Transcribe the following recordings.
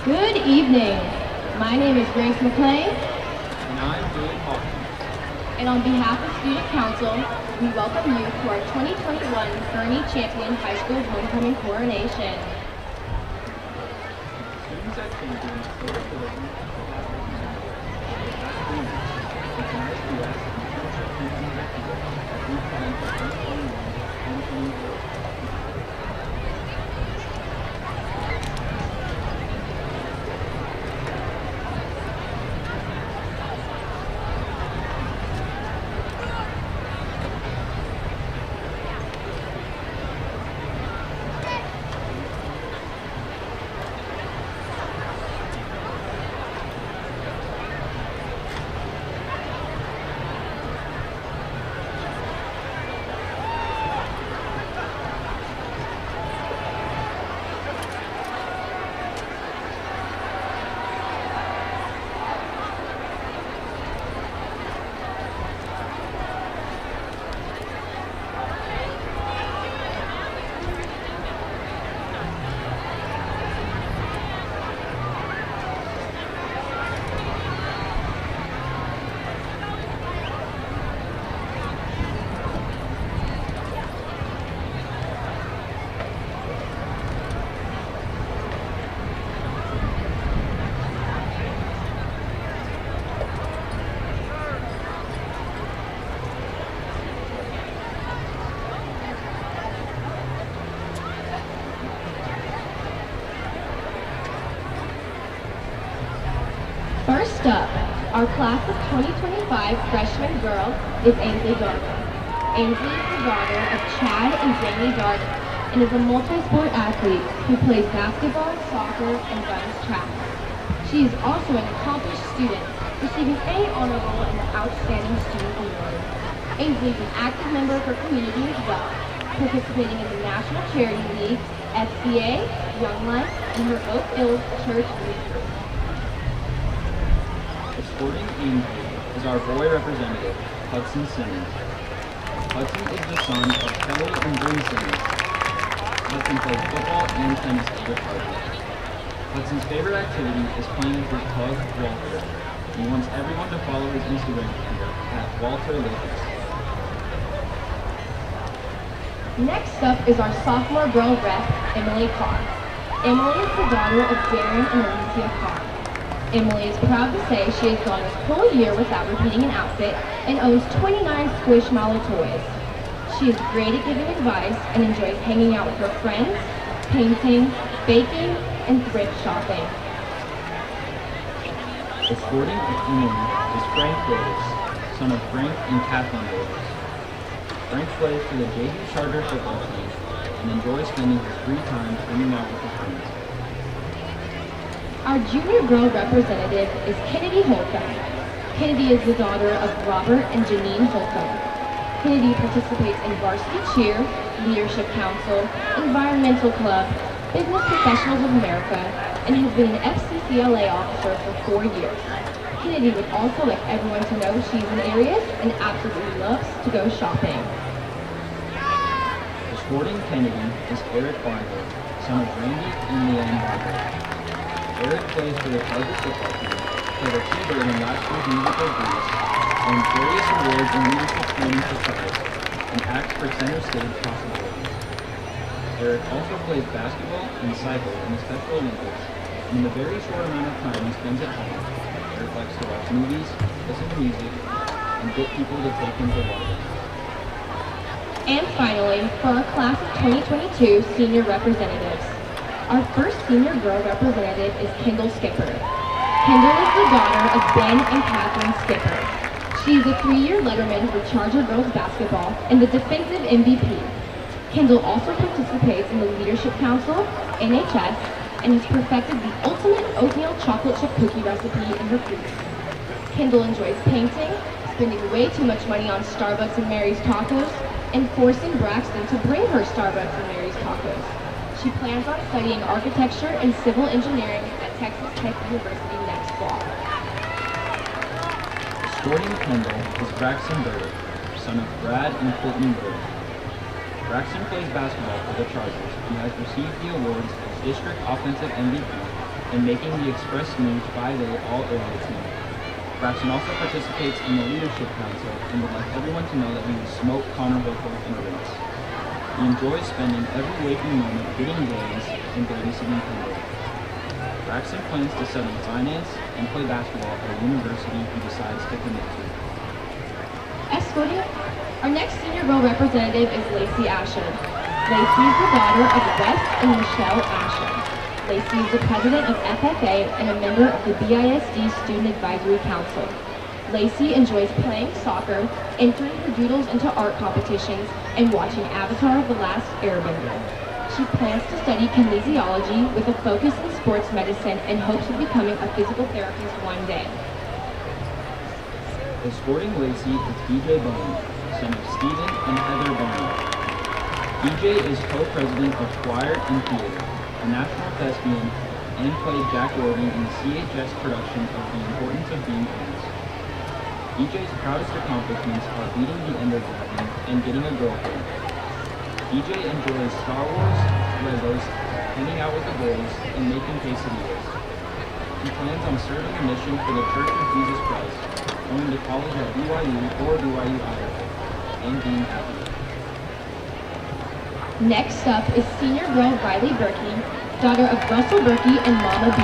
Good evening. My name is Grace McClain. And I'm Julie Hawkins. And on behalf of Student Council, we welcome you to our 2021 Boerne Champion High School Homecoming Coronation. Students at Campo First up, our class of 2025 freshman girl is Ainsley Gardner. Ainsley is the daughter of Chad and Jamie Gardner and is a multi-sport athlete who plays basketball, soccer, and runs track. She is also an accomplished student, receiving A honor roll in the Outstanding Student Award. Ainsley is an active member of her community as well, participating in the National Charity League, SCA, Young Life, and her Oak Hills Church Youth Group. Escorting Ainsley is our boy representative, Hudson Simmons. Hudson is the son of Kelly and Bryn Simmons. Hudson plays football and tennis as a partner. Hudson's favorite activity is playing with his pug, Walter. He wants everyone to follow his Instagram handle at Walter Lucas. Next up is our sophomore girl rep, Emily Carr. Emily is the daughter of Darren and Alicia Carr. Emily is proud to say she has gone a full year without repeating an outfit and owns 29 Squishmallow toys. She is great at giving advice and enjoys hanging out with her friends, painting, baking, and thrift shopping. Escorting Emily is Frank Davis, son of Frank and Kathleen Davis. Frank plays for the JV Charter football team and enjoys spending his free time hanging out with his friends. Our junior girl representative is Kennedy Holcomb. Kennedy is the daughter of Robert and Janine Holcomb. Kennedy participates in varsity cheer, leadership council, environmental club, Business Professionals of America, and has been an FCCLA officer for 4 years. Kennedy would also like everyone to know she's hilarious and absolutely loves to go shopping. Escorting Kennedy is Eric Barber, son of Randy and Leanne Barber. Eric plays for the Chargers football team, played a keyboard in last year's musical Grease, won various awards in leadership training for couples, and acts for center stage possibilities. Eric also plays basketball and cycle in the Special Olympics, and in the very short amount of time he spends at home, Eric likes to watch movies, listen to music, and get people to take him to water. And finally, for our class of 2022 senior representatives, our first senior girl representative is Kendall Skipper. Kendall is the daughter of Ben and Catherine Skipper. She is a 3-year letterman for Charger girls basketball and the defensive MVP. Kendall also participates in the Leadership Council, NHS, and has perfected the ultimate oatmeal chocolate chip cookie recipe in her foods. Kendall enjoys painting, spending way too much money on Starbucks and Mary's Tacos, and forcing Braxton to bring her Starbucks and Mary's Tacos. She plans on studying architecture and civil engineering at Texas Tech University next fall. Escorting Kendall is Braxton Burdick, son of Brad and Courtney Burdick. Braxton plays basketball for the Chargers and has received the awards as District Offensive MVP and making the express moves 5A All-Area team. Braxton also participates in the Leadership Council and would like everyone to know that he would smoke Connor Hooker in a race. He enjoys spending every waking moment getting games and babysitting Kendall. Braxton plans to study finance and play basketball at a university he decides to commit to. Escorting, our next senior girl representative is Lacey Asher. Lacey is the daughter of Wes and Michelle Asher. Lacey is the president of FFA and a member of the BISD Student Advisory Council. Lacey enjoys playing soccer, entering her doodles into art competitions, and watching Avatar: The Last Airbender. She plans to study kinesiology with a focus in sports medicine and hopes of becoming a physical therapist one day. Escorting Lacey is DJ Boney, son of Stephen and Heather Boney. DJ is co-president of Choir and Theater, a national thespian, and played Jack Warden in the CHS production of The Importance of Being Honest. DJ's proudest accomplishments are beating the Ender Dragon and getting a girlfriend. DJ enjoys Star Wars, Legos, hanging out with the boys, and making quesadillas. He plans on serving a mission for the Church of Jesus Christ, going to college at BYU or BYU Idaho, and being happy. Next up is senior girl Riley Berkey, daughter of Russell Berkey and Mama B.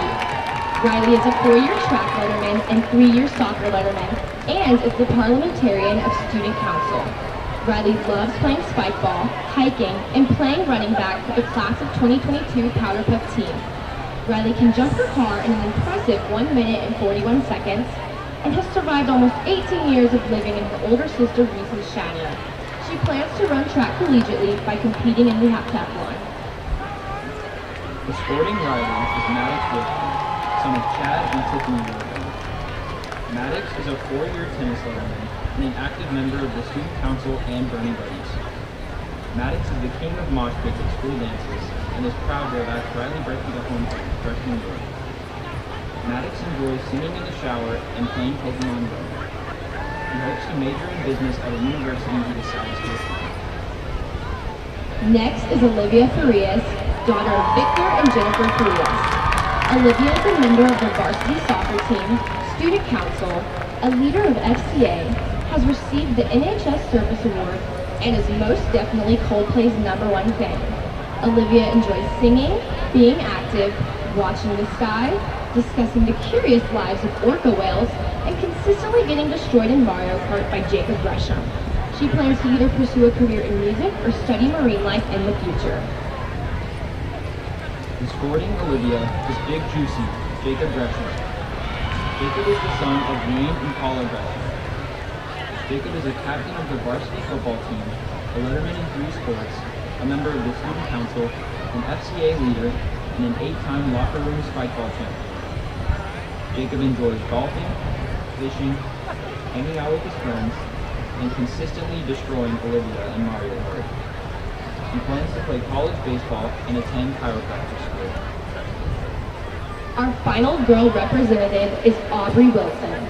Riley is a 4-year track letterman and 3-year soccer letterman, and is the parliamentarian of Student Council. Riley loves playing spike ball, hiking, and playing running back for the class of 2022 Powder Puff team. Riley can jump her car in an impressive 1 minute and 41 seconds, and has survived almost 18 years of living in her older sister Reese's shadow. She plans to run track collegiately by competing in the heptathlon. Escorting Riley is Maddox Wilson, son of Chad and Tiffany Wilson. Maddox is a 4-year tennis letterman and an active member of the Student Council and Bernie Buddies. Maddox is the king of mosh pits at school dances and is proud to have asked Riley Berkey to homecoming freshman year. Maddox enjoys singing in the shower and playing Pokemon Go. He hopes to major in business at a university he decides to attend. Next is Olivia Farias, daughter of Victor and Jennifer Farias. Olivia is a member of the varsity soccer team, Student Council, a leader of FCA, has received the NHS Service Award, and is most definitely Coldplay's #1 fan. Olivia enjoys singing, being active, watching the sky, discussing the curious lives of orca whales, and consistently getting destroyed in Mario Kart by Jacob Gresham. She plans to either pursue a career in music or study marine life in the future. Escorting Olivia is Big Juicy, Jacob Gresham. Jacob is the son of Wayne and Paula Gresham. Jacob is a captain of the varsity football team, a letterman in 3 sports, a member of the Student Council, an FCA leader, and an 8-time locker room spikeball champion. Jacob enjoys golfing, fishing, hanging out with his friends, and consistently destroying Olivia in Mario Kart. He plans to play college baseball and attend chiropractic school. Our final girl representative is Aubrey Wilson.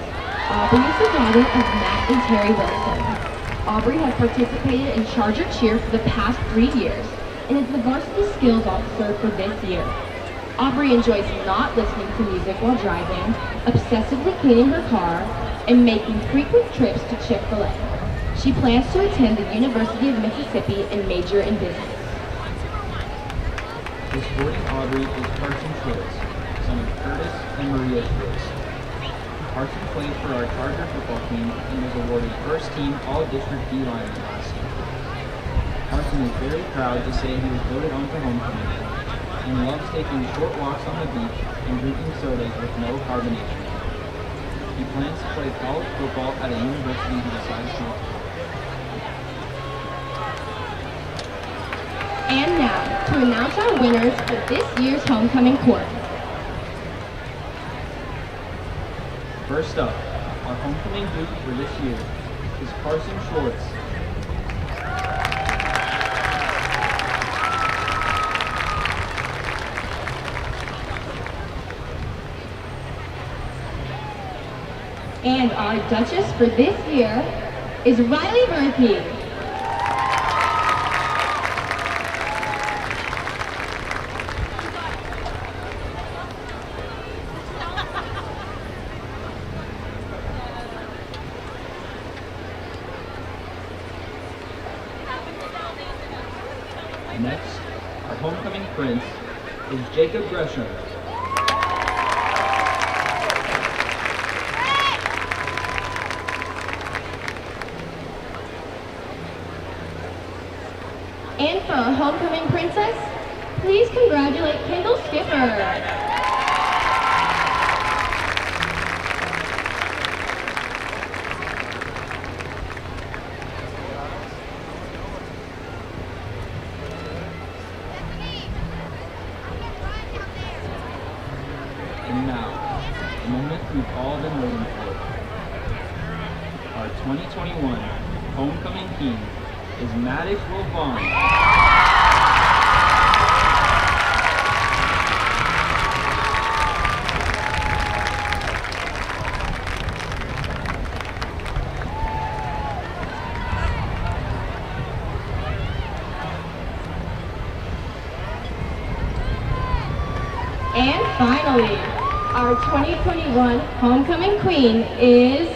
Aubrey is the daughter of Matt and Terry Wilson. Aubrey has participated in Charger Cheer for the past 3 years and is the varsity skills officer for this year. Aubrey enjoys not listening to music while driving, obsessively cleaning her car, and making frequent trips to Chick-fil-A. She plans to attend the University of Mississippi and major in business. Escorting Aubrey is Carson Schwartz, son of Curtis and Maria Schwartz. Carson played for our Charger football team and was awarded first team All-District D lineman last year. Carson is very proud to say he was voted on for homecoming and loves taking short walks on the beach and drinking sodas with no carbonation. He plans to play college football at a university he decides to attend. And now, to announce our winners for this year's homecoming court. First up, our homecoming boot for this year is Carson Schwartz. And our Duchess for this year is Riley Murphy. Next, our homecoming prince is Jacob Gresham. And for our homecoming princess, please congratulate Kendall Skipper. And now, the moment we've all been waiting for. Our 2021 homecoming king is Maddox Wilfon. And finally, our 2021 homecoming queen is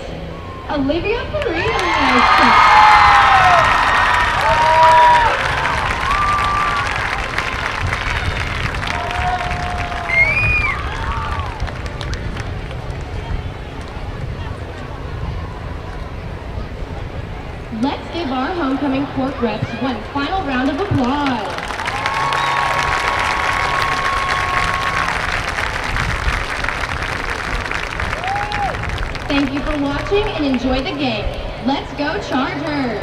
Olivia Farias. Let's give our homecoming court reps one final round of applause. Thank you for watching and enjoy the game. Let's go Chargers!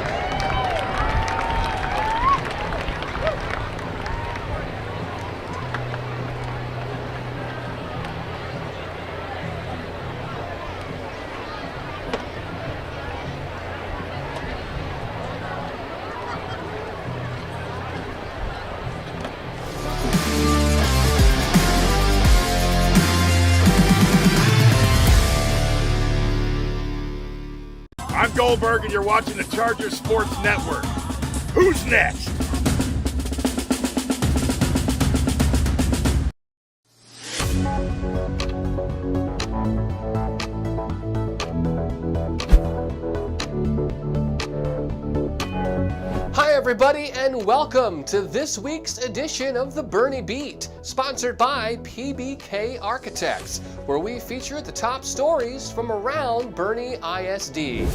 I'm Goldberg, and you're watching the Chargers Sports Network. Who's next? Hi everybody, and welcome to this week's edition of the Boerne Beat, sponsored by PBK Architects, where we feature the top stories from around Boerne ISD.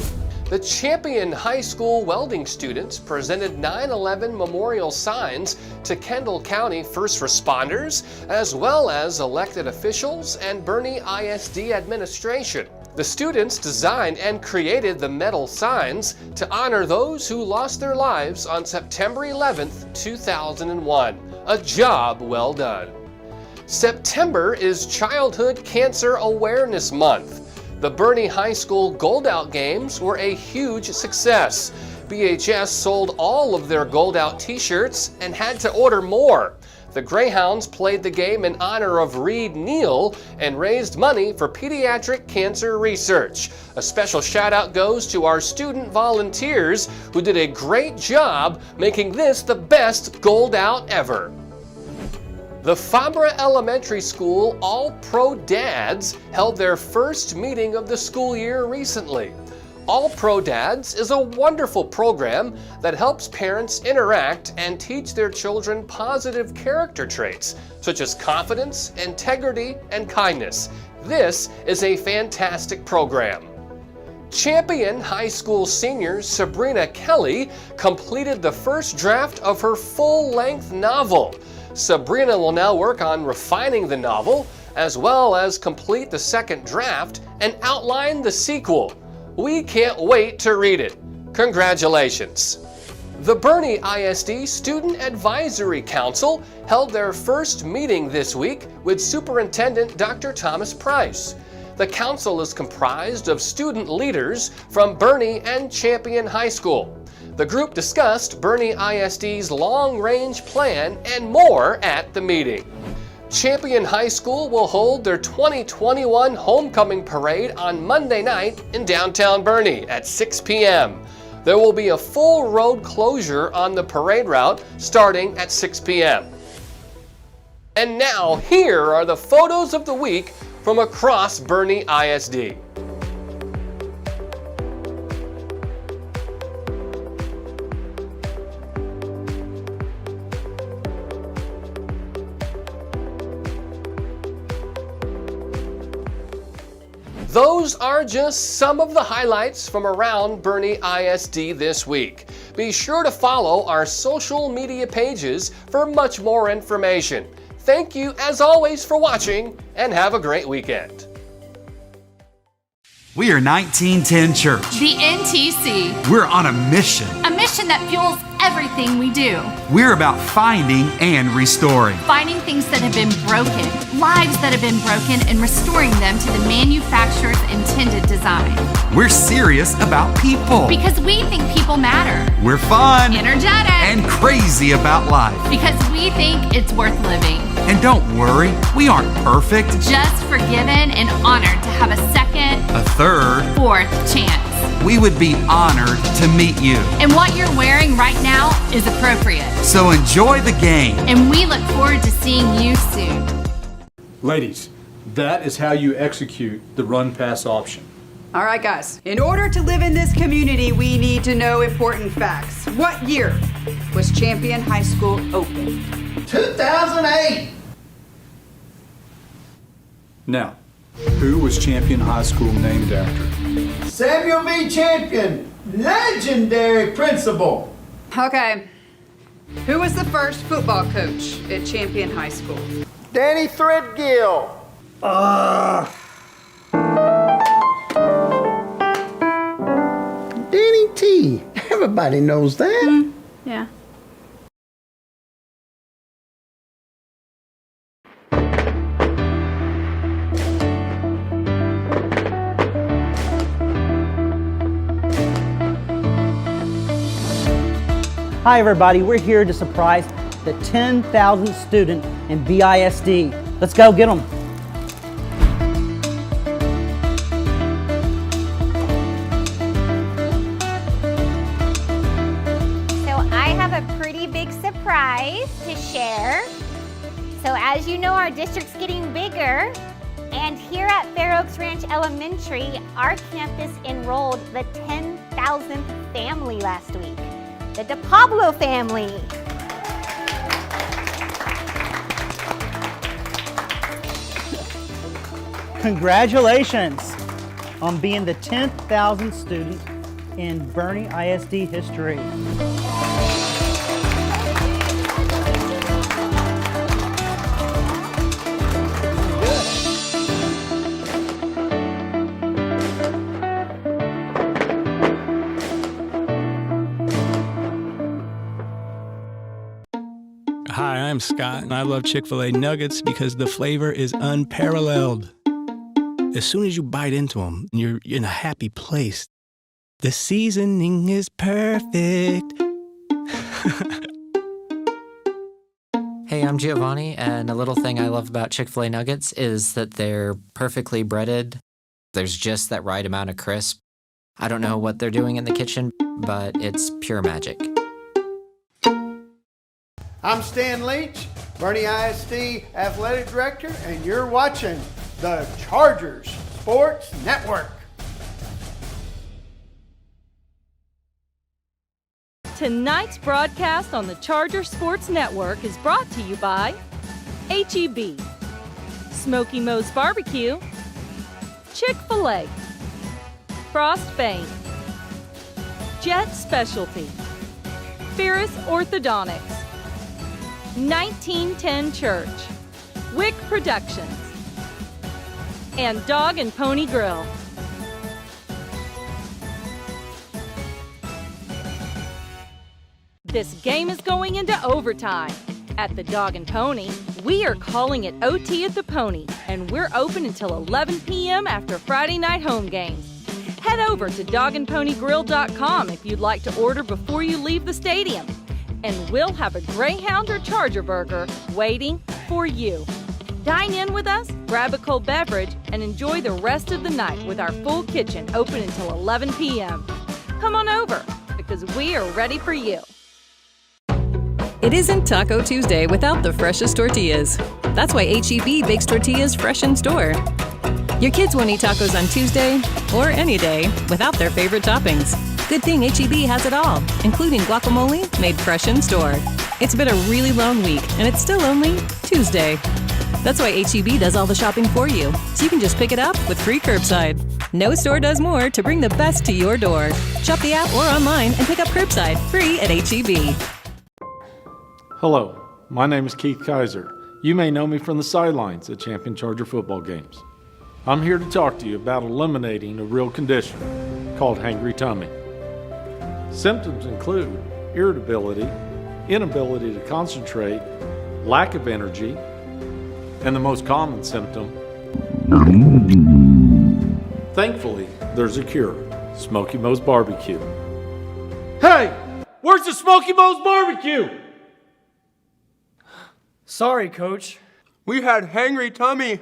The Champion High School welding students presented 9/11 memorial signs to Kendall County first responders, as well as elected officials and Boerne ISD administration. The students designed and created the metal signs to honor those who lost their lives on September 11th, 2001. A job well done. September is Childhood Cancer Awareness Month. The Boerne High School Gold Out Games were a huge success. BHS sold all of their Gold Out t-shirts and had to order more. The Greyhounds played the game in honor of Reed Neal and raised money for pediatric cancer research. A special shout out goes to our student volunteers who did a great job making this the best Gold Out ever. The Fabre Elementary School All-Pro Dads held their first meeting of the school year recently. All-Pro Dads is a wonderful program that helps parents interact and teach their children positive character traits, such as confidence, integrity, and kindness. This is a fantastic program. Champion High School senior Sabrina Kelly completed the first draft of her full-length novel. Sabrina will now work on refining the novel, as well as complete the second draft and outline the sequel. We can't wait to read it. Congratulations. The Boerne ISD Student Advisory Council held their first meeting this week with Superintendent Dr. Thomas Price. The council is comprised of student leaders from Boerne and Champion High School. The group discussed Boerne ISD's long-range plan and more at the meeting. Champion High School will hold their 2021 Homecoming Parade on Monday night in downtown Boerne at 6 p.m. There will be a full road closure on the parade route starting at 6 p.m. And now, here are the photos of the week from across Boerne ISD. Those are just some of the highlights from around Boerne ISD this week. Be sure to follow our social media pages for much more information. Thank you as always for watching and have a great weekend. We are 1910 Church. The NTC. We're on a mission. A mission that fuels everything we do. We're about finding and restoring. Finding things that have been broken, lives that have been broken, and restoring them to the manufacturer's intended design. We're serious about people. Because we think people matter. We're fun. Energetic. And crazy about life. Because we think it's worth living. And don't worry, we aren't perfect. Just forgiven and honored to have a second, a third, fourth chance. We would be honored to meet you. And what you're wearing right now is appropriate. So enjoy the game. And we look forward to seeing you soon. Ladies, that is how you execute the run-pass option. All right, guys. In order to live in this community, we need to know important facts. What year was Champion High School open? 2008. Now, who was Champion High School named after? Samuel V. Champion, legendary principal. Okay. Who was the first football coach at Champion High School? Danny Threadgill. Danny T. Everybody knows that. Yeah. Hi everybody, we're here to surprise the 10,000th student in BISD. Let's go get them. So I have a pretty big surprise to share. So as you know, our district's getting bigger, and here at Fair Oaks Ranch Elementary, our campus enrolled the 10,000th family last week. The DePablo family. Congratulations on being the 10,000th student in Boerne ISD history. Hi, I'm Scott, and I love Chick-fil-A nuggets because the flavor is unparalleled. As soon as you bite into them, you're in a happy place. The seasoning is perfect. Hey, I'm Giovanni, and a little thing I love about Chick-fil-A nuggets is that they're perfectly breaded. There's just that right amount of crisp. I don't know what they're doing in the kitchen, but it's pure magic. I'm Stan Leach, Boerne ISD Athletic Director, and you're watching the Chargers Sports Network. Tonight's broadcast on the Charger Sports Network is brought to you by H-E-B, Smoky Moe's Barbecue, Chick-fil-A, Frost Bank, Jet Specialty, Ferris Orthodontics, 1910 Church, Wick Productions, and Dog and Pony Grill. This game is going into overtime. At the Dog and Pony, we are calling it OT at the Pony, and we're open until 11 p.m. after Friday night home games. Head over to dogandponygrill.com if you'd like to order before you leave the stadium, and we'll have a Greyhound or Charger burger waiting for you. Dine in with us, grab a cold beverage, and enjoy the rest of the night with our full kitchen open until 11 p.m. Come on over, because we are ready for you. It isn't Taco Tuesday without the freshest tortillas. That's why H-E-B bakes tortillas fresh in store. Your kids won't eat tacos on Tuesday, or any day, without their favorite toppings. Good thing H-E-B has it all, including guacamole made fresh in store. It's been a really long week, and it's still only Tuesday. That's why H-E-B does all the shopping for you, so you can just pick it up with free curbside. No store does more to bring the best to your door. Shop the app or online and pick up curbside free at H-E-B. Hello, my name is Keith Kaiser. You may know me from the sidelines at Champion Charger football games. I'm here to talk to you about eliminating a real condition called hangry tummy. Symptoms include irritability, inability to concentrate, lack of energy, and the most common symptom. Thankfully, there's a cure, Smoky Moe's Barbecue. Hey, where's the Smoky Moe's Barbecue? Sorry, Coach. We had hangry tummy.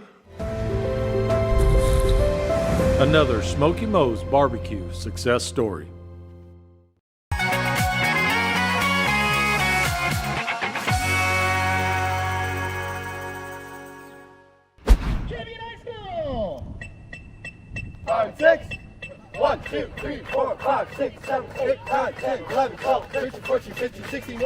Another Smoky Moe's Barbecue success story. Champion High School! 5, 6. 1, 2, 3, 4, 5, 6, 7, 8, 9, 10, 11, 12, 13, 14, 15, 16,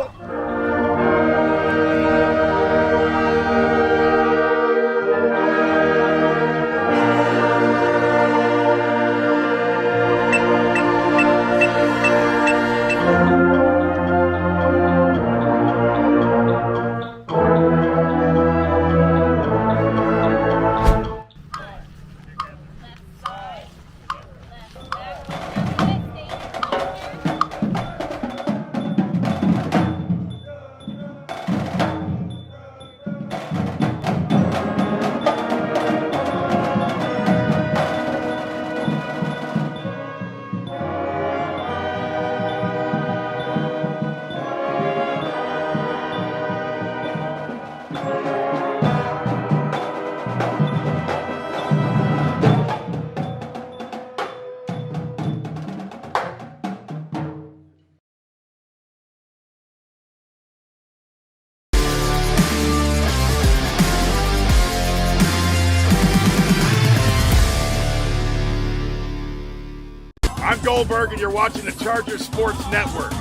I'm Goldberg, and you're watching the Chargers Sports Network.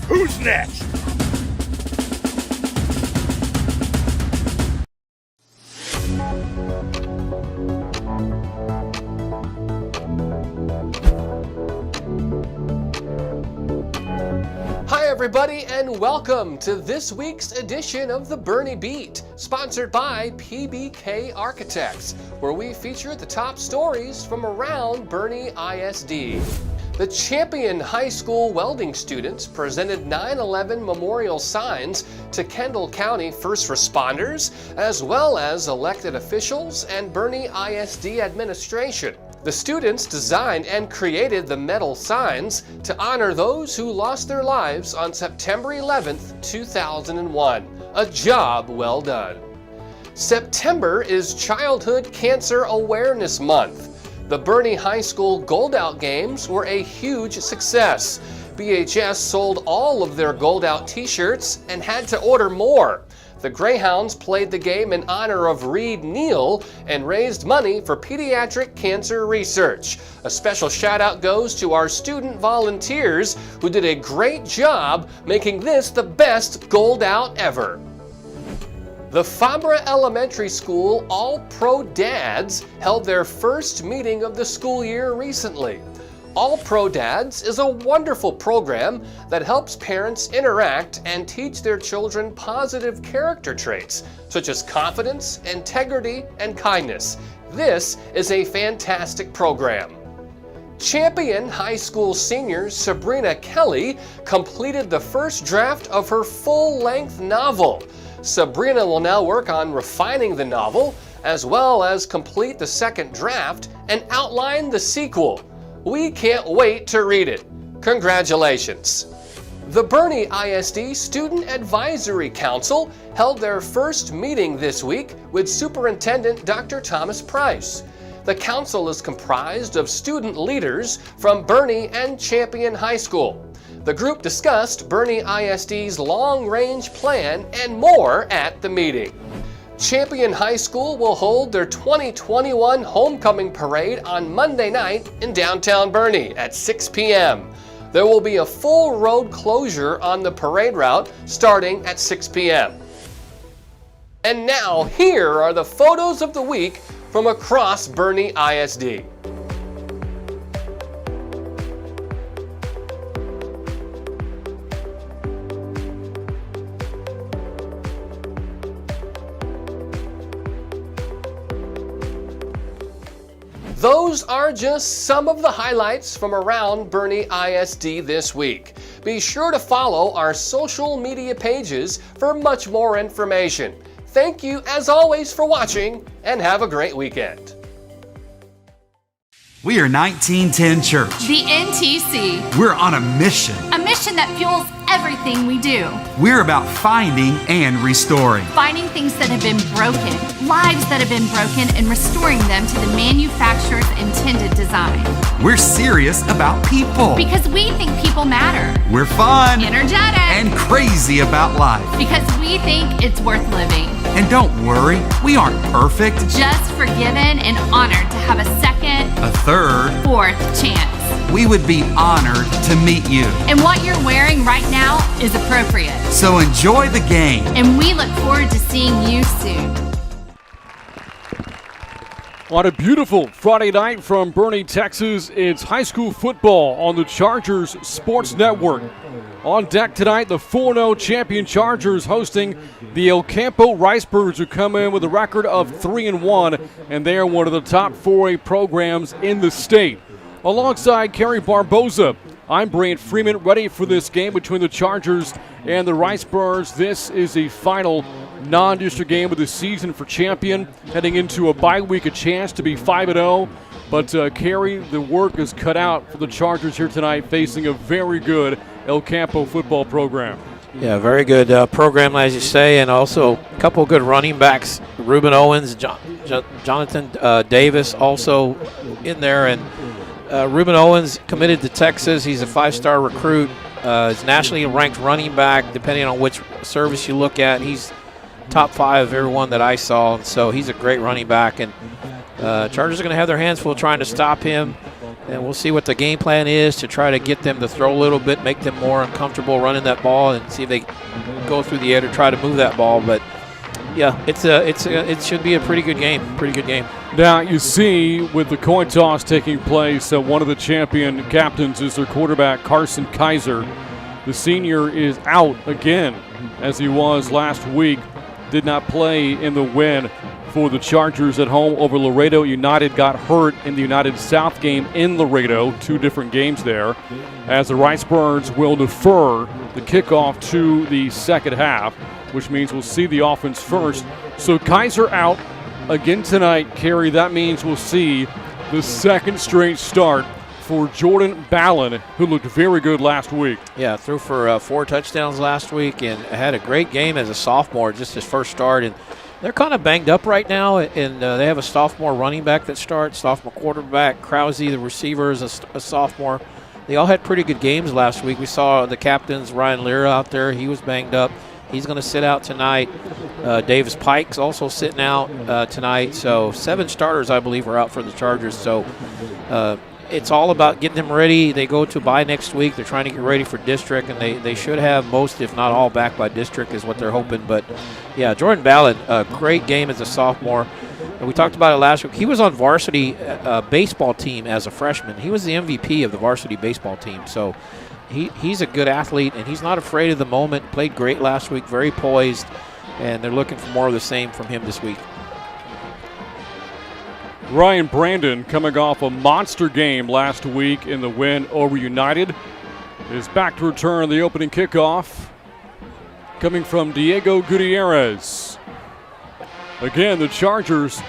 Who's next? Hi everybody, and welcome to this week's edition of the Boerne Beat, sponsored by PBK Architects, where we feature the top stories from around Boerne ISD. The Champion High School welding students presented 9/11 memorial signs to Kendall County first responders, as well as elected officials and Boerne ISD administration. The students designed and created the metal signs to honor those who lost their lives on September 11th, 2001. A job well done. September is Childhood Cancer Awareness Month. The Boerne High School Gold Out Games were a huge success. BHS sold all of their Gold Out t-shirts and had to order more. The Greyhounds played the game in honor of Reed Neal and raised money for pediatric cancer research. A special shout out goes to our student volunteers who did a great job making this the best Gold Out ever. The Fabra Elementary School All-Pro Dads held their first meeting of the school year recently. All-Pro Dads is a wonderful program that helps parents interact and teach their children positive character traits, such as confidence, integrity, and kindness. This is a fantastic program. Champion High School senior Sabrina Kelly completed the first draft of her full-length novel. Sabrina will now work on refining the novel, as well as complete the second draft and outline the sequel. We can't wait to read it. Congratulations. The Boerne ISD Student Advisory Council held their first meeting this week with Superintendent Dr. Thomas Price. The council is comprised of student leaders from Boerne and Champion High School. The group discussed Boerne ISD's long-range plan and more at the meeting. Champion High School will hold their 2021 homecoming parade on Monday night in downtown Boerne at 6 p.m. There will be a full road closure on the parade route starting at 6 p.m. And now, here are the photos of the week from across Boerne ISD. Those are just some of the highlights from around Boerne ISD this week. Be sure to follow our social media pages for much more information. Thank you as always for watching and have a great weekend. We are 1910 Church. The NTC. We're on a mission. A mission that fuels everything we do. We're about finding and restoring. Finding things that have been broken, lives that have been broken, and restoring them to the manufacturer's intended design. We're serious about people. Because we think people matter. We're fun. Energetic. And crazy about life. Because we think it's worth living. And don't worry, we aren't perfect. Just forgiven and honored to have a second, a third, fourth chance. We would be honored to meet you. And what you're wearing right now is appropriate. So enjoy the game. And we look forward to seeing you soon. On a beautiful Friday night from Boerne, Texas, it's high school football on the Chargers Sports Network. On deck tonight, the 4-0 champion Chargers hosting the El Campo Ricebirds, who come in with a record of 3-1, and they are one of the top 4A programs in the state. Alongside Kerry Barboza, I'm Brant Freeman, ready for this game between the Chargers and the Ricebirds. This is the final non-district game of the season for Champion, heading into a bye week, a chance to be 5-0. But Kerry, the work is cut out for the Chargers here tonight, facing a very good El Campo football program. Yeah, very good program, as you say, and also a couple of good running backs. Reuben Owens, Jonathan Davis also in there, and Reuben Owens committed to Texas. He's a 5-star recruit. He's nationally ranked running back, depending on which service you look at. He's top 5 of everyone that I saw, so he's a great running back. And Chargers are going to have their hands full trying to stop him, and we'll see what the game plan is to try to get them to throw a little bit, make them more uncomfortable running that ball, and see if they go through the air to try to move that ball. But yeah, it should be a pretty good game. Now, you see, with the coin toss taking place, one of the Champion captains is their quarterback, Carson Kaiser. The senior is out again, as he was last week. Did not play in the win for the Chargers at home over Laredo. United got hurt in the United South game in Laredo, 2 different games there, as the Ricebirds will defer the kickoff to the second half, which means we'll see the offense first. So Kaiser out again tonight, Carrie. That means we'll see the second straight start for Jordan Ballin, who looked very good last week. Yeah, threw for 4 touchdowns last week and had a great game as a sophomore, just his first start. And they're kind of banged up right now, and they have a sophomore running back that starts, sophomore quarterback. Krause, the receiver, is a sophomore. They all had pretty good games last week. We saw the captains, Ryan Lira, out there. He was banged up. He's going to sit out tonight. Davis Pike's also sitting out tonight. So 7 starters, I believe, are out for the Chargers. So it's all about getting them ready. They go to bye next week. They're trying to get ready for district, and they should have most, if not all, back by district is what they're hoping. But, yeah, Jordan Ballin, a great game as a sophomore. And we talked about it last week. He was on varsity baseball team as a freshman. He was the MVP of the varsity baseball team. So he's a good athlete, and he's not afraid of the moment. Played great last week, very poised, and they're looking for more of the same from him this week. Ryan Brandon, coming off a monster game last week in the win over United, is back to return the opening kickoff, coming from Diego Gutierrez. Again, the Chargers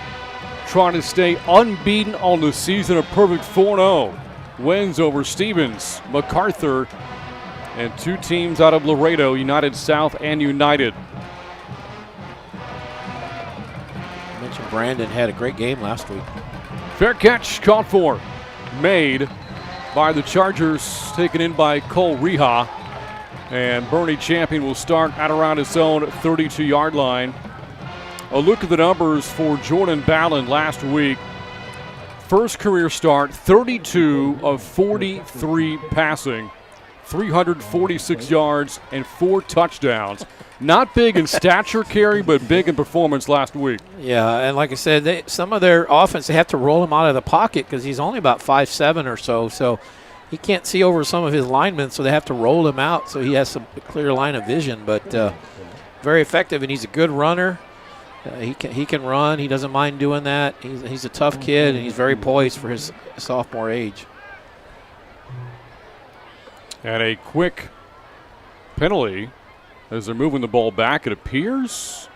trying to stay unbeaten on the season, a perfect 4-0. Wins over Stevens, MacArthur, and 2 teams out of Laredo, United South and United. Brandon had a great game last week. Fair catch caught for, made by the Chargers, taken in by Cole Reha. And Boerne Champion will start at around his own 32-yard line. A look at the numbers for Jordan Ballin last week. First career start, 32 of 43 passing, 346 yards and 4 touchdowns. Not big in stature, Carey, but big in performance last week. Yeah, and like I said, some of their offense, they have to roll him out of the pocket because he's only about 5'7" or so. So he can't see over some of his linemen, so they have to roll him out so he has some clear line of vision. But very effective, and he's a good runner. He can run. He doesn't mind doing that. He's a tough kid, and he's very poised for his sophomore age. And a quick penalty as they're moving the ball back, it appears.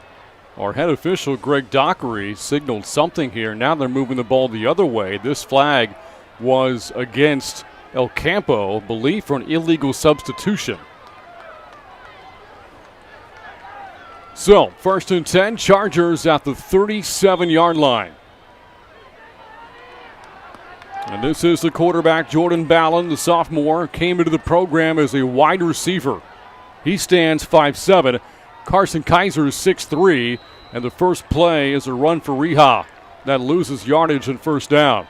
Our head official, Greg Dockery, signaled something here. Now they're moving the ball the other way. This flag was against El Campo, believed for an illegal substitution. So, 1st and 10, Chargers at the 37-yard line. And this is the quarterback, Jordan Ballin, the sophomore, came into the program as a wide receiver. He stands 5'7". Carson Kaiser is 6'3", and the first play is a run for Reha. That loses yardage and first down.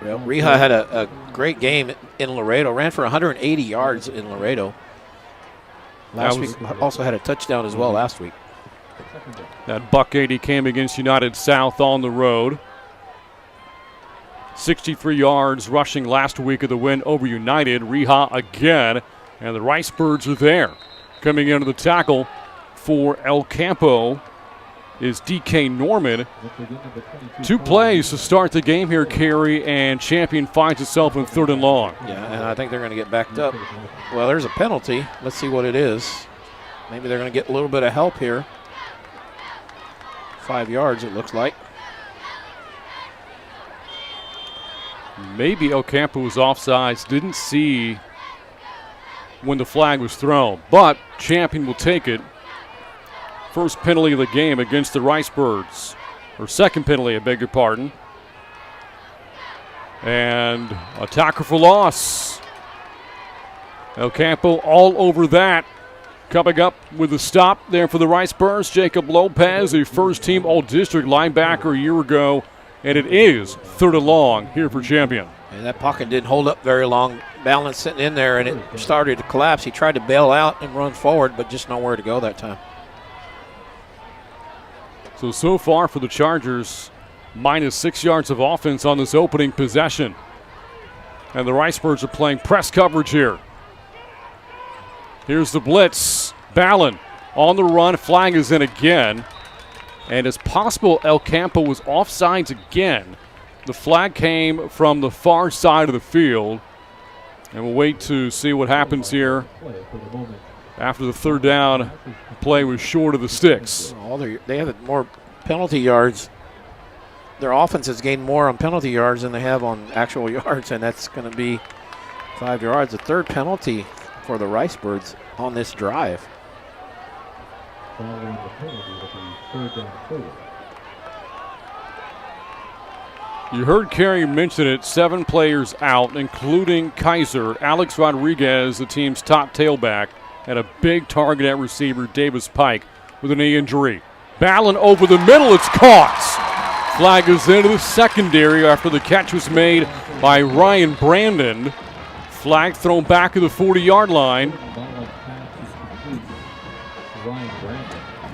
Well, Reha had a great game in Laredo, ran for 180 yards in Laredo. Last week also had a touchdown as well last week. That $180 came against United South on the road. 63 yards rushing last week of the win over United. Reha again, and the Ricebirds are there. Coming into the tackle for El Campo is DK Norman. 2 plays to start the game here, Carey, and Champion finds itself in 3rd and long. Yeah, and I think they're going to get backed up. Well, there's a penalty. Let's see what it is. Maybe they're going to get a little bit of help here. 5 yards, it looks like. Maybe El Campo was offsides, didn't see when the flag was thrown, but Champion will take it. First penalty of the game against the Ricebirds, or second penalty, I beg your pardon. And a tackle for loss. El Campo all over that. Coming up with a stop there for the Ricebirds, Jacob Lopez, a first-team All-District linebacker a year ago, and it is 3rd and long here for Champion. And that pocket didn't hold up very long. Balance sitting in there, and it started to collapse. He tried to bail out and run forward, but just nowhere to go that time. So far for the Chargers, minus 6 yards of offense on this opening possession. And the Ricebirds are playing press coverage here. Here's the blitz. Ballin on the run. Flag is in again. And it's possible El Campo was offsides again. The flag came from the far side of the field. And we'll wait to see what happens here after the third down play was short of the sticks. They have more penalty yards. Their offense has gained more on penalty yards than they have on actual yards, and that's going to be 5 yards. The third penalty for the Ricebirds on this drive. You heard Carey mention it, 7 players out, including Kaiser. Alex Rodriguez, the team's top tailback, and a big target at receiver, Davis Pike, with a knee injury. Ballin over the middle, it's caught. Flag is into the secondary after the catch was made by Ryan Brandon. Flag thrown back at the 40-yard line.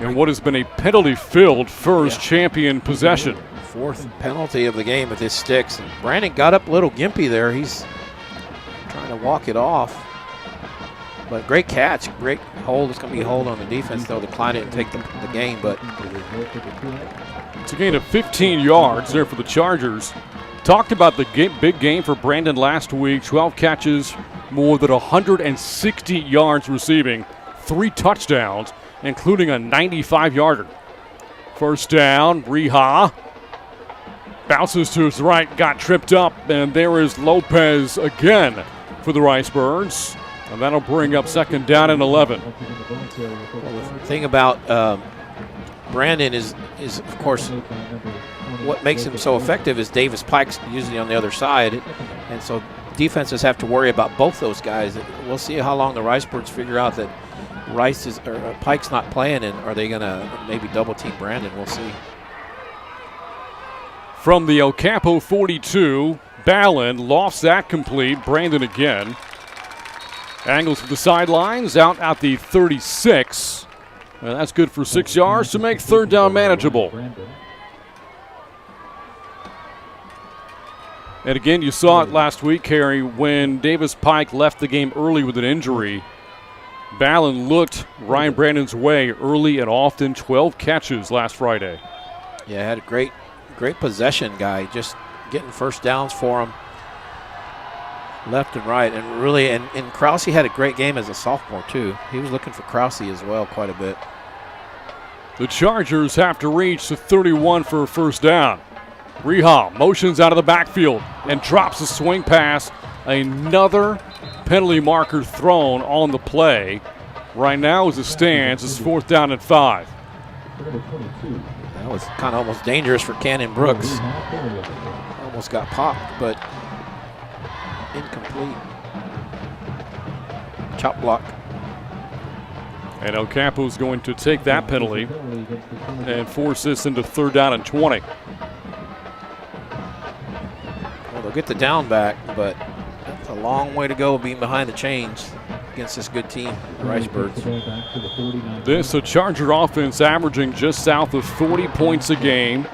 And what has been a penalty-filled first champion possession. Fourth penalty of the game with his sticks. And Brandon got up a little gimpy there. He's trying to walk it off. But great catch, great hold. It's going to be a hold on the defense, though. The Klein didn't take the game, but it's a gain of 15 yards there for the Chargers. Talked about the big game for Brandon last week. 12 catches, more than 160 yards receiving, 3 touchdowns, including a 95-yarder. First down, Reha. Bounces to his right, got tripped up, and there is Lopez again for the Ricebirds. And that'll bring up second down and 11. Well, the thing about Brandon is of course, what makes him so effective is Davis Pike's usually on the other side. And so defenses have to worry about both those guys. We'll see how long the Ricebirds figure out that Pike's not playing, and are they going to maybe double team Brandon? We'll see. From the El Campo 42, Ballin lofts that complete. Brandon again. Angles to the sidelines, out at the 36. And that's good for 6 yards to make third down manageable. And again, you saw it last week, Carey, when Davis Pike left the game early with an injury. Ballin looked Ryan Brandon's way early and often. 12 catches last Friday. Yeah, had a great possession guy, just getting first downs for him left and right. And really, and Krause had a great game as a sophomore too. He was looking for Krause as well quite a bit. The Chargers have to reach the 31 for a first down. Reha motions out of the backfield and drops a swing pass. Another penalty marker thrown on the play. Right now as it stands, it's fourth down and 5. That was kind of almost dangerous for Cannon Brooks. Almost got popped, but incomplete. Chop block. And El Campo's going to take that penalty and force this into third down and 20. Well, they'll get the down back, but that's a long way to go being behind the chains against this good team, the Ricebirds. This a Charger offense averaging just south of 40 points a game.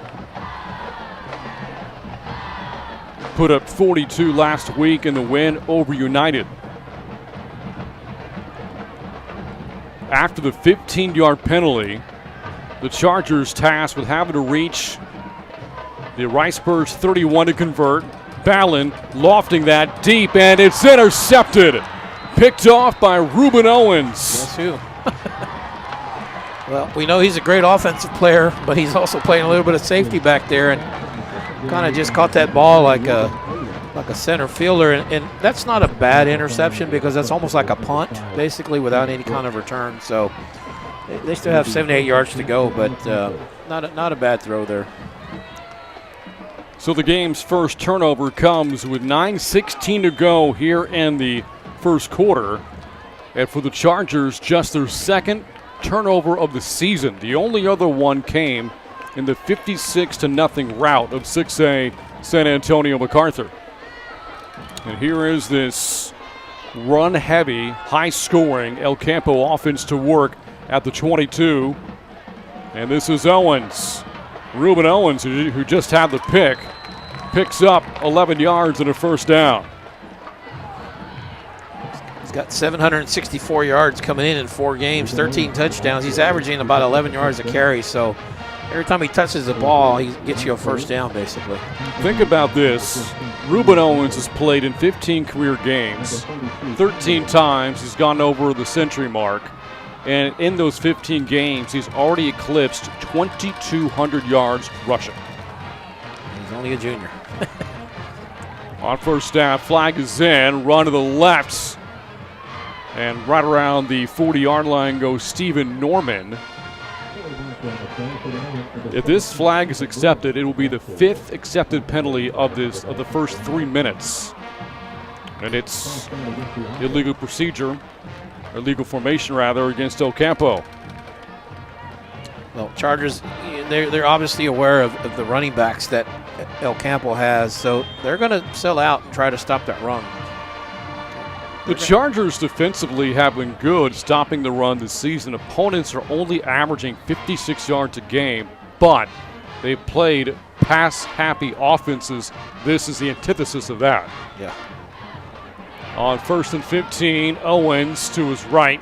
Put up 42 last week in the win over United. After the 15-yard penalty, the Chargers tasked with having to reach the Ricebirds 31 to convert. Ballin lofting that deep, and it's intercepted. Picked off by Reuben Owens. Guess who? Well, we know he's a great offensive player, but he's also playing a little bit of safety back there, and kind of just caught that ball like a center fielder. And that's not a bad interception because that's almost like a punt, basically, without any kind of return. So they still have 78 yards to go, but not a bad throw there. So the game's first turnover comes with 9:16 to go here in the first quarter. And for the Chargers, just their second turnover of the season. The only other one came in the 56-0 rout of 6A San Antonio MacArthur. And here is this run-heavy, high-scoring El Campo offense to work at the 22. And this is Owens. Reuben Owens, who just had the pick, picks up 11 yards and a first down. He's got 764 yards coming in 4 games, 13 touchdowns. He's averaging about 11 yards a carry, so every time he touches the ball, he gets you a first down, basically. Think about this. Reuben Owens has played in 15 career games. 13 times he's gone over the century mark. And in those 15 games, he's already eclipsed 2,200 yards rushing. He's only a junior. On first down, flag is in, run to the left. And right around the 40-yard line goes Stephen Norman. If this flag is accepted, it will be the 5th accepted penalty of the first 3 minutes. And it's illegal procedure, illegal formation rather, against El Campo. Well, Chargers, they're obviously aware of the running backs that El Campo has, so they're going to sell out and try to stop that run. The Chargers defensively have been good stopping the run this season. Opponents are only averaging 56 yards a game, but they've played pass-happy offenses. This is the antithesis of that. Yeah. On 1st and 15, Owens to his right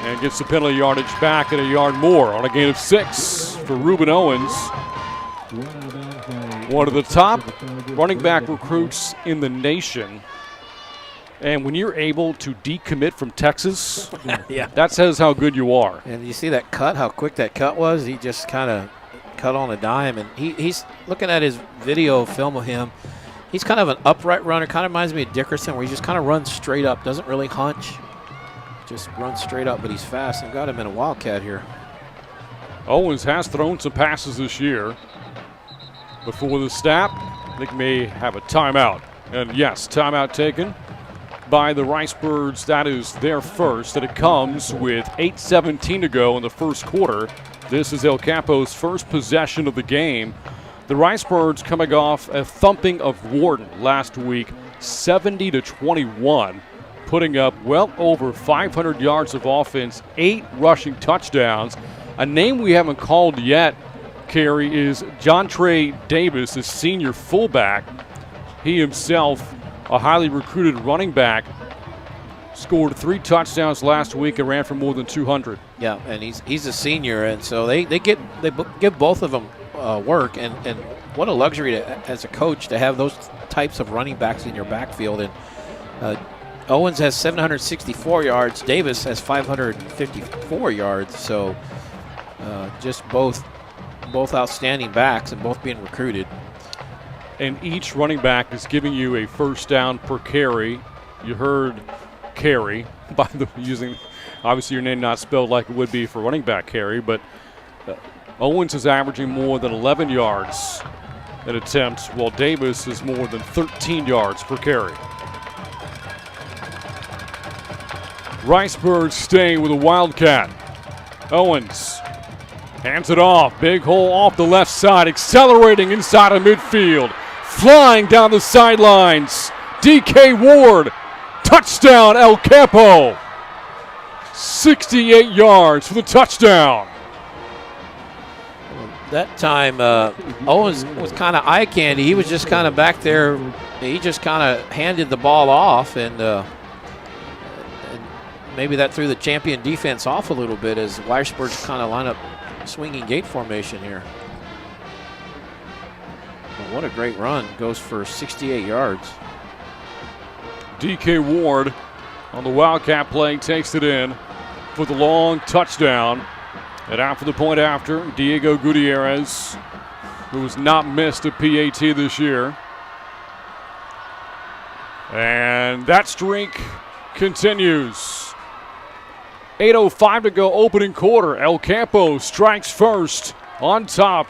and gets the penalty yardage back and a yard more on a gain of 6 for Reuben Owens. One of the top running back recruits in the nation. And when you're able to decommit from Texas, yeah, that says how good you are. And you see that cut, how quick that cut was? He just kind of cut on a dime. And he's looking at his video film of him. He's kind of an upright runner. Kind of reminds me of Dickerson, where he just kind of runs straight up. Doesn't really hunch. Just runs straight up, but he's fast. I've got him in a Wildcat here. Owens has thrown some passes this year. Before the snap, I think may have a timeout. And yes, timeout taken by the Ricebirds. That is their first, and it comes with 8:17 to go in the first quarter. This is El Campo's first possession of the game. The Ricebirds coming off a thumping of Wharton last week, 70-21, putting up well over 500 yards of offense, 8 rushing touchdowns. A name we haven't called yet, Carey, is Jontre Davis, the senior fullback. He himself, a highly recruited running back, scored 3 touchdowns last week and ran for more than 200. Yeah, and he's a senior, and so they give both of them work, and what a luxury as a coach to have those types of running backs in your backfield. And Owens has 764 yards. Davis has 554 yards. So just both outstanding backs and both being recruited. And each running back is giving you a first down per carry. You heard carry by using, obviously your name not spelled like it would be for running back carry, but Owens is averaging more than 11 yards an attempt, while Davis is more than 13 yards per carry. Ricebirds staying with a Wildcat. Owens hands it off. Big hole off the left side, accelerating inside of midfield. Flying down the sidelines. DK Ward. Touchdown, El Campo. 68 yards for the touchdown. That time, Owens was kind of eye candy. He was just kind of back there. He just kind of handed the ball off, and maybe that threw the champion defense off a little bit as Ricebirds kind of line up swinging gate formation here. But what a great run. Goes for 68 yards. DK Ward on the Wildcat play takes it in for the long touchdown. And out for the point after, Diego Gutierrez, who has not missed a PAT this year. And that streak continues. 8:05 to go, opening quarter. El Campo strikes first on top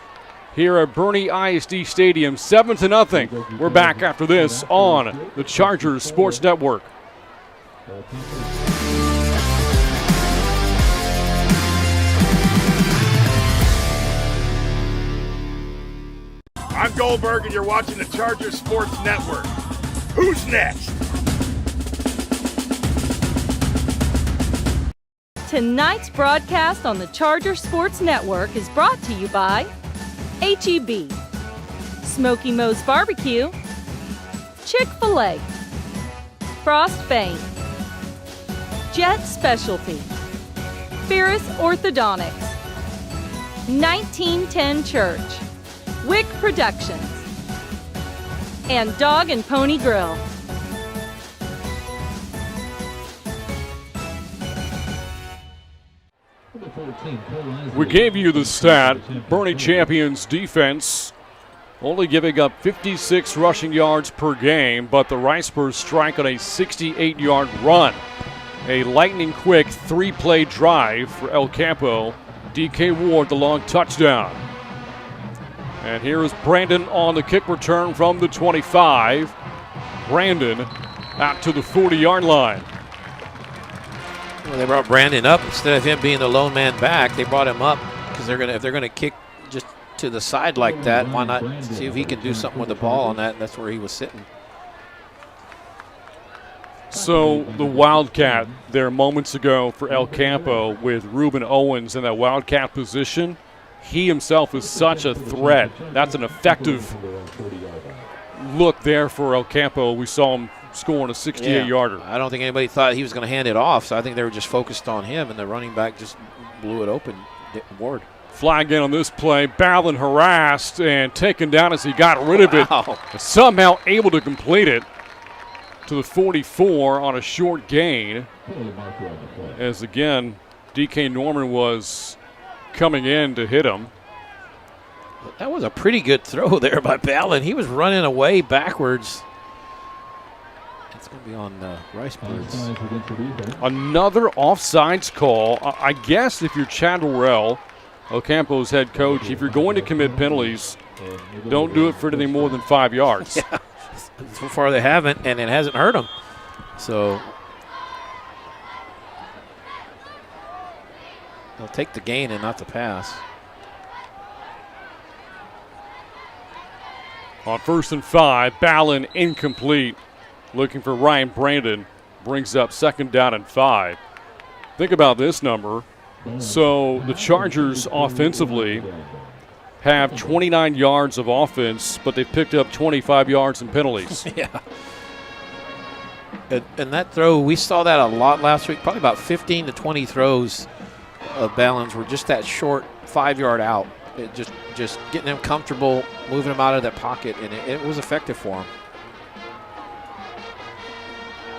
here at Boerne ISD Stadium, 7-0. We're back after this on the Chargers Sports Network. I'm Goldberg, and you're watching the Chargers Sports Network. Who's next? Tonight's broadcast on the Charger Sports Network is brought to you by H-E-B, Smoky Moe's Barbecue, Chick-fil-A, Frost Bank, Jet Specialty, Ferris Orthodontics, 1910 Church, Wick Productions, and Dog and Pony Grill. We gave you the stat. Boerne Champions defense only giving up 56 rushing yards per game, but the Ricebirds strike on a 68-yard run. A lightning-quick 3-play drive for El Campo. DK Ward, the long touchdown. And here is Brandon on the kick return from the 25. Brandon out to the 40-yard line. Well, they brought Brandon up instead of him being the lone man back. They brought him up because if they're gonna kick just to the side like that, why not see if he can do something with the ball on that? And that's where he was sitting. So the Wildcat there moments ago for El Campo with Ruben Owens in that Wildcat position. He himself is such a threat. That's an effective look there for El Campo. We saw him scoring a 68-yarder. I don't think anybody thought he was going to hand it off, so I think they were just focused on him, and the running back just blew it open. Ward. Flag in on this play. Ballin harassed and taken down as he got rid of it. Somehow able to complete it to the 44 on a short gain. As again, DK Norman was coming in to hit him. That was a pretty good throw there by Ballin. He was running away backwards. It's going to be on the Ricebirds. Another offsides call. I guess if you're Chad Worrell, El Campo's head coach, if you're going to commit penalties, don't do it for anything more than 5 yards. Yeah. So far they haven't, and it hasn't hurt them. So they'll take the gain and not the pass. On 1st and 5, Ballin incomplete. Looking for Ryan Brandon. Brings up 2nd down and 5. Think about this number. So the Chargers offensively have 29 yards of offense, but they've picked up 25 yards in penalties. Yeah. And that throw, we saw that a lot last week. Probably about 15 to 20 throws of Ballin's were just that short 5-yard out. It just getting them comfortable, moving them out of that pocket, and it was effective for them.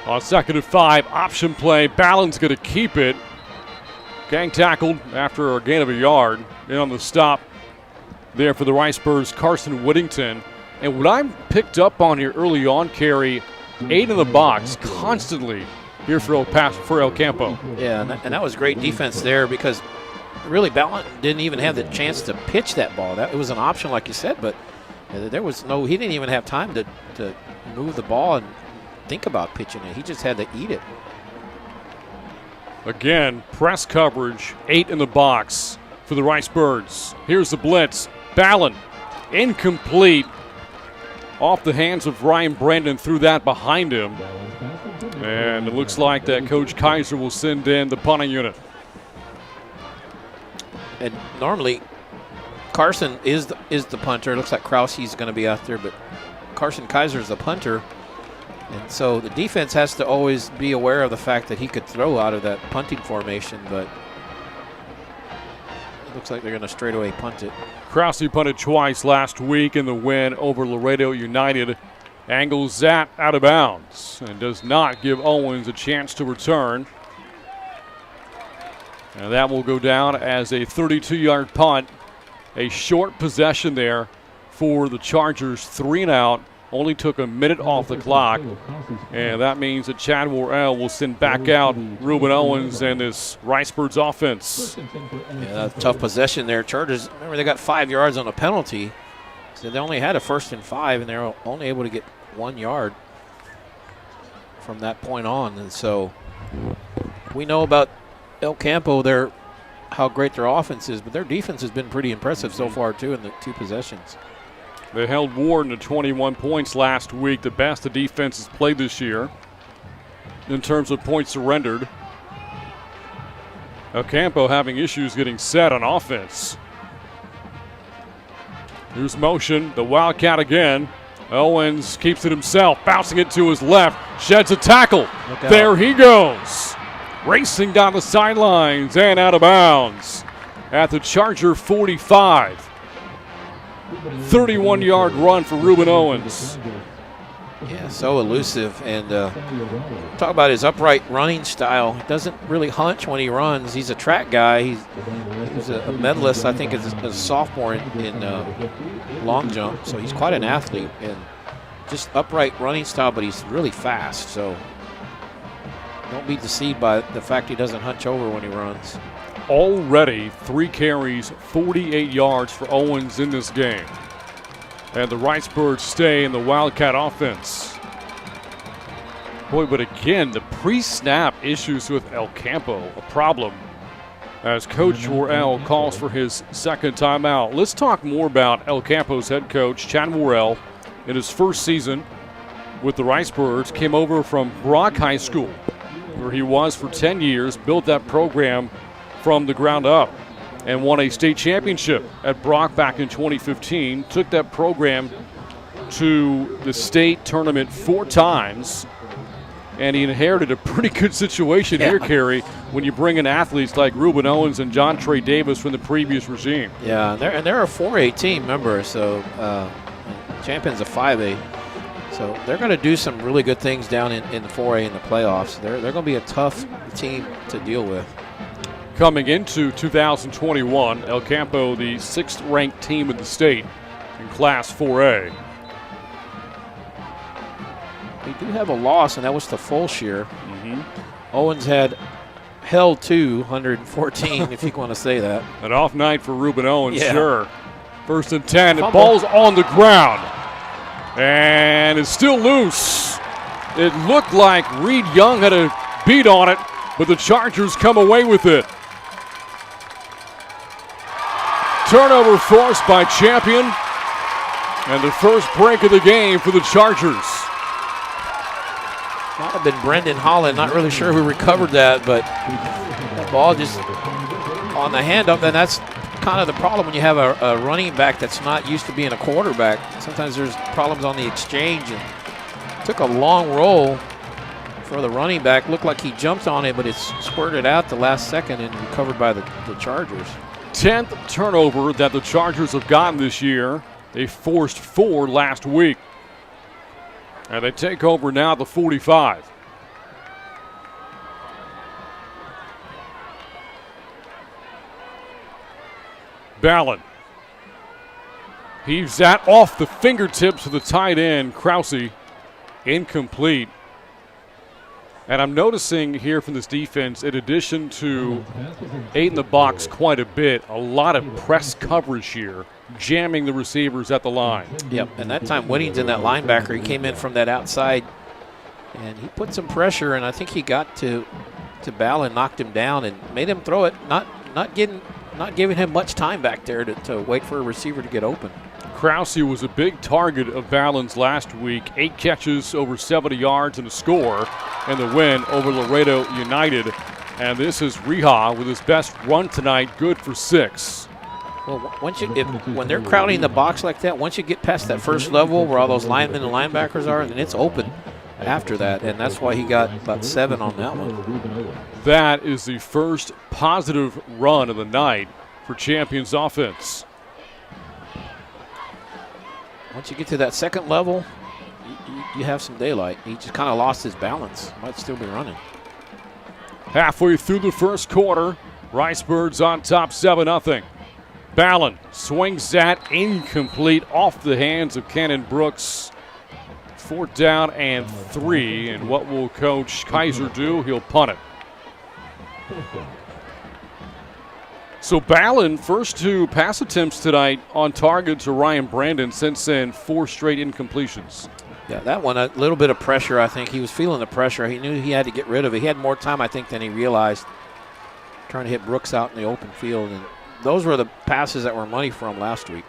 On 2nd and 5, option play. Ballin's going to keep it. Gang tackled after a gain of a yard. And on the stop there for the Ricebirds, Carson Whittington. And what I picked up on here early on, Kerry, 8 in the box constantly here for El Campo. Yeah, and that was great defense there because really Ballin didn't even have the chance to pitch that ball. It was an option, like you said, but there was he didn't even have time to move the ball and think about pitching it. He just had to eat it. Again, press coverage, 8 in the box for the Ricebirds. Here's the blitz. Ballin, incomplete. Off the hands of Ryan Brandon, threw that behind him. And it looks like that Coach Kaiser will send in the punting unit. And normally, Carson is the punter. It looks like Krause's going to be out there, but Carson Kaiser is the punter. And so the defense has to always be aware of the fact that he could throw out of that punting formation, but it looks like they're going to straightaway punt it. Krause punted twice last week in the win over Laredo United. Angles that out of bounds and does not give Owens a chance to return. And that will go down as a 32-yard punt. A short possession there for the Chargers, 3 and out. Only took a minute off the clock, and that means that Chad Worrell will send back out Ruben Owens and this Ricebirds offense. Yeah, tough possession there. Chargers, remember, they got 5 yards on a penalty, so they only had a 1st and 5, and they're only able to get 1 yard from that point on. And so we know about El Campo, how great their offense is, but their defense has been pretty impressive so far, too, in the 2 possessions. They held Warden to 21 points last week, the best the defense has played this year in terms of points surrendered. El Campo having issues getting set on offense. Here's motion, the Wildcat again. Owens keeps it himself, bouncing it to his left, sheds a tackle. There he goes. racing down the sidelines and out of bounds at the Charger 45. 31-yard run for Reuben Owens. Yeah, so elusive. And talk about his upright running style. He doesn't really hunch when he runs. He's a track guy. He was a medalist, I think, as a sophomore in long jump. So he's quite an athlete. And just upright running style, but he's really fast. So don't be deceived by the fact he doesn't hunch over when he runs. Already 3 carries, 48 yards for Owens in this game. And the Ricebirds stay in the Wildcat offense. Boy, but again, the pre-snap issues with El Campo, a problem, as Coach Worrell calls for his second timeout. Let's talk more about El Campo's head coach, Chad Worrell, in his first season with the Ricebirds. Came over from Brock High School, where he was for 10 years, built that program from the ground up, and won a state championship at Brock back in 2015. Took that program to the state tournament 4 times, and he inherited a pretty good situation here, Kerry, when you bring in athletes like Reuben Owens and John Trey Davis from the previous regime. Yeah, and they're a 4A team, remember, so Champion's a 5A. So they're going to do some really good things down in the 4A in the playoffs. They're going to be a tough team to deal with. Coming into 2021, El Campo, the 6th-ranked team in the state in Class 4A. We do have a loss, and that was to Fulshire. Owens had held to 114, if you want to say that. An off night for Reuben Owens, Yeah. sure. 1st and 10, the ball's on the ground. And it's still loose. It looked like Reed Young had a beat on it, but the Chargers come away with it. Turnover forced by Champion, and the first break of the game for the Chargers. Might have been Brendan Holland, not really sure who recovered that, but that ball just on the handoff, and that's kind of the problem when you have a running back that's not used to being a quarterback. Sometimes there's problems on the exchange, and took a long roll for the running back. Looked like he jumped on it, but it's squirted out the last second and recovered by the Chargers. 10th turnover that the Chargers have gotten this year. They forced 4 last week. And they take over now at the 45. Ballin heaves that off the fingertips of the tight end, Krause. Incomplete. And I'm noticing here from this defense, in addition to 8 in the box quite a bit, a lot of press coverage here, jamming the receivers at the line. Yep, and that time Whittington, that linebacker, he came in from that outside, and he put some pressure, and I think he got to Ballin, knocked him down, and made him throw it, not giving him much time back there to wait for a receiver to get open. Krause was a big target of Ballin's last week. 8 catches, over 70 yards, and a score in the win over Laredo United. And this is Reha with his best run tonight, good for 6. Well, when they're crowding the box like that, once you get past that first level where all those linemen and linebackers are, then it's open after that, and that's why he got about 7 on that one. That is the first positive run of the night for Champion's offense. Once you get to that second level, you have some daylight. He just kind of lost his balance. Might still be running. Halfway through the first quarter, Ricebirds on top 7-0. Ballin swings that incomplete off the hands of Cannon Brooks. 4th down and 3. And what will Coach Kaiser do? He'll punt it. So Ballin, first 2 pass attempts tonight on target to Ryan Brandon, since then 4 straight incompletions. Yeah, that one, a little bit of pressure, I think. He was feeling the pressure. He knew he had to get rid of it. He had more time, I think, than he realized, trying to hit Brooks out in the open field. And those were the passes that were money for him last week.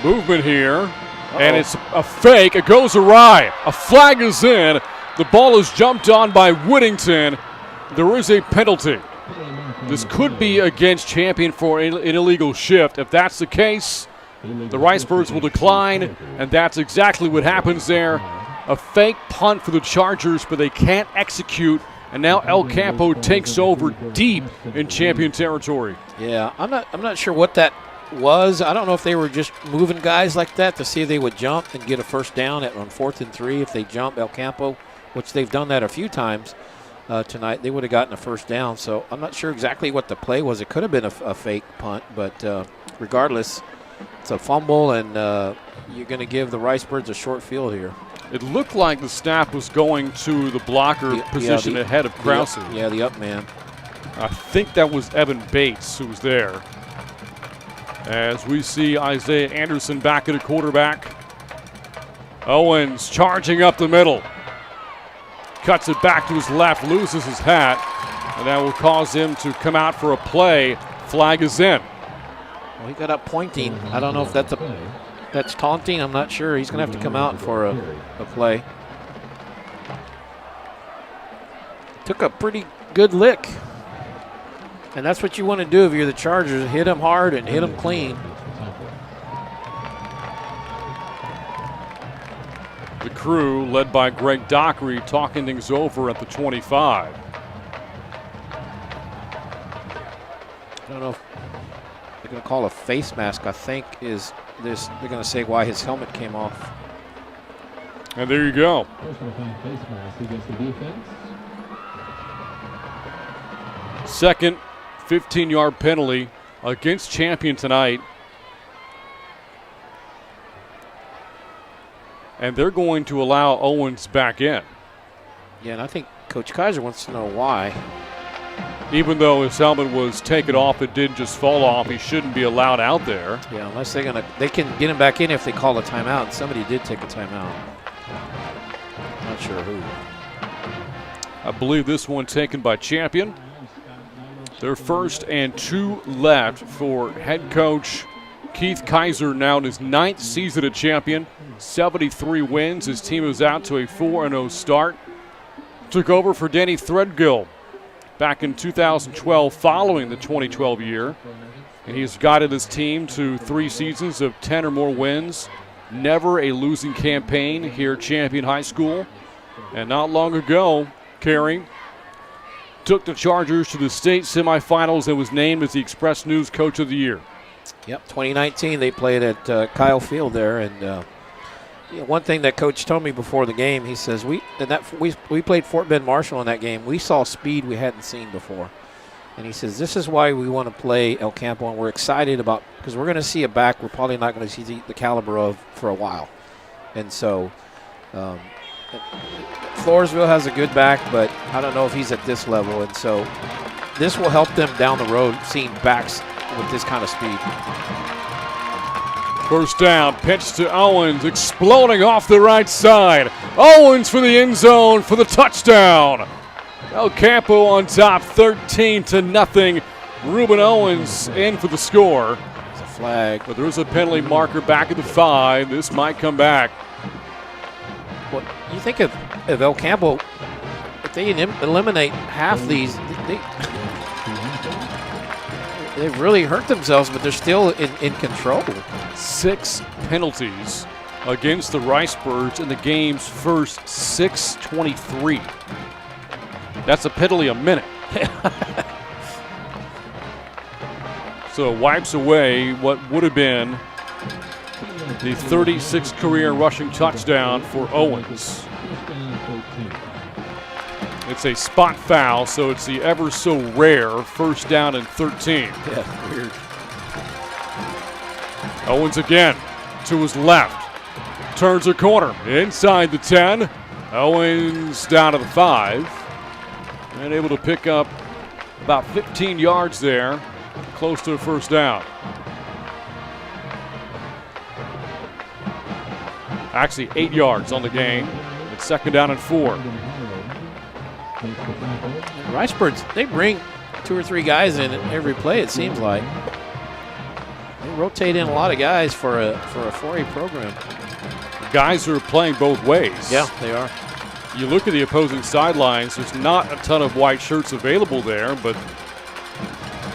Movement here, and it's a fake. It goes awry. A flag is in. The ball is jumped on by Whittington. There is a penalty. This could be against Champion for an illegal shift. If that's the case, the Ricebirds will decline, and that's exactly what happens there. A fake punt for the Chargers, but they can't execute. And now El Campo takes over deep in champion territory. Yeah, I'm not sure what that was. I don't know if they were just moving guys like that to see if they would jump and get a first down on 4th and 3. If they jump El Campo, which they've done that a few times tonight, they would have gotten a first down. So I'm not sure exactly what the play was. It could have been a fake punt, but regardless, it's a fumble, and you're going to give the Ricebirds a short field here. It looked like the snap was going to the blocker position ahead of Krause. The up man. I think that was Evan Bates who was there. As we see Isaiah Anderson back at a quarterback. Owens charging up the middle. Cuts it back to his left, loses his hat, and that will cause him to come out for a play. Flag is in. Well, he got up pointing. I don't know if that's taunting. I'm not sure. He's going to have to come out for a play. Took a pretty good lick. And that's what you want to do if you're the Chargers. Hit him hard and hit him clean. The crew, led by Greg Dockery, talking things over at the 25. I don't know if they're going to call a face mask, I think, is this. They're going to say why his helmet came off. And there you go. Face mask against the defense. Second 15-yard penalty against Champion tonight. And they're going to allow Owens back in. Yeah, and I think Coach Kaiser wants to know why. Even though his helmet was taken off, it didn't just fall off. He shouldn't be allowed out there. Yeah, unless they can get him back in if they call a timeout. And somebody did take a timeout. Not sure who. I believe this one taken by Champion. Their 1st and 2 left for head coach Keith Kaiser, now in his 9th season at Champion. 73 wins. His team is out to a 4-0 start. Took over for Danny Threadgill back in 2012 following the 2012 year. And he's guided his team to 3 seasons of 10 or more wins. Never a losing campaign here at Champion High School. And not long ago, Carey took the Chargers to the state semifinals and was named as the Express News Coach of the Year. Yep, 2019 they played at Kyle Field there, and one thing that Coach told me before the game, he says we played Fort Bend Marshall in that game. We saw speed we hadn't seen before, and he says this is why we want to play El Campo, and we're excited about because we're going to see a back we're probably not going to see the caliber of for a while, and so. Floresville has a good back, but I don't know if he's at this level, and so this will help them down the road seeing backs with this kind of speed. First down, pitch to Owens, exploding off the right side. Owens for the end zone for the touchdown. El Campo on top, 13-0. Ruben Owens in for the score. It's a flag. But there's a penalty marker back at the 5. This might come back. Well, you think of El Campo, if they eliminate half these, they've really hurt themselves, but they're still in control. 6 penalties against the Ricebirds in the game's first 6:23. That's a penalty a minute. So wipes away what would have been the 36th career rushing touchdown for Owens. It's a spot foul, so it's the ever so rare first down and 13. Yeah, weird. Owens again to his left. Turns a corner inside the 10. Owens down to the 5. And able to pick up about 15 yards there, close to a first down. Actually 8 yards on the game. It's second down and 4. Ricebirds, they bring 2 or 3 guys in every play, it seems like. They rotate in a lot of guys for a 4A program. Guys are playing both ways. Yeah, they are. You look at the opposing sidelines, there's not a ton of white shirts available there, but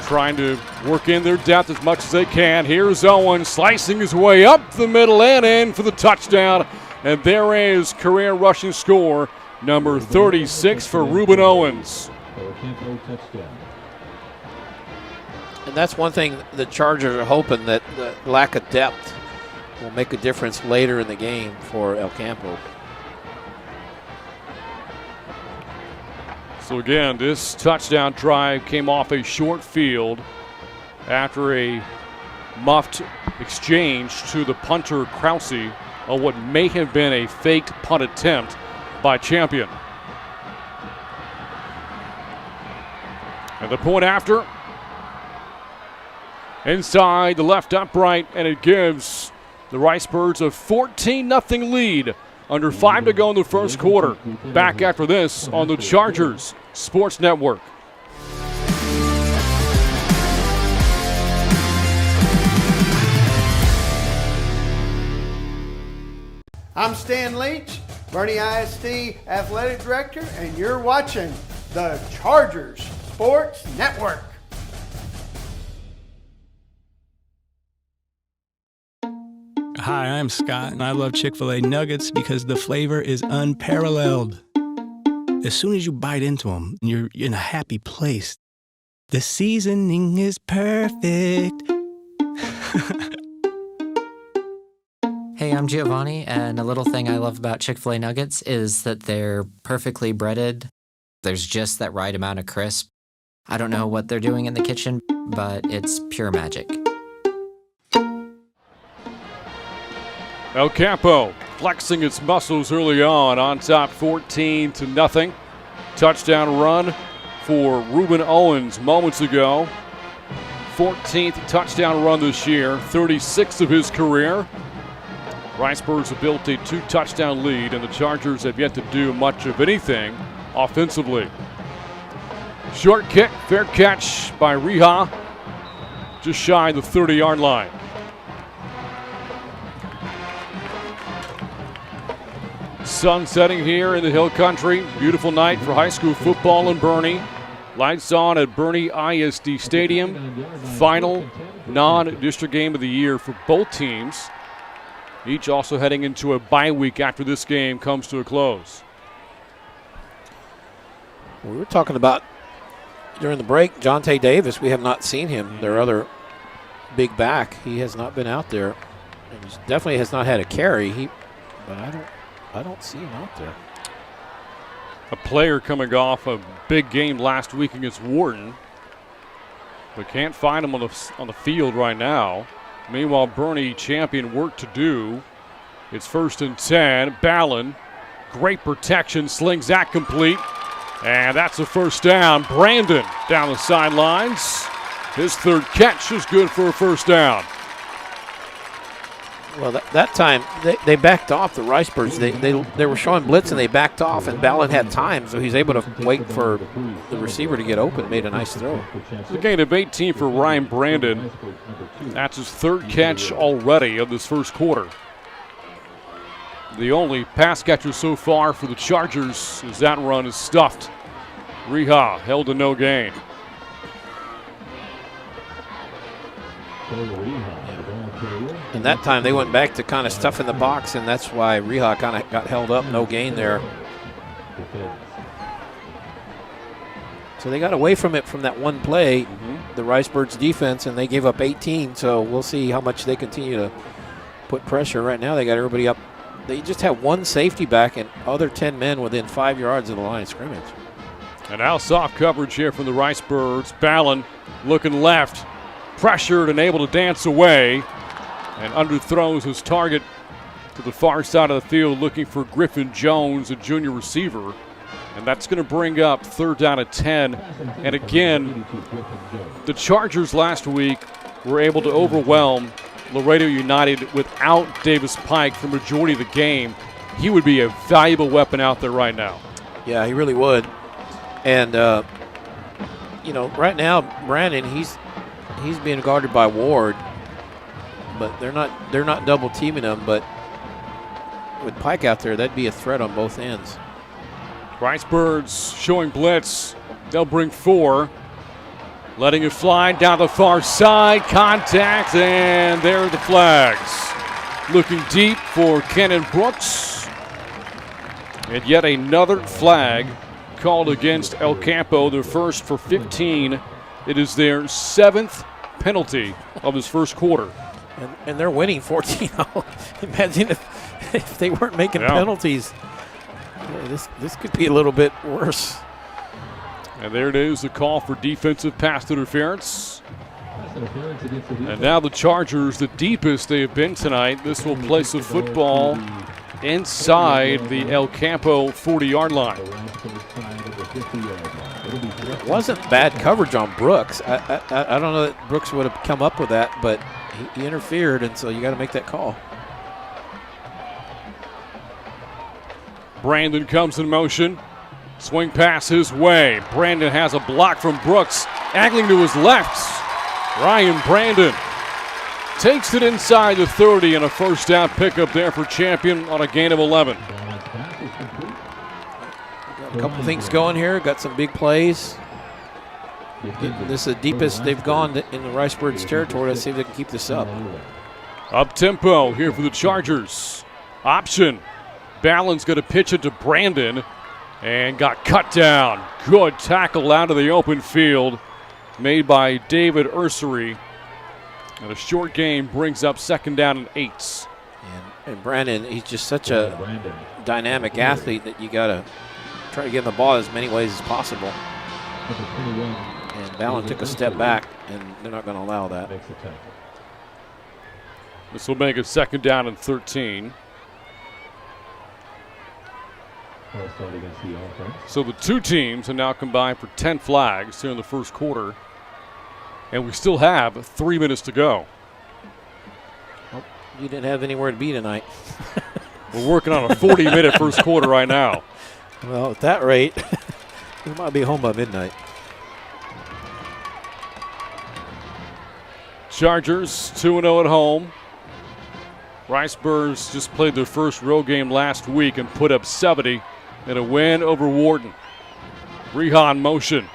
trying to work in their depth as much as they can. Here's Owens slicing his way up the middle and in for the touchdown. And there is career rushing score number 36 for Reuben Owens. Campo touchdown. And that's one thing the Chargers are hoping, that the lack of depth will make a difference later in the game for El Campo. So again, this touchdown drive came off a short field after a muffed exchange to the punter Krause on what may have been a faked punt attempt by Champion. And the point after, inside the left upright, and it gives the Ricebirds a 14-0 lead. Under 5 to go in the first quarter. Back after this on the Chargers Sports Network. I'm Stan Leach, Boerne ISD Athletic Director, and you're watching the Chargers Sports Network. Hi, I'm Scott, and I love Chick-fil-A nuggets because the flavor is unparalleled. As soon as you bite into them, you're in a happy place. The seasoning is perfect. Hey, I'm Giovanni, and a little thing I love about Chick-fil-A nuggets is that they're perfectly breaded. There's just that right amount of crisp. I don't know what they're doing in the kitchen, but it's pure magic. El Campo flexing its muscles early on top 14-0. Touchdown run for Reuben Owens moments ago. 14th touchdown run this year, 36th of his career. Ricebirds have built a 2-touchdown lead, and the Chargers have yet to do much of anything offensively. Short kick, fair catch by Riha, just shy of the 30-yard line. Sun setting here in the Hill Country. Beautiful night for high school football in Boerne. Lights on at Boerne ISD Stadium. Final non-district game of the year for both teams. Each also heading into a bye week after this game comes to a close. We were talking about during the break, Jonte Davis. We have not seen him, their other big back. He has not been out there. He definitely has not had a carry. But I don't see him out there. A player coming off a big game last week against Wharton, but can't find him on the field right now. Meanwhile, Boerne Champion work to do. It's 1st and 10. Ballin, great protection, slings that complete, and that's a first down. Brandon down the sidelines. His third catch is good for a first down. Well, that time they backed off the Ricebirds. They were showing blitz and they backed off, and Ballin had time, so he's able to wait for the receiver to get open. Made a nice throw. It's a gain of 18 for Ryan Brandon. That's his third catch already of this first quarter. The only pass catcher so far for the Chargers as that run is stuffed. Riha held to no gain. And that time they went back to kind of stuff in the box, and that's why Riha kind of got held up, no gain there. So they got away from it from that one play, the Ricebirds defense, and they gave up 18. So we'll see how much they continue to put pressure. Right now they got everybody up. They just have one safety back and other 10 men within 5 yards of the line of scrimmage. And now soft coverage here from the Ricebirds. Ballin looking left, pressured and able to dance away, and underthrows his target to the far side of the field, looking for Griffin Jones, a junior receiver. And that's going to bring up 3rd down and 10. And again, the Chargers last week were able to overwhelm Laredo United without Davis Pike for the majority of the game. He would be a valuable weapon out there right now. Yeah, he really would. And, right now, Brandon, he's being guarded by Ward, but they're not double teaming him. But with Pike out there, that'd be a threat on both ends. Ricebirds showing blitz. They'll bring 4. Letting it fly down the far side. Contact, and there are the flags. Looking deep for Kenan Brooks. And yet another flag called against El Campo, the first for 15. It is their 7th penalty of his first quarter. And they're winning 14-0. Imagine if they weren't making penalties. Yeah, this could be a little bit worse. And there it is, the call for defensive pass interference. And now the Chargers, the deepest they have been tonight. This will place a football inside the El Campo 40-yard line. It wasn't bad coverage on Brooks. I don't know that Brooks would have come up with that, but he interfered, and so you got to make that call. Brandon comes in motion. Swing pass his way. Brandon has a block from Brooks. Angling to his left. Ryan Brandon takes it inside the 30 and a first down pickup there for Champion on a gain of 11. Got a couple things going here. Got some big plays. This is the deepest they've gone in the Ricebirds territory. Let's see if they can keep this up. Up tempo here for the Chargers. Option. Ballin's going to pitch it to Brandon and got cut down. Good tackle out of the open field made by David Ursery. And a short game brings up 2nd down and 8. And Brandon, he's just such a dynamic athlete that you got to try to get him the ball as many ways as possible. And Ballin took a step back, and they're not going to allow that. This will make it 2nd down and 13. So the two teams are now combined for 10 flags here in the first quarter. And we still have 3 minutes to go. Well, you didn't have anywhere to be tonight. We're working on a 40-minute first quarter right now. Well, at that rate, we might be home by midnight. Chargers 2-0 at home. Ricebirds just played their first road game last week and put up 70 in a win over Wharton. Reha in motion.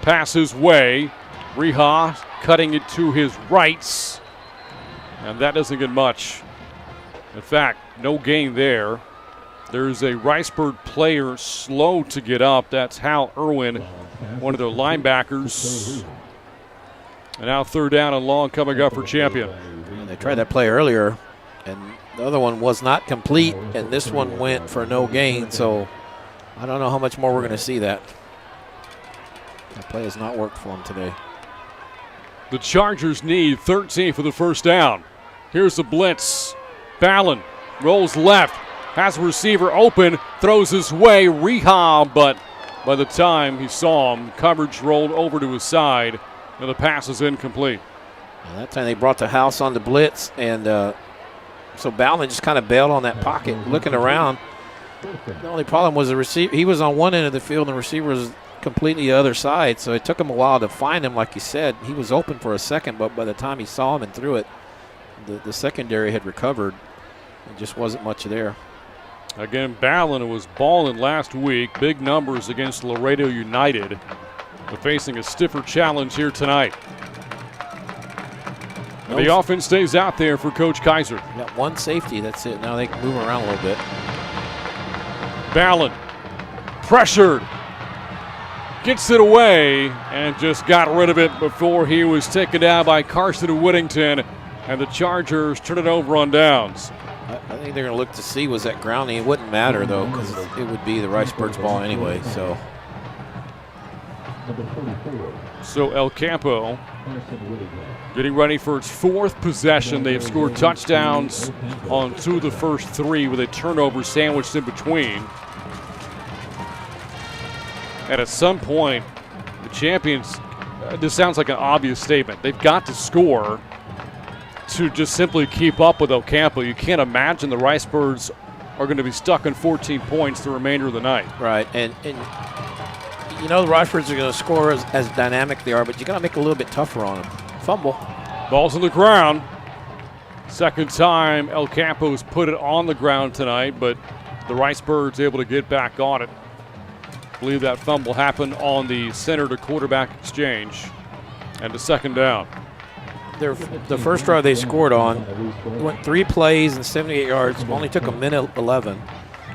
Pass his way. Reha cutting it to his rights. And that doesn't get much. In fact, no gain there. There's a Ricebird player slow to get up. That's Hal Irwin, one of their linebackers. And now 3rd down and long coming up for Champion. And they tried that play earlier, and the other one was not complete, and this one went for no gain. So I don't know how much more we're going to see that. That play has not worked for them today. The Chargers need 13 for the first down. Here's the blitz. Ballin rolls left, has a receiver open, throws his way. Reha, but by the time he saw him, coverage rolled over to his side, and the pass is incomplete. And that time they brought the house on the blitz, and so Ballin just kind of bailed on that pocket, looking around. The only problem was the receiver. He was on one end of the field, and the receiver was completely the other side, so it took him a while to find him. Like you said, he was open for a second, but by the time he saw him and threw it, the secondary had recovered. It just wasn't much there. Again, Ballin was balling last week. Big numbers against Laredo United. But facing a stiffer challenge here tonight. And the offense stays out there for Coach Kaiser. Got one safety, that's it. Now they can move around a little bit. Ballin pressured. Gets it away and just got rid of it before he was taken down by Carson Whittington. And the Chargers turn it over on downs. I think they're going to look to see was that grounding. It wouldn't matter, though, because it would be the Ricebirds ball anyway. So El Campo getting ready for its 4th possession. They've scored touchdowns on 2 of the first 3 with a turnover sandwiched in between. And at some point, the Champions, this sounds like an obvious statement, they've got to score to just simply keep up with El Campo. You can't imagine the Ricebirds are going to be stuck on 14 points the remainder of the night. Right, and you know the Ricebirds are going to score as dynamic they are, but you got to make it a little bit tougher on them. Fumble. Ball's on the ground. Second time El Campo's put it on the ground tonight, but the Ricebirds able to get back on it. I believe that fumble happened on the center to quarterback exchange. And the 2nd down. The first drive they scored on went 3 plays and 78 yards. Only took a minute 11.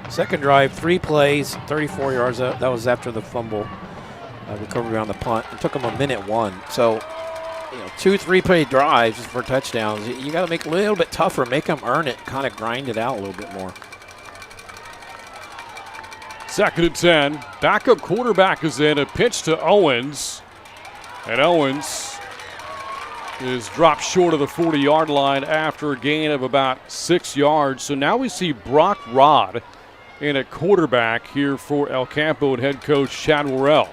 Second drive, 3 plays, 34 yards. That was after the fumble recovery on the punt. It took them a minute 1. So, 2 3-play drives for touchdowns. You got to make it a little bit tougher, make them earn it, kind of grind it out a little bit more. 2nd and 10. Backup quarterback is in. A pitch to Owens. And Owens is dropped short of the 40-yard line after a gain of about 6 yards. So now we see Brock Rod in at quarterback here for El Campo and head coach Chad Worrell.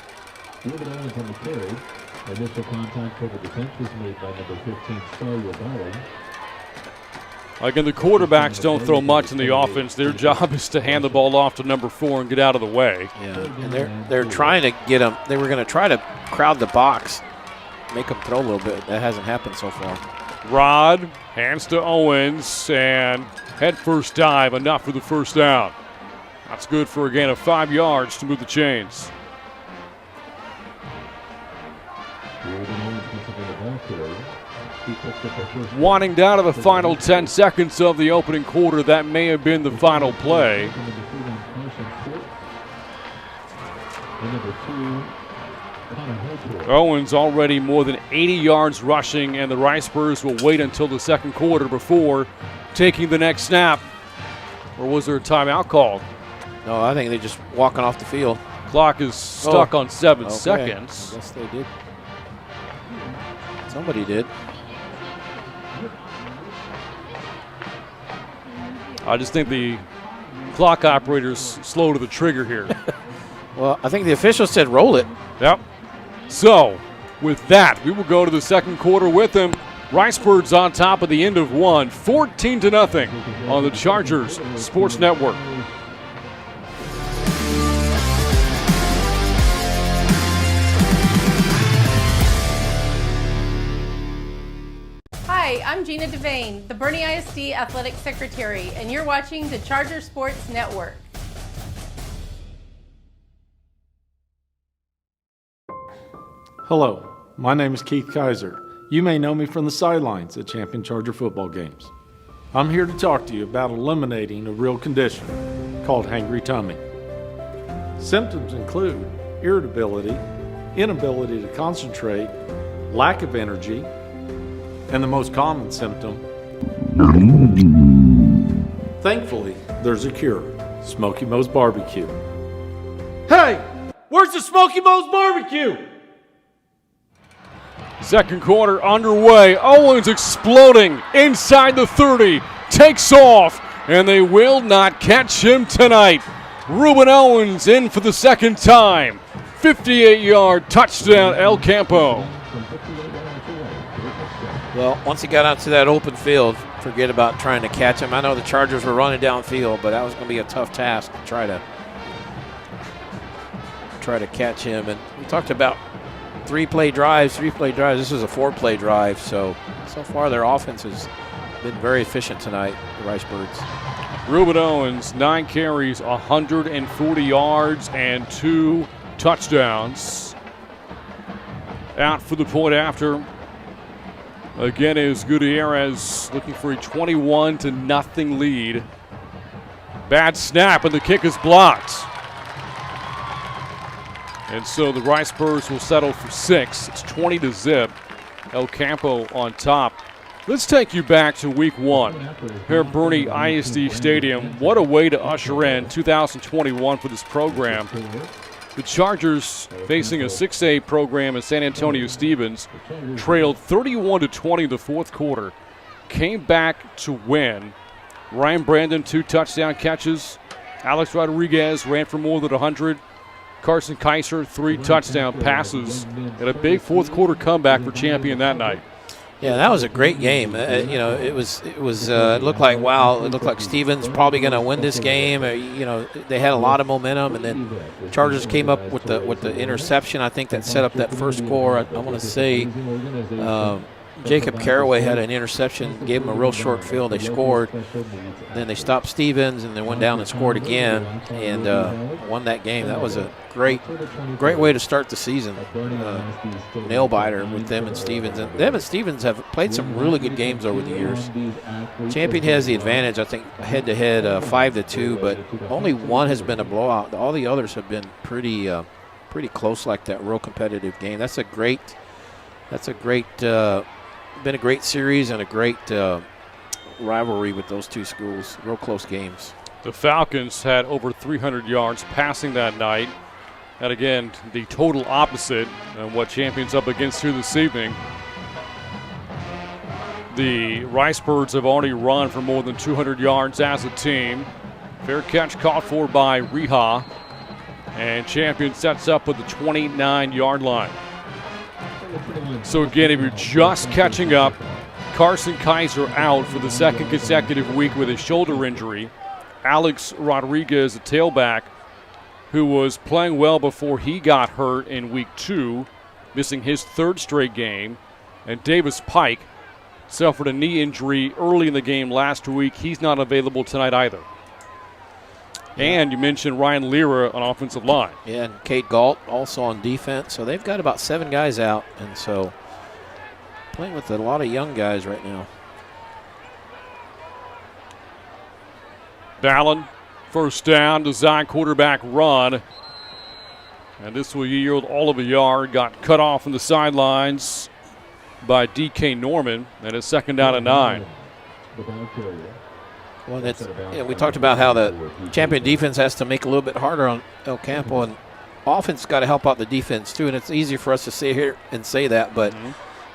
Ruben Owens on the carry. Initial contact for the defense was made by number 15, Star Bowling. Again, the quarterbacks don't throw much in the offense. Their job is to hand the ball off to number 4 and get out of the way. Yeah, and they're trying to get them. They were going to try to crowd the box, make them throw a little bit. That hasn't happened so far. Rod hands to Owens and head first dive, enough for the first down. That's good for a gain of 5 yards to move the chains. Winding down to the final 10 seconds of the opening quarter, that may have been the final play. Owens already more than 80 yards rushing, and the Ricebirds will wait until the second quarter before taking the next snap. Or was there a timeout called? No, I think they're just walking off the field. Clock is stuck on 7 seconds. I guess they did. Somebody did. I just think the clock operator's slow to the trigger here. Well, I think the official said roll it. Yep. So, with that, we will go to the second quarter with them. Ricebirds on top at the end of 1, 14-0 on the Chargers Sports Network. Hi, I'm Gina Devane, the Boerne ISD Athletic Secretary, and you're watching the Charger Sports Network. Hello, my name is Keith Kaiser. You may know me from the sidelines at Champion Charger football games. I'm here to talk to you about eliminating a real condition called hangry tummy. Symptoms include irritability, inability to concentrate, lack of energy, and the most common symptom. Thankfully, there's a cure, Smoky Mo's Barbecue. Hey, where's the Smoky Mo's Barbecue? Second quarter underway. Owens exploding inside the 30, takes off, and they will not catch him tonight. Ruben Owens in for the second time. 58-yard touchdown, El Campo. Well, once he got out to that open field, forget about trying to catch him. I know the Chargers were running downfield, but that was going to be a tough task to try to catch him. And we talked about 3-play drives. This is a 4-play drive. So far their offense has been very efficient tonight, the Ricebirds. Ruben Owens, 9 carries, 140 yards, and 2 touchdowns. Out for the point after. Again is Gutierrez looking for a 21-0 lead. Bad snap, and the kick is blocked. And so the Ricebirds will settle for 6. It's 20-0. El Campo on top. Let's take you back to week 1 here at Boerne ISD Stadium. What a way to usher in 2021 for this program. The Chargers, facing a 6A program in San Antonio Stevens, trailed 31-20 in the fourth quarter. Came back to win. Ryan Brandon, 2 touchdown catches. Alex Rodriguez ran for more than 100. Carson Kaiser, 3 touchdown passes. And a big fourth quarter comeback for Champion that night. Yeah, that was a great game. It looked like, wow, it looked like Stevens probably going to win this game. They had a lot of momentum, and then Chargers came up with the interception, I think, that set up that first score. I want to say Jacob Caraway had an interception, gave him a real short field. They scored. Then they stopped Stevens, and they went down and scored again and won that game. That was a great way to start the season. Nail biter with them and Stevens. And them and Stevens have played some really good games over the years. Champion has the advantage, I think, head-to-head 5-2, but only one has been a blowout. All the others have been pretty close like that, real competitive game. That's a great been a great series and a great rivalry with those two schools. Real close games. The Falcons had over 300 yards passing that night. And again, the total opposite of what Champion's up against here this evening. The Ricebirds have already run for more than 200 yards as a team. Fair catch caught for by Riha. And Champion sets up with the 29-yard line. So again, if you're just catching up, Carson Kaiser out for the second consecutive week with a shoulder injury. Alex Rodriguez, a tailback, who was playing well before he got hurt in week 2, missing his third straight game. And Davis Pike suffered a knee injury early in the game last week. He's not available tonight either. And you mentioned Ryan Lira on offensive line. Yeah, and Kate Galt also on defense. So they've got about 7 guys out, and so playing with a lot of young guys right now. Ballin, first down, design quarterback run. And this will yield all of a yard. Got cut off from the sidelines by D.K. Norman, and it's second down and 9. Well, we talked about how the Champion defense has to make a little bit harder on El Campo, and offense got to help out the defense too. And it's easy for us to sit here and say that, but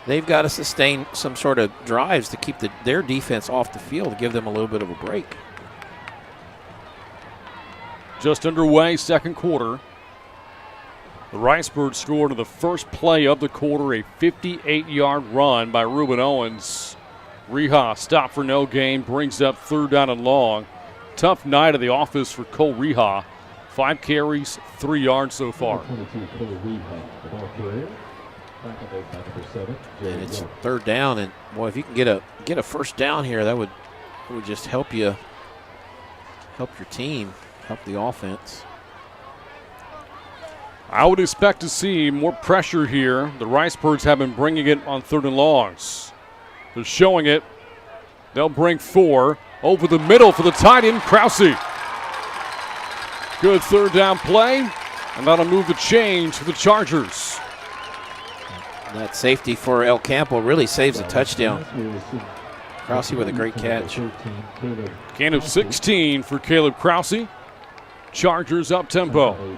they've got to sustain some sort of drives to keep their defense off the field, to give them a little bit of a break. Just underway, second quarter. The Ricebirds scored in the first play of the quarter, a 58-yard run by Reuben Owens. Riha stopped for no gain, brings up third down and long. Tough night of the office for Cole Riha. 5 carries, 3 yards so far. And it's third down, and boy, if you can get a first down here, that would just help your team, help the offense. I would expect to see more pressure here. The Ricebirds have been bringing it on third and longs. They're showing it. They'll bring 4 over the middle for the tight end, Krause. Good third down play, and that'll move the change for the Chargers. That safety for El Campo really saves a touchdown. Krause with a great catch. Gain of 16 for Caleb Krause. Chargers up tempo.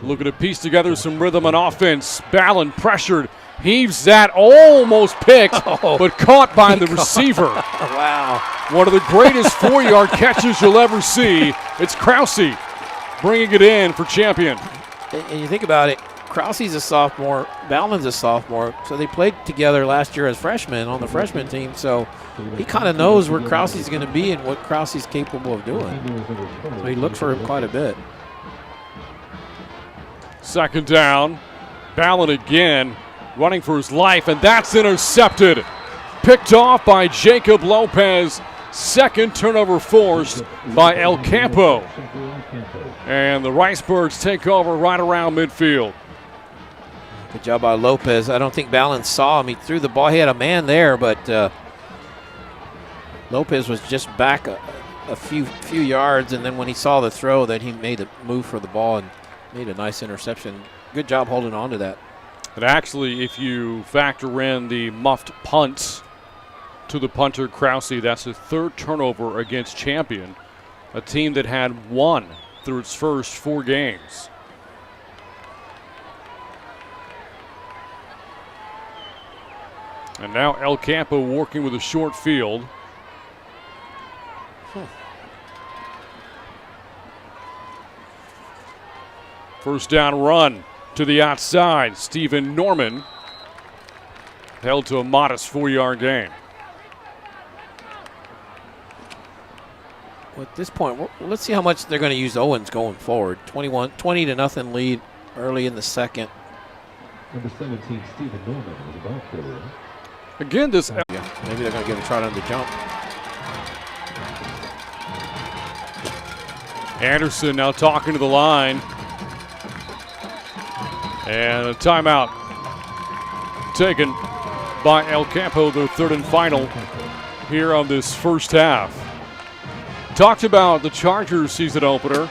Looking to piece together some rhythm on offense. Ballin pressured. Heaves that, almost picked, but caught by the receiver. Wow. One of the greatest 4-yard catches you'll ever see. It's Krause bringing it in for Champion. And you think about it, Krause's a sophomore, Ballin's a sophomore, so they played together last year as freshmen on the freshman team, so he kind of knows where Krause's going to be and what Krause's capable of doing. So he looks for him quite a bit. Second down, Ballin again, running for his life, and that's intercepted. Picked off by Jacob Lopez. Second turnover forced by El Campo. And the Ricebirds take over right around midfield. Good job by Lopez. I don't think Ballin saw him. He threw the ball. He had a man there, but Lopez was just back a few yards, and then when he saw the throw, then he made a move for the ball and made a nice interception. Good job holding on to that. And actually, if you factor in the muffed punt to the punter, Krause, that's his third turnover against Champion, a team that had 1 through its first 4 games. And now El Campo working with a short field. First down run to the outside. Stephen Norman held to a modest 4-yard gain. Well, at this point, let's see how much they're going to use Owens going forward. 20-0 lead early in the second. Number 17, Stephen Norman, is about carrier. Again, this. Yeah, maybe they're going to give a try on the jump. Anderson now talking to the line. And a timeout taken by El Campo, their third and final here on this first half. Talked about the Chargers season opener.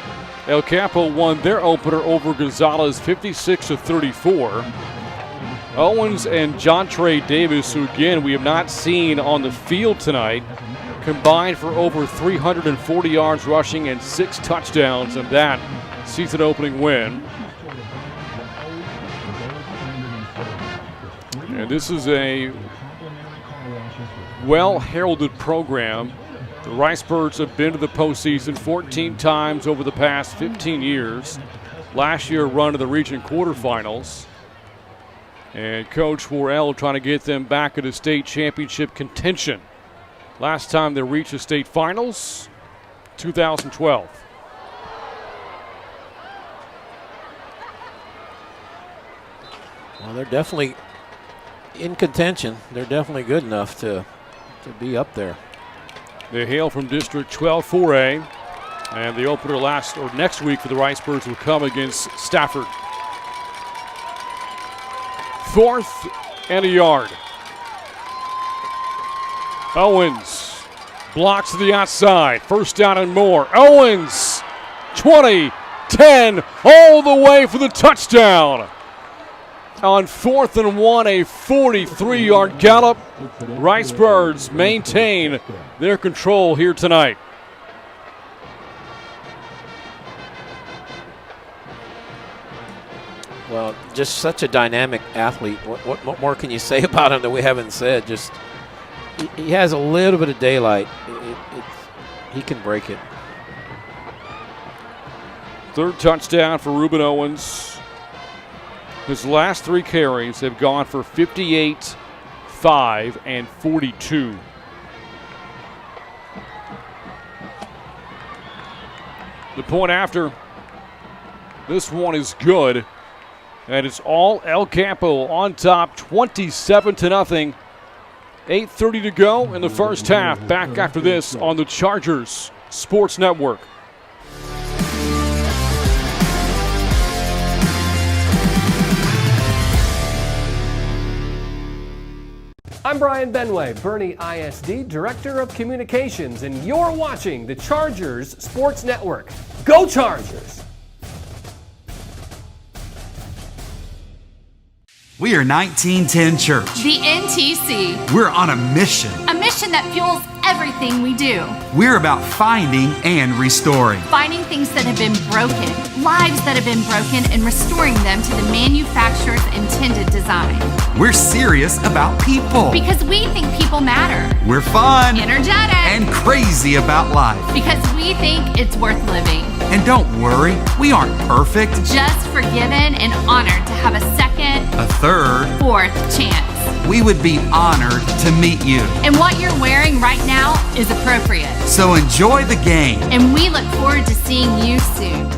El Campo won their opener over Gonzalez 56-34. Owens and Jontre Davis, who again we have not seen on the field tonight, combined for over 340 yards rushing and 6 touchdowns in that season opening win. And this is a well-heralded program. The Ricebirds have been to the postseason 14 times over the past 15 years. Last year, a run to the region quarterfinals. And Coach Worrell trying to get them back into state championship contention. Last time they reached the state finals, 2012. Well, they're definitely in contention. They're definitely good enough to be up there. They hail from District 12 4A, and the opener next week for the Ricebirds will come against Stafford. 4th and a yard. Owens blocks to the outside. First down and more. Owens, 20, 10, all the way for the touchdown. On 4th and 1, a 43-yard gallop. Ricebirds maintain their control here tonight. Well, just such a dynamic athlete. What more can you say about him that we haven't said? Just he has a little bit of daylight. He can break it. Third touchdown for Reuben Owens. His last 3 carries have gone for 58, 5, and 42. The point after, this one is good. And it's all El Campo on top, 27-0. 8:30 to go in the first half. Back after this on the Chargers Sports Network. I'm Brian Benway, Boerne ISD Director of Communications, and you're watching the Chargers Sports Network. Go Chargers! We are 1910 Church. The NTC. We're on a mission. A mission that fuels everything we do. We're about finding and restoring. Finding things that have been broken, lives that have been broken, and restoring them to the manufacturer's intended design. We're serious about people. Because we think people matter. We're fun. Energetic. And crazy about life. Because we think it's worth living. And don't worry, we aren't perfect. Just forgiven and honored to have a second, a third, fourth chance. We would be honored to meet you. And what you're wearing right now is appropriate. So enjoy the game. And we look forward to seeing you soon.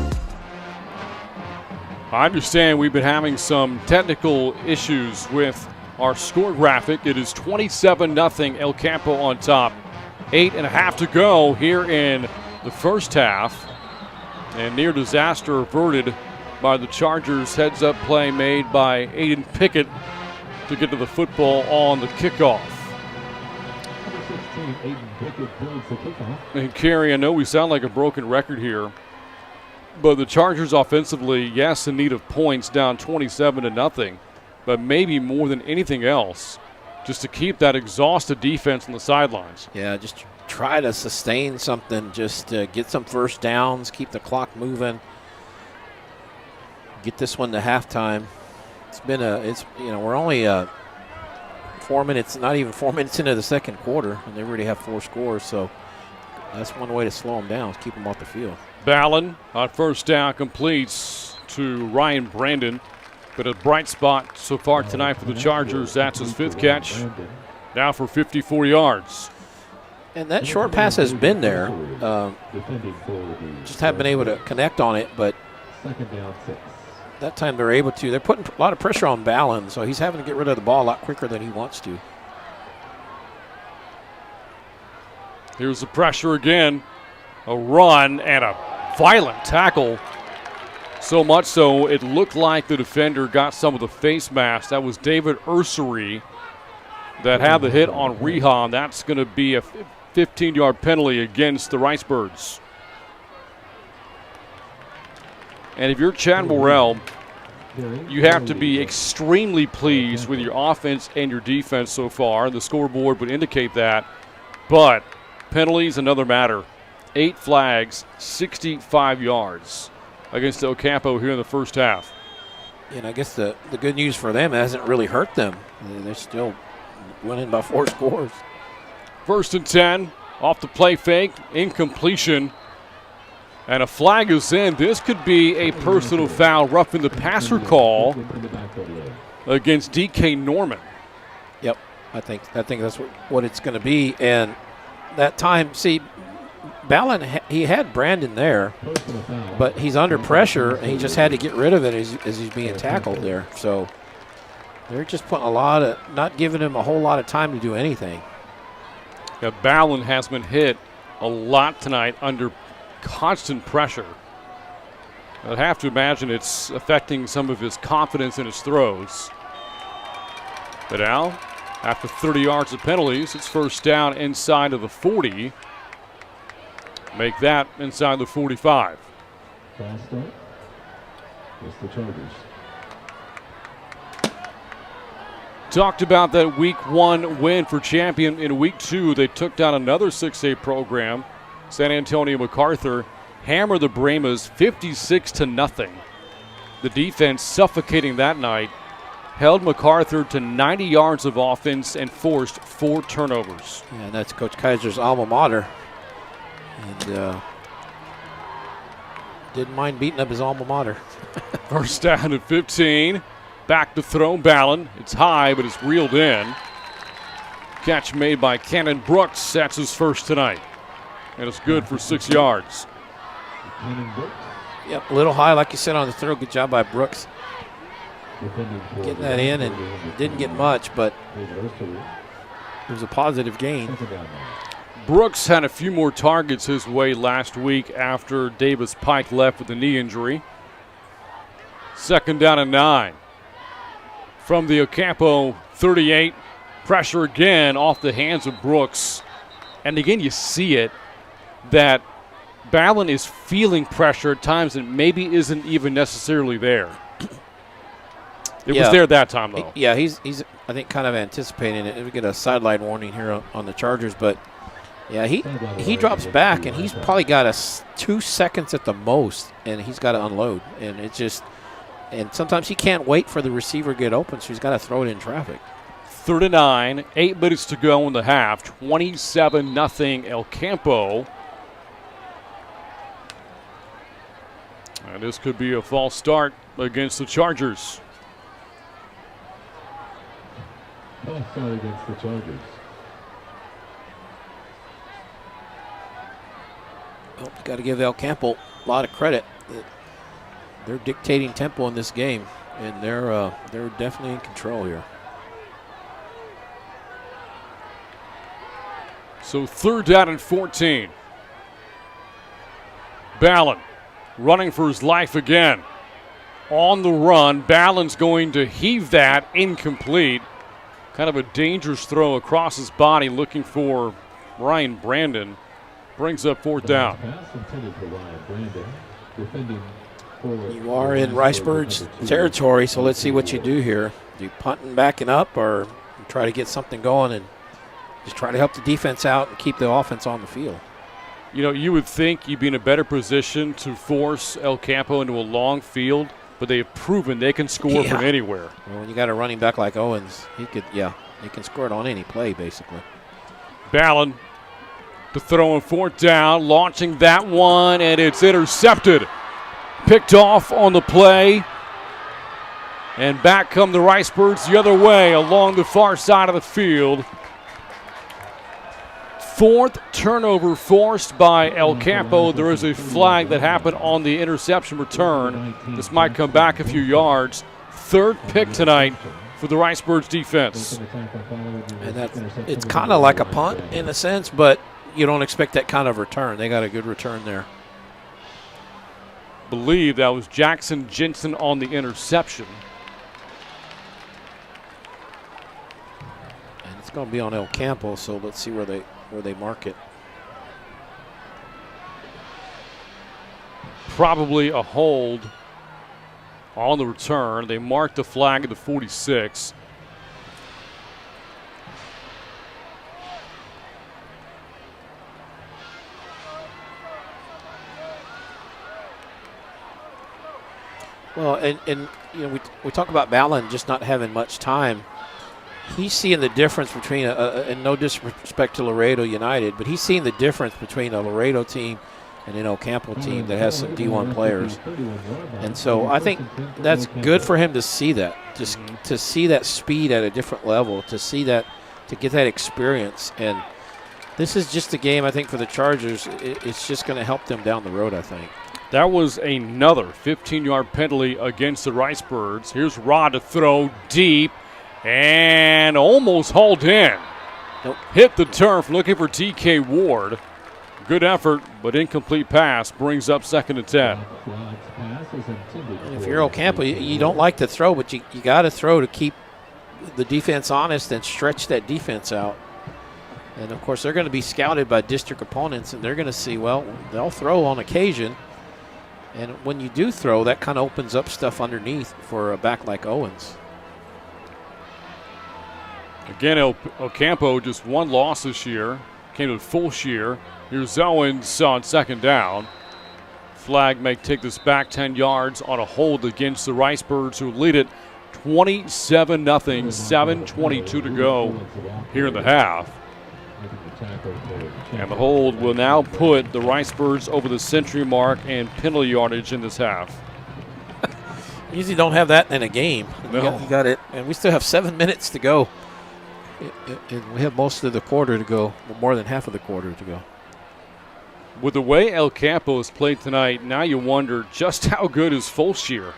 I understand we've been having some technical issues with our score graphic. It is 27-0 El Campo on top. 8.5 to go here in the first half. And near disaster averted by the Chargers. Heads-up play made by Aiden Pickett to get to the football on the kickoff. And Kerry, I know we sound like a broken record here, but the Chargers offensively, yes, in need of points, down 27-0, but maybe more than anything else, just to keep that exhausted defense on the sidelines. Yeah, just try to sustain something, just get some first downs, keep the clock moving, get this one to halftime. We're only 4 minutes, not even 4 minutes into the second quarter, and they already have 4 scores, so that's one way to slow them down, is keep them off the field. Ballin on first down completes to Ryan Brandon, but a bright spot so far tonight for the Chargers. That's his 5th catch, now for 54 yards. And that short pass has been there. Just haven't been able to connect on it, but that time they're able to. They're putting a lot of pressure on Ballin, so he's having to get rid of the ball a lot quicker than he wants to. Here's the pressure again. A run and a violent tackle. So much so, it looked like the defender got some of the face mask. That was David Ursery that had the hit on Rehan. That's going to be a 15-yard penalty against the Ricebirds. And if you're Chad Morrell, you have to be extremely pleased with your offense and your defense so far. The scoreboard would indicate that. But penalties, another matter. 8 flags, 65 yards against El Campo here in the first half. And I guess the good news for them hasn't really hurt them. They're still winning by 4 scores. 1st and 10, off the play fake, incompletion. And a flag is in. This could be a personal foul, roughing the passer call against DK Norman. Yep, I think that's what it's going to be. And that time, see, Ballin, he had Brandon there, but he's under pressure, and he just had to get rid of it as he's being tackled there. So they're just putting not giving him a whole lot of time to do anything. Yeah, Ballin has been hit a lot tonight under constant pressure. I'd have to imagine it's affecting some of his confidence in his throws. But now, after 30 yards of penalties, it's 1st down inside of the 40. Make that inside the 45. Fast start. It's the Chargers. Talked about that Week 1 win for Champion. In Week 2, they took down another 6A program. San Antonio MacArthur hammered the Brahmas 56-0. The defense suffocating that night held MacArthur to 90 yards of offense and forced 4 turnovers. Yeah, and that's Coach Kaiser's alma mater. And didn't mind beating up his alma mater. 1st down at 15. Back to throw Ballin. It's high, but it's reeled in. Catch made by Cannon Brooks. That's his first tonight. And it's good for 6 yards. Yep, a little high, like you said on the throw. Good job by Brooks. Getting that in, and didn't get much, but it was a positive gain. Brooks had a few more targets his way last week after Davis Pike left with a knee injury. 2nd down and 9. From the Ocampo 38, pressure again off the hands of Brooks. And again, you see it, that Ballin is feeling pressure at times and maybe isn't even necessarily there. It was there that time, though. He's I think kind of anticipating it. We get a sideline warning here on the Chargers, but yeah, he drops back and he's probably got 2 seconds at the most, and he's got to unload. And it's just, and sometimes he can't wait for the receiver to get open, so he's got to throw it in traffic. 3rd and 9, 8 minutes to go in the half. 27-0 El Campo. And this could be a false start against the Chargers. False start against the Chargers. Well, got to give El Campo a lot of credit. They're dictating tempo in this game, and they're definitely in control here. So 3rd down and 14. Ballin running for his life again. On the run, Ballin's going to heave that, incomplete. Kind of a dangerous throw across his body, looking for Ryan Brandon. Brings up 4th down. You are in Ricebirds territory, so let's see what you do here. Do you punt and backing up, or try to get something going and just try to help the defense out and keep the offense on the field? You know, you would think you'd be in a better position to force El Campo into a long field, but they've proven they can score from anywhere. Well, when you got a running back like Owens, he can score it on any play, basically. Ballin to throw on 4th down, launching that one, and it's intercepted. Picked off on the play. And back come the Ricebirds the other way along the far side of the field. 4th turnover forced by El Campo. There is a flag that happened on the interception return. This might come back a few yards. 3rd pick tonight for the Ricebirds defense. And it's kind of like a punt in a sense, but you don't expect that kind of return. They got a good return there. Believe that was Jackson Jensen on the interception. And it's going to be on El Campo, so let's see where they mark it. Probably a hold on the return. They marked the flag at the 46. Well, and you know, we talk about Ballin just not having much time. He's seeing the difference between, and no disrespect to Laredo United, but he's seeing the difference between a Laredo team and an El Campo team that has some D1 players. And so I think that's good for him to see that, just to see that speed at a different level, to see that, to get that experience. And this is just a game, I think, for the Chargers. It's just going to help them down the road, I think. That was another 15-yard penalty against the Ricebirds. Here's Rod to throw deep and almost hauled in. Nope. Hit the turf looking for TK Ward. Good effort, but incomplete pass brings up 2nd and 10. And if you're El Campo, you don't like to throw, but you got to throw to keep the defense honest and stretch that defense out. And, of course, they're going to be scouted by district opponents, and they're going to see, well, they'll throw on occasion. And when you do throw, that kind of opens up stuff underneath for a back like Owens. Again, El Campo just one loss this year. Came to full shear. Here's Owens on 2nd down. Flag may take this back 10 yards on a hold against the Ricebirds, who lead it 27-0, 7:22 to go here in the half. And the hold will now put the Ricebirds over the century mark and penalty yardage in this half. You usually don't have that in a game. No. You got it. And we still have 7 minutes to go. And we have most of the quarter to go, more than half of the quarter to go. With the way El Campo has played tonight, now you wonder just how good is Fulshear.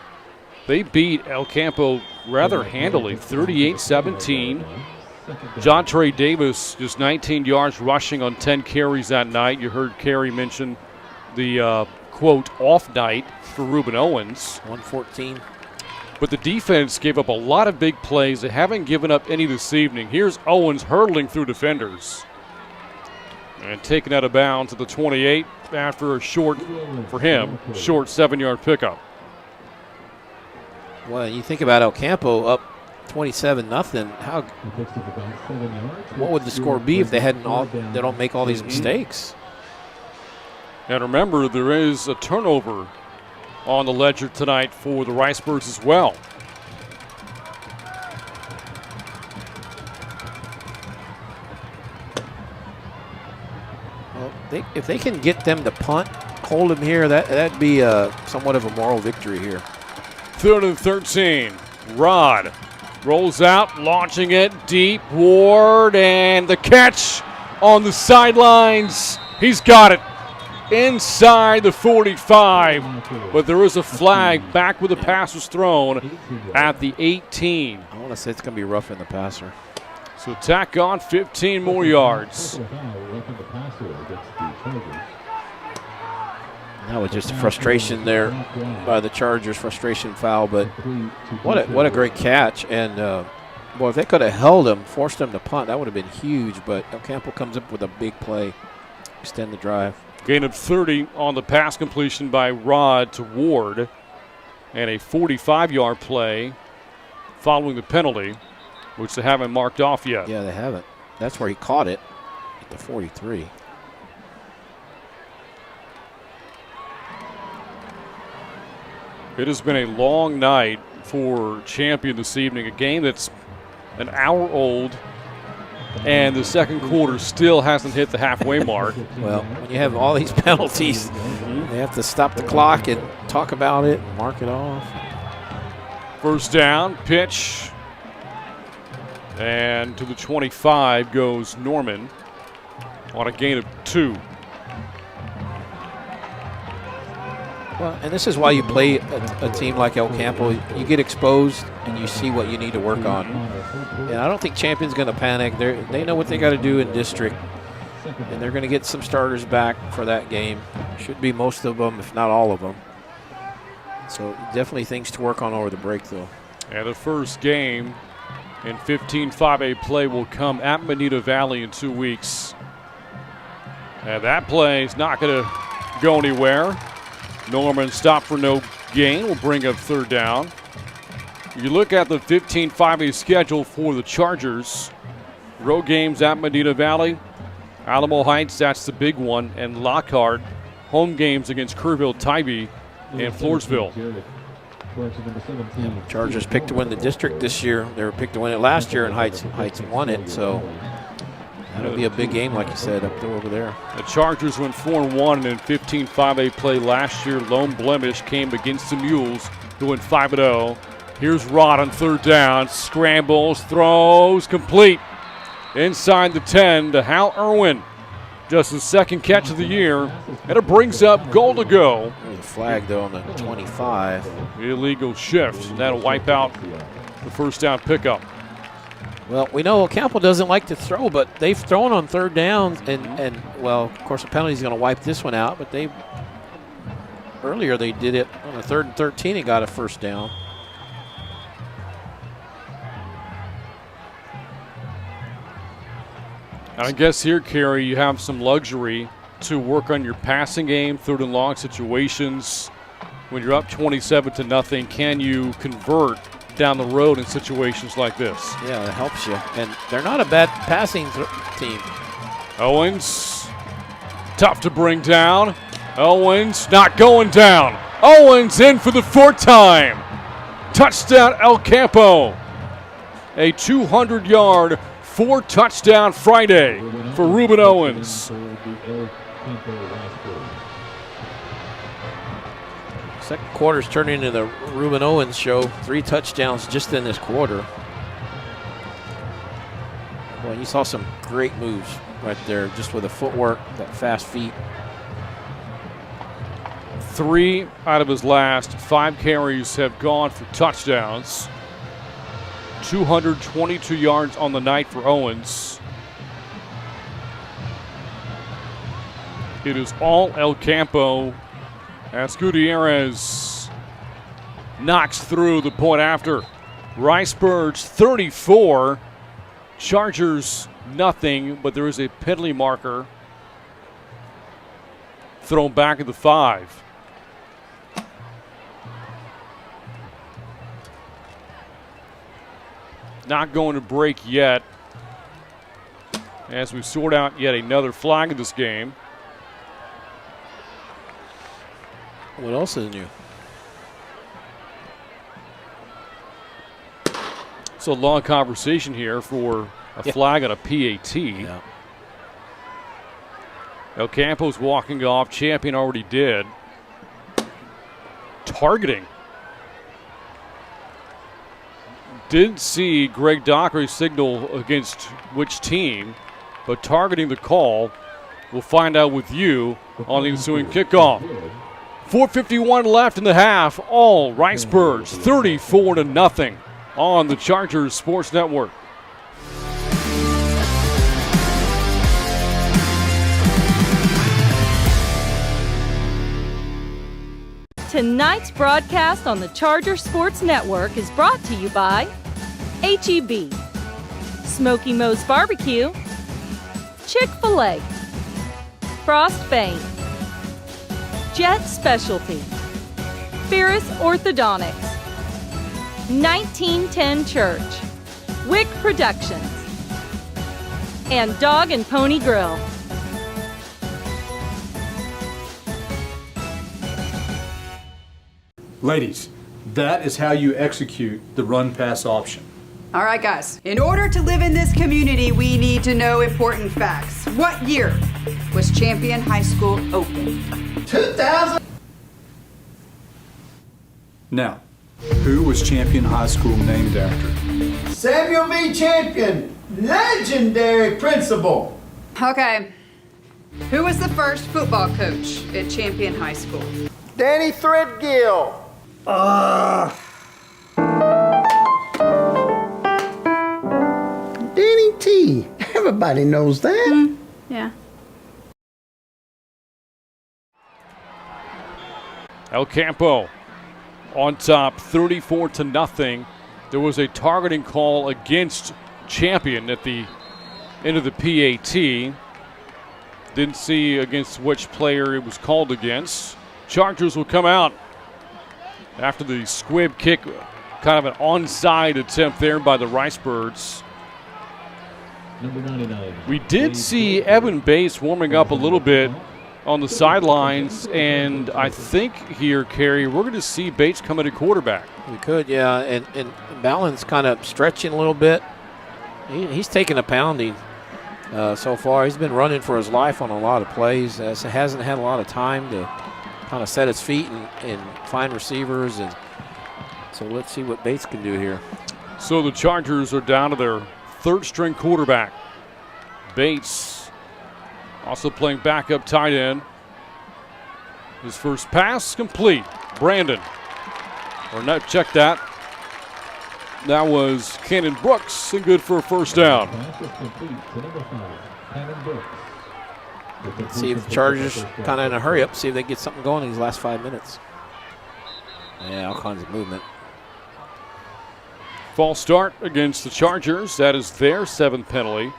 They beat El Campo rather handily, 38-17. John Trey Davis just 19 yards rushing on 10 carries that night. You heard Carey mention the, quote, off night for Ruben Owens. 114. But the defense gave up a lot of big plays. They haven't given up any this evening. Here's Owens hurdling through defenders. And taken out of bounds at the 28 after a short, for him, short 7-yard pickup. Well, you think about El Campo up 27-0. How? What would the score be if they they don't make all these mistakes? And remember, there is a turnover on the ledger tonight for the Ricebirds as well. Well, if they can get them to punt, hold them here, that'd be somewhat of a moral victory here. 3rd and 13. Rod rolls out, launching it deep. Ward, and the catch on the sidelines. He's got it inside the 45, but there is a flag back where the pass was thrown at the 18. I want to say it's going to be rough in the passer. So tack on 15 more yards. That was just a frustration there by the Chargers, frustration foul, but what a great catch. And, boy, if they could have held him, forced him to punt, that would have been huge. But El Campo comes up with a big play, extend the drive. Gain of 30 on the pass completion by Rod to Ward, and a 45-yard play following the penalty, which they haven't marked off yet. Yeah, they haven't. That's where he caught it at the 43. It has been a long night for Champion this evening, a game that's an hour old, and the second quarter still hasn't hit the halfway mark. Well, when you have all these penalties, they have to stop the clock and talk about it and mark it off. First down, pitch, and to the 25 goes Norman on a gain of 2. Well, and this is why you play a team like El Campo. You get exposed and you see what you need to work on. And I don't think Champion's going to panic. They know what they got to do in district. and they're going to get some starters back for that game. Should be most of them, if not all of them. So definitely things to work on over the break, though. And the first game in 15 5A play will come at Bonita Valley in 2 weeks. And that play is not going to go anywhere. Norman stopped for no gain. Will bring up third down. You look at the 15 5A schedule for the Chargers. Road games at Bonita Valley, Alamo Heights, that's the big one, and Lockhart. Home games against Kerrville, Tybee, and Floresville. Chargers picked to win the district this year. They were picked to win it last year, and Heights won it. So that'll be a big game, like you said, up there over there. The Chargers went 4-1 in 15 5A play last year. Lone blemish came against the Mules, who went 5-0. Here's Rod on third down. Scrambles, throws, complete. Inside the 10 to Hal Irwin. Just his second catch of the year. And it brings up goal to go. There's a flag, though, on the 25. Illegal shift. That'll wipe out the first down pickup. Well, we know Campo doesn't like to throw, but they've thrown on third downs. And well, of course, the penalty is going to wipe this one out. But earlier they did it on a 3rd and 13 and got a first down. I guess here, Kerry, you have some luxury to work on your passing game, 3rd and long situations. When you're up 27-0, can you convert down the road in situations like this? Yeah, it helps you. And they're not a bad passing team. Owens, tough to bring down. Owens not going down. Owens in for the 4th time. Touchdown El Campo. A 200-yard 4-touchdown Friday for Ruben Owens. Second quarter's turning into the Ruben Owens show. 3 touchdowns just in this quarter. Boy, you saw some great moves right there, just with the footwork, that fast feet. 3 out of his last 5 carries have gone for touchdowns. 222 yards on the night for Owens. It is all El Campo as Gutierrez knocks through the point after. Ricebirds 34, Chargers nothing, but there is a penalty marker thrown back at the 5. Not going to break yet as we sort out yet another flag of this game. What else is new? So long conversation here for a flag on a PAT. Yeah. El Campo's walking off. Champion already did. Targeting. Didn't see Greg Dockery signal against which team, but targeting the call. We'll find out with you on the ensuing kickoff. 4:51 left in the half. All Ricebirds 34-0 on the Chargers Sports Network. Tonight's broadcast on the Charger Sports Network is brought to you by H-E-B, Smoky Moe's Barbecue, Chick-fil-A, Frost Fame, Jet Specialty, Ferris Orthodontics, 1910 Church, Wick Productions, and Dog and Pony Grill. Ladies, that is how you execute the run-pass option. All right, guys. In order to live in this community, we need to know important facts. What year was Champion High School open? 2000. Now, who was Champion High School named after? Samuel V. Champion, legendary principal. Okay. Who was the first football coach at Champion High School? Danny Threadgill. Danny T. Everybody knows that. Yeah. El Campo on top 34-0. There was a targeting call against Champion at the end of the PAT. Didn't see against which player it was called against. Chargers will come out after the squib kick, kind of an onside attempt there by the Ricebirds. Number 99. We did see Evan Bates warming up a little bit on the sidelines, and I think here, Kerry, we're going to see Bates come at a quarterback. We could, yeah, and Ballin's kind of stretching a little bit. He's taken a pounding so far. He's been running for his life on a lot of plays. Hasn't had a lot of time to kind of set his feet and find receivers, and so let's see what Bates can do here. So the Chargers are down to their third-string quarterback. Bates also playing backup tight end. His first pass complete. Brandon. Or not, check that. That was Cannon Brooks, and good for a first down. Let's see if the Chargers kind of in a hurry up, see if they get something going in these last 5 minutes. Yeah, all kinds of movement. False start against the Chargers. That is their 7th penalty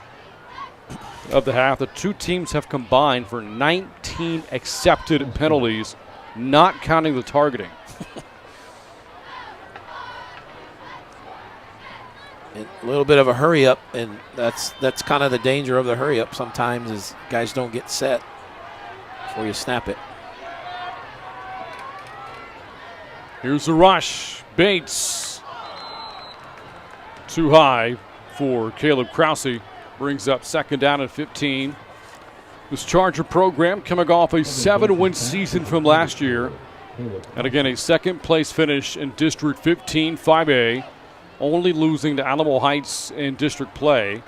of the half. The two teams have combined for 19 accepted penalties, not counting the targeting. A little bit of a hurry up, and that's kind of the danger of the hurry up sometimes, is guys don't get set before you snap it. Here's the rush. Bates. Too high for Caleb Krause. Brings up second down and 15. This Charger program coming off a 7-win season from last year. And again, a second-place finish in District 15 5A. Only losing to Alamo Heights in district play,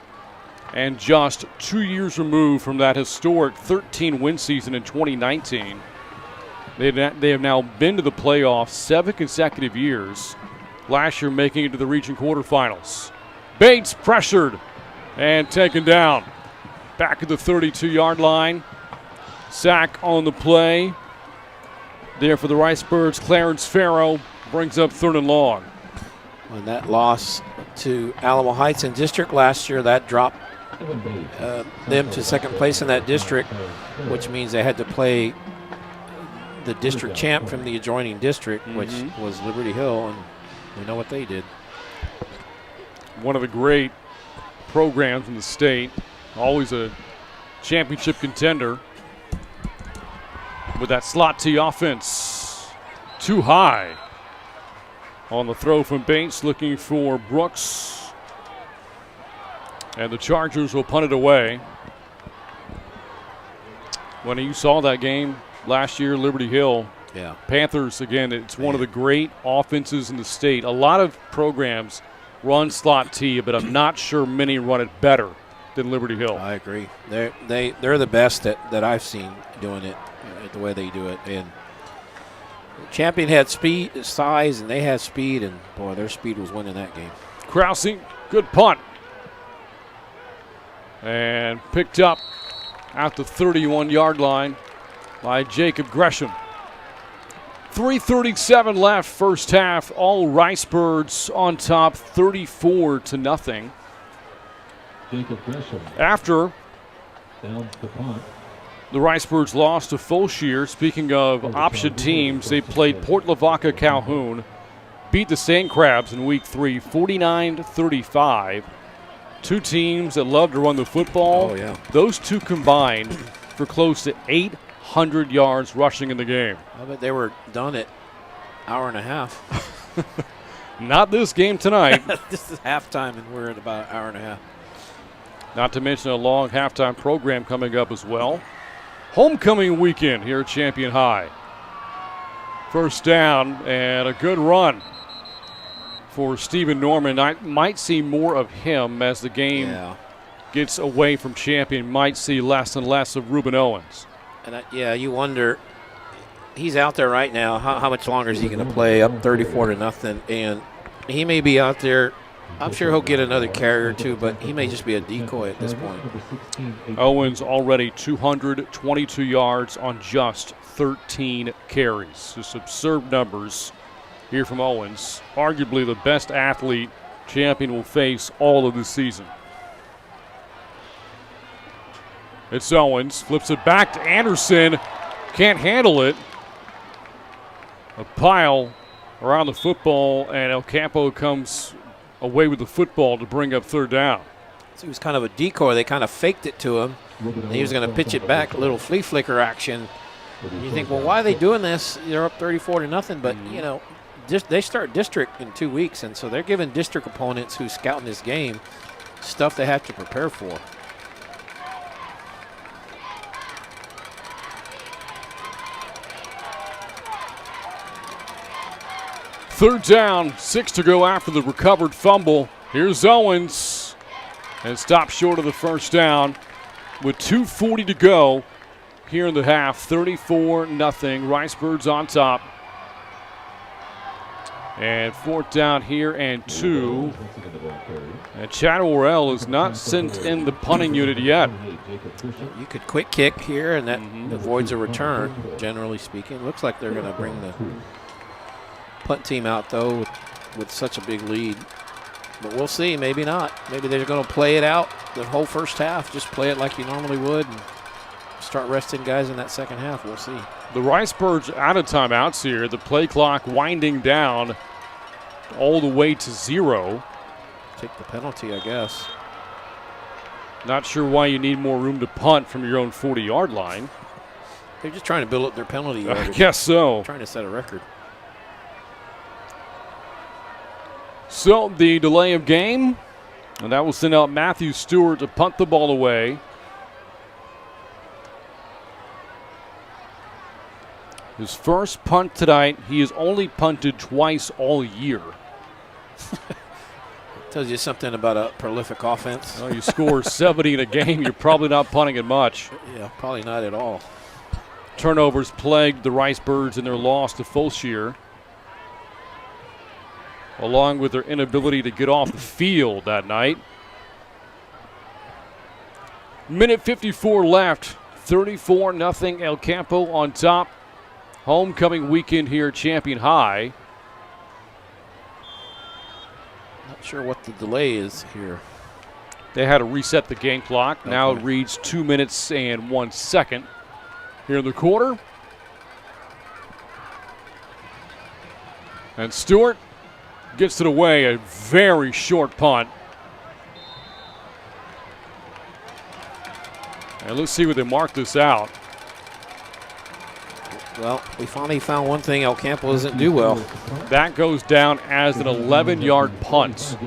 and just 2 years removed from that historic 13-win season in 2019. They have now been to the playoffs 7 consecutive years, last year making it to the region quarterfinals. Bates pressured and taken down. Back at the 32-yard line. Sack on the play. There for the Ricebirds, Clarence Farrow brings up 3rd and long. When that loss to Alamo Heights in district last year, that dropped them to second place in that district, which means they had to play the district champ from the adjoining district, which was Liberty Hill, and we know what they did. One of the great programs in the state, always a championship contender with that slot T offense. Too high. On the throw from Bates, looking for Brooks. And the Chargers will punt it away. When you saw that game last year, Liberty Hill, yeah. Panthers, again, it's one of the great offenses in the state. A lot of programs run slot T, but I'm not sure many run it better than Liberty Hill. I agree. They're the best that I've seen doing it the way they do it. And Champion had speed, size, and they had speed, and boy, their speed was winning that game. Krause, good punt. And picked up at the 31-yard line by Jacob Gresham. 3:37 left, first half. All Ricebirds on top, 34-0. Jacob Gresham. After down the punt. The Ricebirds lost to Fulshear. Speaking of option teams, they played Port Lavaca Calhoun, beat the Sand Crabs in week 3, 49-35. Two teams that love to run the football. Oh, yeah. Those two combined for close to 800 yards rushing in the game. I bet they were done at hour and a half. Not this game tonight. This is halftime, and we're at about an hour and a half. Not to mention a long halftime program coming up as well. Homecoming weekend here at Champion High. First down and a good run for Stephen Norman. I might see more of him as the game gets away from Champion. Might see less and less of Reuben Owens. And you wonder, he's out there right now. How much longer is he going to play up 34-0? And he may be out there. I'm sure he'll get another carry or two, but he may just be a decoy at this point. Owens already 222 yards on just 13 carries. Just absurd numbers here from Owens. Arguably the best athlete Champion will face all of the season. It's Owens, flips it back to Anderson. Can't handle it. A pile around the football, and El Campo comes away with the football to bring up third down. So it was kind of a decoy. They kind of faked it to him. And he was going to pitch it back, a little flea flicker action. And you think, well, why are they doing this? They're up 34-0, but, you know, they start district in 2 weeks, and so they're giving district opponents who scouting this game stuff they have to prepare for. Third down, 6 to go after the recovered fumble. Here's Owens, and stopped short of the first down with 2:40 to go here in the half. 34-0, Ricebirds on top. And fourth down here and 2. And Chad Worrell is not sent in the punting unit yet. You could quick kick here, and that avoids a return, generally speaking. Looks like they're going to bring the punt team out, though, with such a big lead. But we'll see. Maybe not. Maybe they're going to play it out the whole first half. Just play it like you normally would and start resting guys in that second half. We'll see. The Ricebirds out of timeouts here. The play clock winding down all the way to 0. Take the penalty, I guess. Not sure why you need more room to punt from your own 40-yard line. They're just trying to build up their penalty yardage. I guess so. Trying to set a record. So the delay of game, and that will send out Matthew Stewart to punt the ball away. His first punt tonight. He has only punted twice all year. Tells you something about a prolific offense. Well, you score 70 in a game, you're probably not punting it much. Yeah, probably not at all. Turnovers plagued the Ricebirds in their loss to Fulshire, along with their inability to get off the field that night. Minute 54 left. 34-0 El Campo on top. Homecoming weekend here at Champion High. Not sure what the delay is here. They had to reset the game clock. Now it reads 2 minutes and 1 second here in the quarter. And Stewart gets it away, a very short punt. And let's see what they mark this out. Well, we finally found one thing El Campo doesn't do well. That goes down as an 11-yard punt.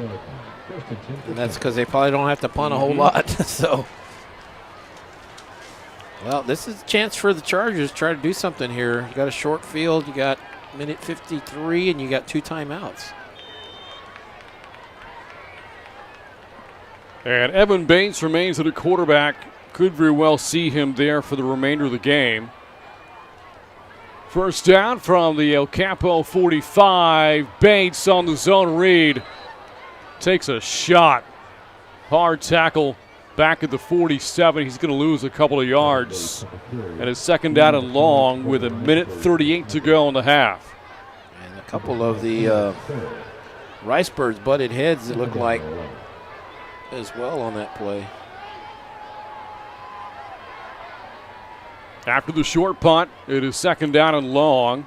And that's because they probably don't have to punt a whole lot. So, well, this is a chance for the Chargers to try to do something here. You got a short field, you got minute 53, and you got 2 timeouts. And Evan Bates remains at a quarterback. Could very well see him there for the remainder of the game. First down from the El Campo 45. Bates on the zone read. Takes a shot. Hard tackle back at the 47. He's going to lose a couple of yards. And it's second down and long with a minute 38 to go in the half. And a couple of the Ricebirds butted heads, it looked like, as well on that play. After the short punt, it is second down and long.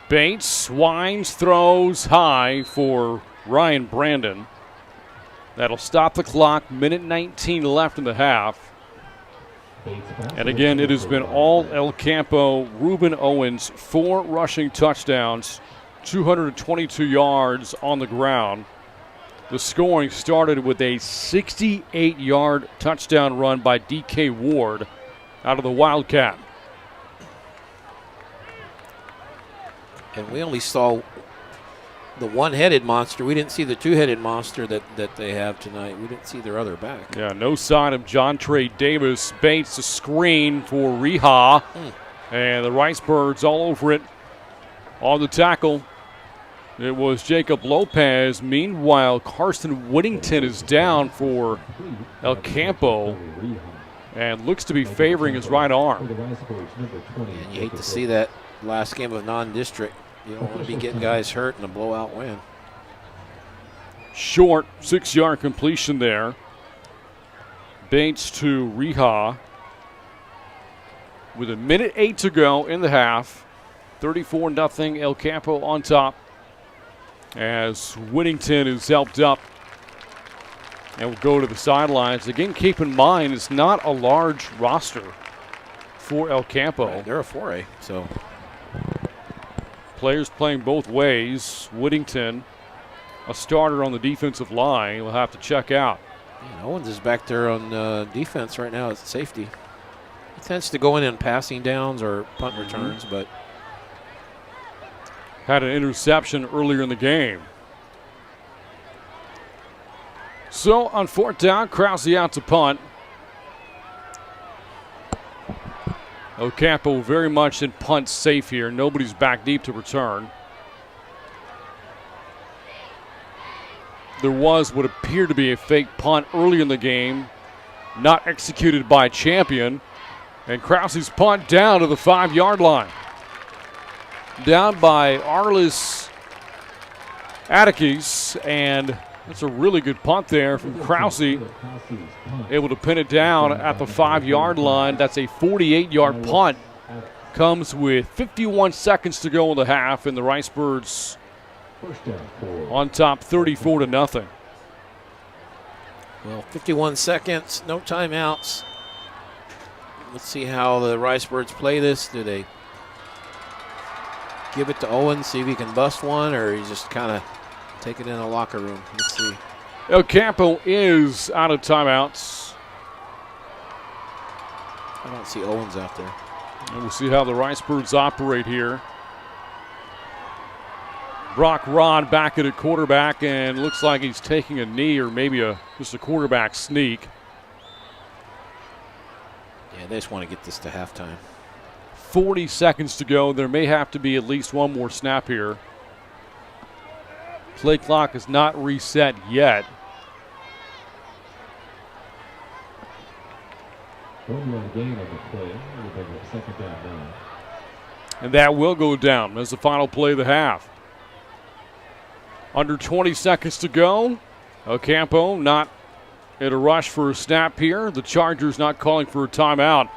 Bates winds, throws high for Ryan Brandon. That'll stop the clock. Minute 19 left in the half. And again, it has been all El Campo. Ruben Owens, 4 rushing touchdowns, 222 yards on the ground. The scoring started with a 68-yard touchdown run by D.K. Ward out of the Wildcat. And we only saw the one-headed monster. We didn't see the two-headed monster that they have tonight. We didn't see their other back. Yeah, no sign of John Trey Davis. Bates a screen for Reha. And the Ricebirds all over it on the tackle. It was Jacob Lopez. Meanwhile, Carson Whittington is down for El Campo. and looks to be favoring his right arm. And you hate to see that last game of non-district. You don't want to be getting guys hurt in a blowout win. Short 6-yard completion there. Bates to Reha. With 1:08 to go in the half. 34-0 El Campo on top. As Whittington is helped up and will go to the sidelines. Again, keep in mind, it's not a large roster for El Campo. Right, they're a 4A, so. Players playing both ways. Whittington, a starter on the defensive line, will have to check out. Man, Owens is back there on defense right now at safety. He tends to go in passing downs or punt returns, but. Had an interception earlier in the game. So on 4th down, Krause out to punt. Ocampo very much in punt safe here. Nobody's back deep to return. There was what appeared to be a fake punt early in the game, not executed by Champion. And Krause's punt down to the 5-yard line. Down by Arlis Atticus, and that's a really good punt there from Krause. Able to pin it down at the 5-yard line. That's a 48-yard punt. Comes with 51 seconds to go in the half, and the Ricebirds on top 34-0. Well, 51 seconds, no timeouts. Let's see how the Ricebirds play this. Do they give it to Owens, see if he can bust one, or he just kind of take it in the locker room? Let's see. El Campo is out of timeouts. I don't see Owens out there. And we'll see how the Ricebirds operate here. Brock Rod back at a quarterback, and looks like he's taking a knee or maybe just a quarterback sneak. Yeah, they just want to get this to halftime. 40 seconds to go. There may have to be at least one more snap here. Play clock is not reset yet. And that will go down as the final play of the half. Under 20 seconds to go. Ocampo not in a rush for a snap here. The Chargers not calling for a timeout.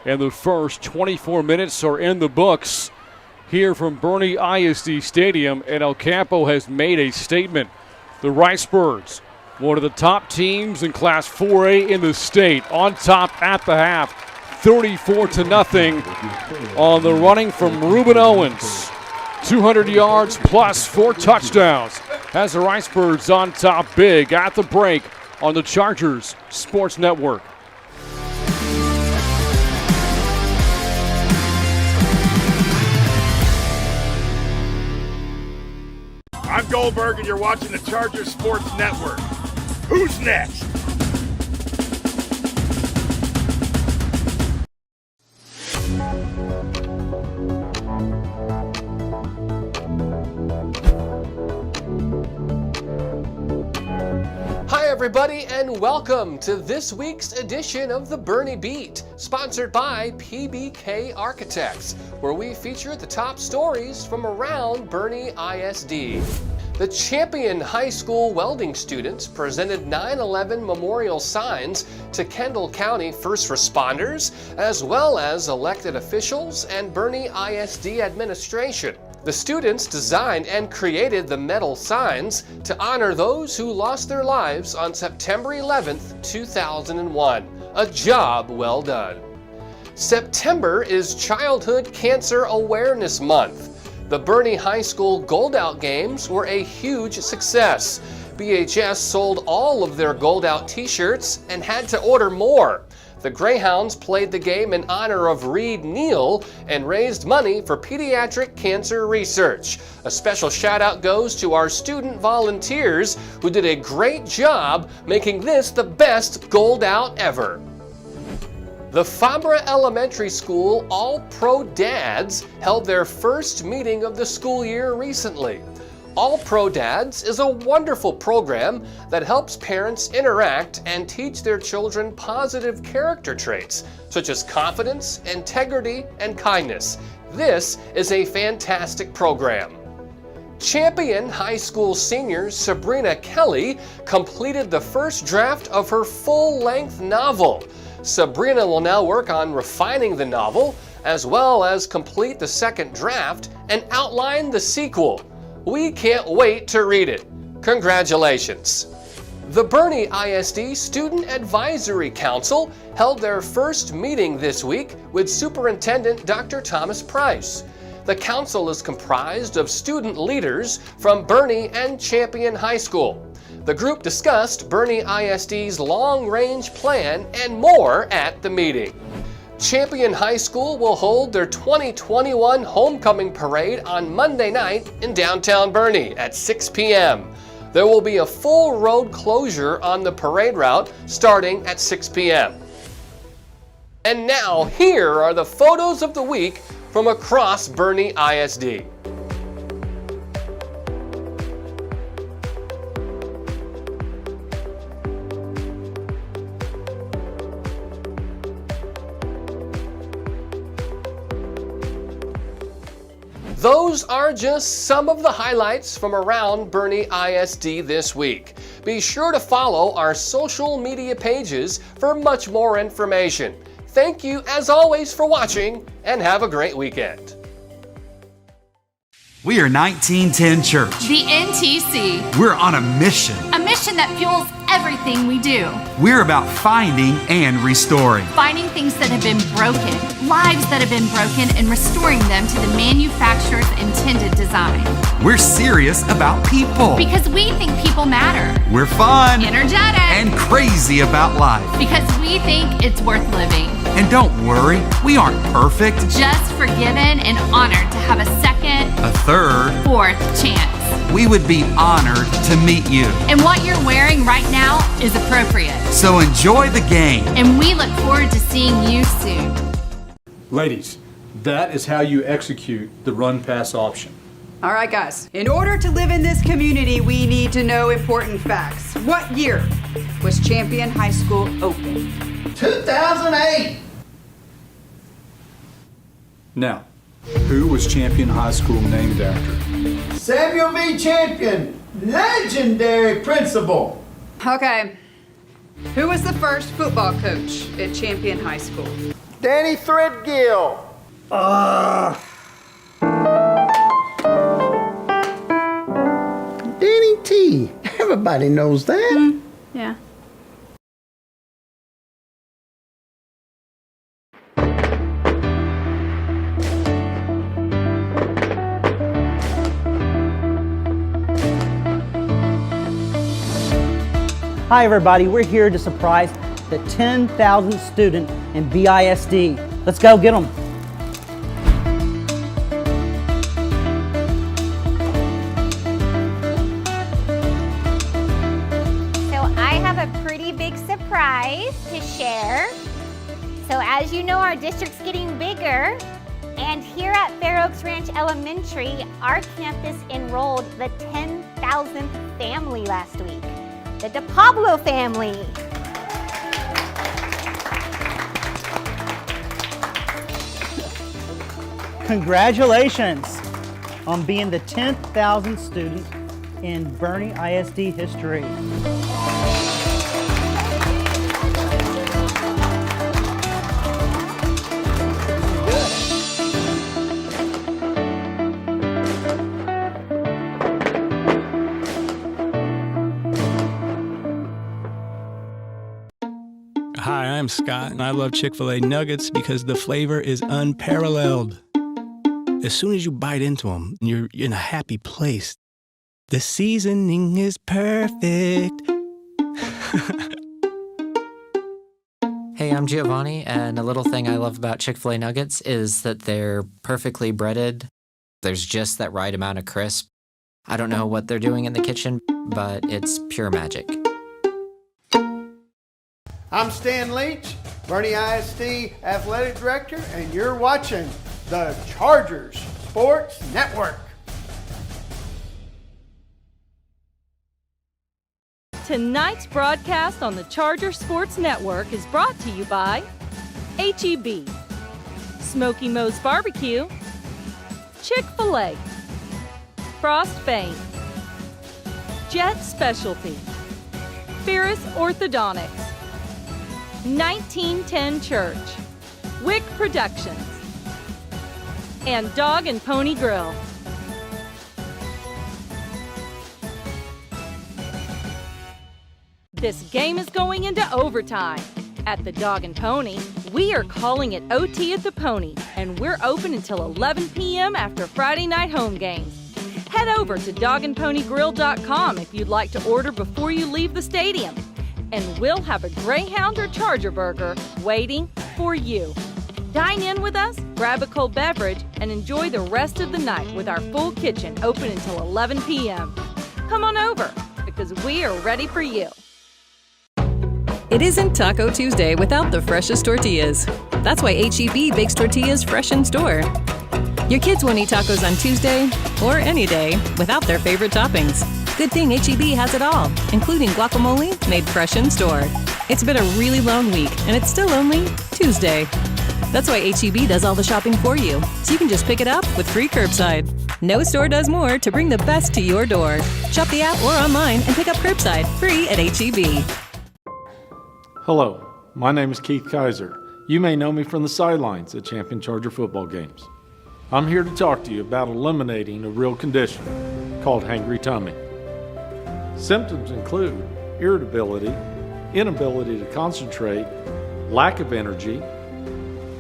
And the first 24 minutes are in the books here from Boerne ISD Stadium. And El Campo has made a statement. The Ricebirds, one of the top teams in Class 4A in the state, on top at the half, 34-0 on the running from Reuben Owens. 200 yards plus 4 touchdowns. Has the Ricebirds on top big at the break on the Chargers Sports Network. I'm Goldberg, and you're watching the Chargers Sports Network. Who's next? Hi everybody, and welcome to this week's edition of the Boerne Beat, sponsored by PBK Architects, where we feature the top stories from around Boerne ISD. The Champion High School welding students presented 9/11 memorial signs to Kendall County first responders, as well as elected officials and Boerne ISD administration. The students designed and created the metal signs to honor those who lost their lives on September 11th, 2001. A job well done. September is Childhood Cancer Awareness Month. The Boerne High School Gold Out games were a huge success. BHS sold all of their Gold Out t-shirts and had to order more. The Greyhounds played the game in honor of Reed Neal and raised money for pediatric cancer research. A special shout out goes to our student volunteers who did a great job making this the best Gold Out ever. The Fabra Elementary School All-Pro Dads held their first meeting of the school year recently. All Pro Dads is a wonderful program that helps parents interact and teach their children positive character traits such as confidence, integrity, and kindness. This is a fantastic program. Champion High School senior Sabrina Kelly completed the first draft of her full-length novel. Sabrina will now work on refining the novel, as well as complete the second draft and outline the sequel. We can't wait to read it. Congratulations! The Boerne ISD Student Advisory Council held their first meeting this week with Superintendent Dr. Thomas Price. The council is comprised of student leaders from Boerne and Champion High School. The group discussed Boerne ISD's long-range plan and more at the meeting. Champion High School will hold their 2021 homecoming parade on Monday night in downtown Boerne at 6 p.m. There will be a full road closure on the parade route starting at 6 p.m. And now, here are the photos of the week from across Boerne ISD. Those are just some of the highlights from around Boerne ISD this week. Be sure to follow our social media pages for much more information. Thank you as always for watching and have a great weekend. We are 1910 Church. The NTC. We're on a mission. A mission that fuels everything we do. We're about finding and restoring. Finding things that have been broken, lives that have been broken, and restoring them to the manufacturer's intended design. We're serious about people. Because we think people matter. We're fun. Energetic. And crazy about life. Because we think it's worth living. And don't worry, we aren't perfect. Just forgiven and honored to have a second, a third, fourth chance. We would be honored to meet you. And what you're wearing right now is appropriate. So enjoy the game. And we look forward to seeing you soon. Ladies, that is how you execute the run-pass option. All right, guys. In order to live in this community, we need to know important facts. What year was Champion High School open? 2008. Now, who was Champion High School named after? Samuel V. Champion, legendary principal. Okay. Who was the first football coach at Champion High School? Danny Threadgill. Danny T. Everybody knows that. Yeah. Hi everybody, we're here to surprise the 10,000th student in BISD. Let's go get them. So I have a pretty big surprise to share. So as you know, our district's getting bigger. And here at Fair Oaks Ranch Elementary, our campus enrolled the 10,000th family last week. The DePablo family. Congratulations on being the 10,000th student in Boerne ISD history. Hi, I'm Scott, and I love Chick-fil-A nuggets because the flavor is unparalleled. As soon as you bite into them, you're in a happy place. The seasoning is perfect. Hey, I'm Giovanni, and a little thing I love about Chick-fil-A nuggets is that they're perfectly breaded. There's just that right amount of crisp. I don't know what they're doing in the kitchen, but it's pure magic. I'm Stan Leach, Boerne ISD Athletic Director, and you're watching the Chargers Sports Network. Tonight's broadcast on the Charger Sports Network is brought to you by H-E-B, Smoky Moe's Barbecue, Chick-fil-A, Frost Fame, Jet Specialty, Ferris Orthodontics, 1910 Church, Wick Productions, and Dog and Pony Grill. This game is going into overtime. At the Dog and Pony, we are calling it OT at the Pony, and we're open until 11 p.m. after Friday night home games. Head over to dogandponygrill.com if you'd like to order before you leave the stadium, and we'll have a Greyhound or Charger burger waiting for you. Dine in with us, grab a cold beverage, and enjoy the rest of the night with our full kitchen open until 11 p.m. Come on over, because we are ready for you. It isn't Taco Tuesday without the freshest tortillas. That's why H-E-B bakes tortillas fresh in store. Your kids won't eat tacos on Tuesday or any day without their favorite toppings. Good thing H-E-B has it all, including guacamole made fresh in store. It's been a really long week, and it's still only Tuesday. That's why H-E-B does all the shopping for you, so you can just pick it up with free curbside. No store does more to bring the best to your door. Shop the app or online and pick up curbside free at H-E-B. Hello, my name is Keith Kaiser. You may know me from the sidelines at Champion Charger football games. I'm here to talk to you about eliminating a real condition called hangry tummy. Symptoms include irritability, inability to concentrate, lack of energy,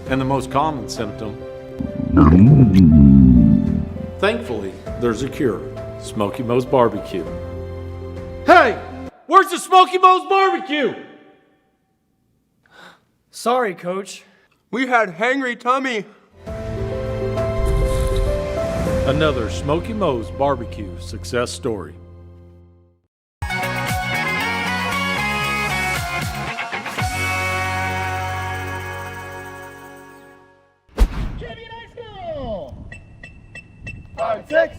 and the most common symptom. Thankfully, there's a cure, Smoky Moe's Barbecue. Hey, where's the Smoky Moe's Barbecue? Sorry, Coach. We had hangry tummy. Another Smoky Moe's Barbecue success story. Champion High School! 5, 6.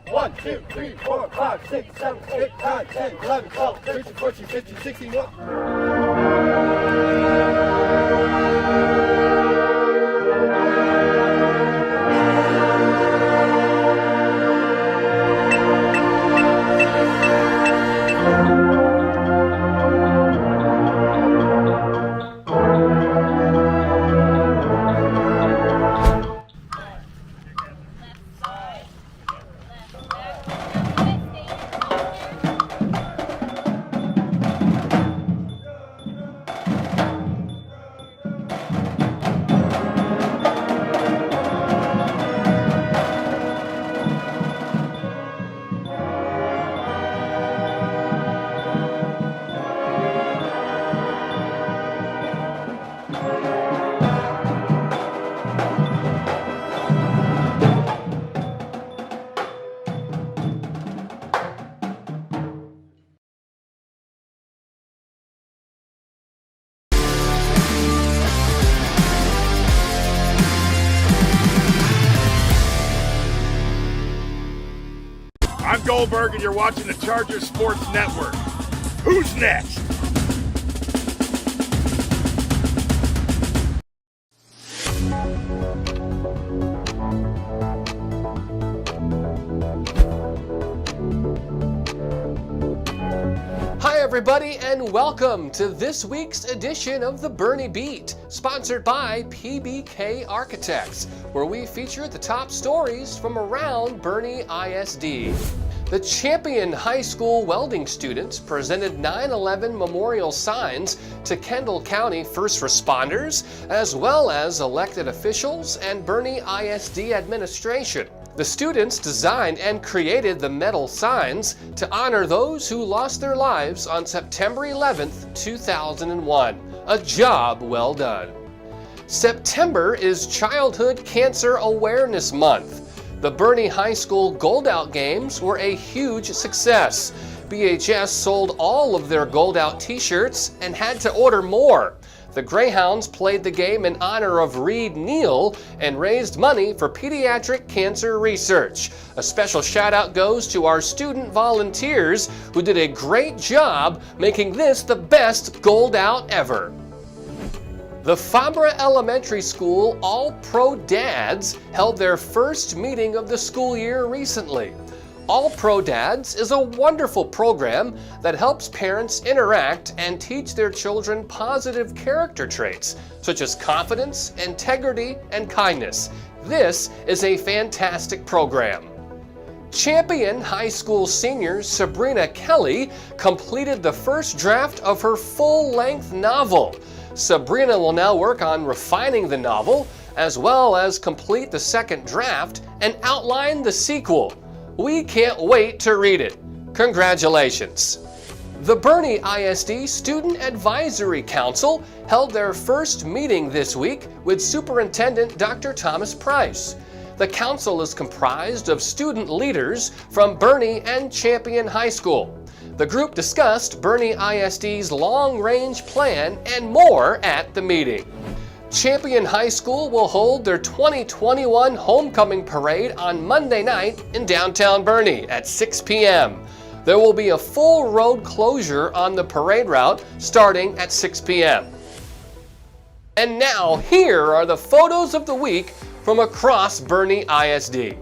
1, 2, 3, 4, 5, 6, 7, 8, 9, 10, 11, 12, 13, 14, 15, 16, I'm Goldberg, and you're watching the Charger Sports Network. Who's next? Hi everybody, and welcome to this week's edition of the Boerne Beat, sponsored by PBK Architects, where we feature the top stories from around Boerne ISD. The Champion High School welding students presented 9/11 memorial signs to Kendall County first responders, as well as elected officials and Boerne ISD administration. The students designed and created the metal signs to honor those who lost their lives on September 11th, 2001. A job well done. September is Childhood Cancer Awareness Month. The Boerne High School Gold Out Games were a huge success. BHS sold all of their Gold Out t-shirts and had to order more. The Greyhounds played the game in honor of Reed Neal and raised money for pediatric cancer research. A special shout out goes to our student volunteers who did a great job making this the best Gold Out ever. The Fabra Elementary School All-Pro Dads held their first meeting of the school year recently. All-Pro Dads is a wonderful program that helps parents interact and teach their children positive character traits, such as confidence, integrity, and kindness. This is a fantastic program. Champion High School senior Sabrina Kelly completed the first draft of her full-length novel. Sabrina will now work on refining the novel, as well as complete the second draft and outline the sequel. We can't wait to read it. Congratulations. The Boerne ISD Student Advisory Council held their first meeting this week with Superintendent Dr. Thomas Price. The council is comprised of student leaders from Boerne and Champion High School. The group discussed Boerne ISD's long-range plan and more at the meeting. Champion High School will hold their 2021 homecoming parade on Monday night in downtown Boerne at 6 p.m. There will be a full road closure on the parade route starting at 6 p.m. And now, here are the photos of the week from across Boerne ISD.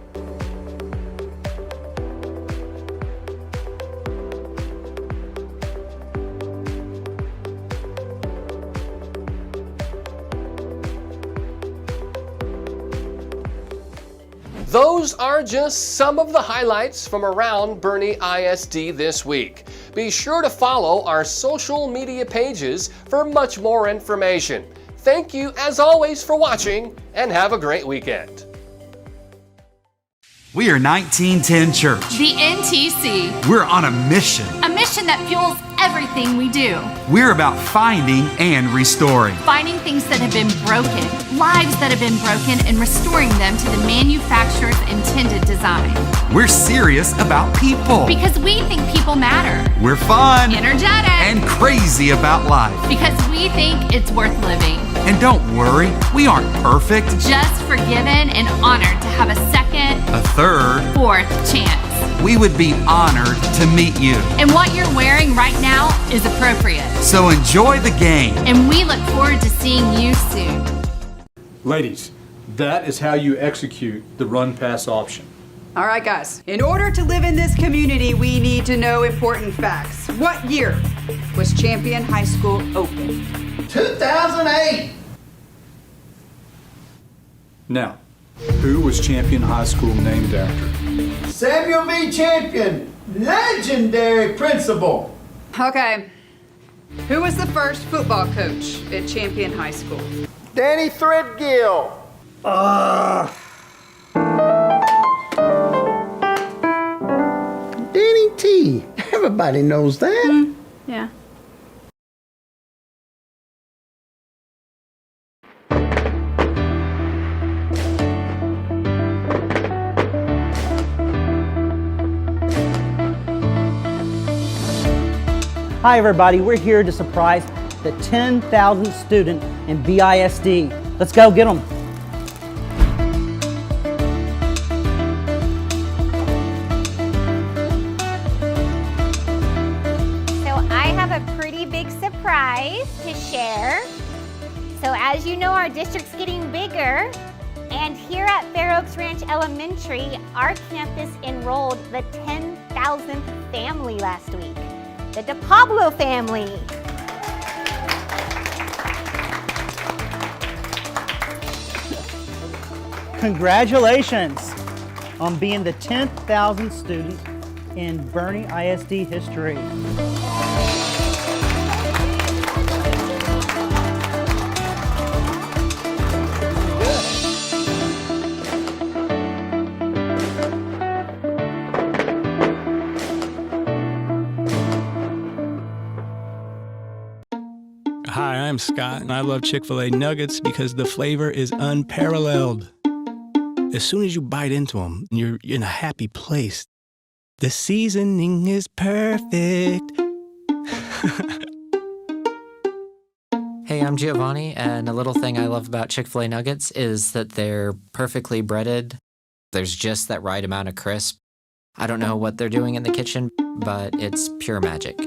Those are just some of the highlights from around Boerne ISD this week. Be sure to follow our social media pages for much more information. Thank you as always for watching and have a great weekend. We are 1910 Church. The NTC. We're on a mission. A mission that fuels everything we do. We're about finding and restoring. Finding things that have been broken, lives that have been broken, and restoring them to the manufacturer's intended design. We're serious about people. Because we think people matter. We're fun. Energetic. And crazy about life. Because we think it's worth living. And don't worry, we aren't perfect. Just forgiven and honored to have a second, a third, fourth chance. We would be honored to meet you. And what you're wearing right now is appropriate. So enjoy the game. And we look forward to seeing you soon. Ladies, that is how you execute the run-pass option. All right, guys. In order to live in this community, we need to know important facts. What year was Champion High School open? 2008. Now, who was Champion High School named after? Samuel V. Champion, legendary principal. Okay. Who was the first football coach at Champion High School? Danny Threadgill. Danny T. Everybody knows that. Yeah. Hi everybody, we're here to surprise the 10,000th student in BISD. Let's go get them. So I have a pretty big surprise to share. So as you know, our district's getting bigger. And here at Fair Oaks Ranch Elementary, our campus enrolled the 10,000th family last week. The DePablo family. Congratulations on being the 10,000th student in Boerne ISD history. Hi, I'm Scott, and I love Chick-fil-A nuggets because the flavor is unparalleled. As soon as you bite into them, you're in a happy place. The seasoning is perfect. Hey, I'm Giovanni, and a little thing I love about Chick-fil-A nuggets is that they're perfectly breaded. There's just that right amount of crisp. I don't know what they're doing in the kitchen, but it's pure magic.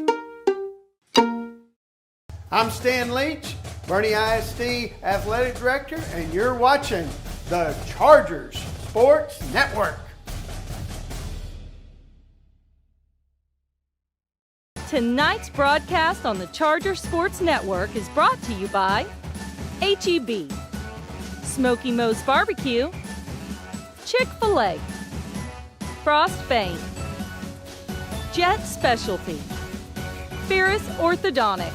I'm Stan Leach, Boerne ISD Athletic Director, and you're watching the Chargers Sports Network. Tonight's broadcast on the Charger Sports Network is brought to you by H-E-B, Smoky Moe's Barbecue, Chick-fil-A, Frost Fame, Jet Specialty, Ferris Orthodontics,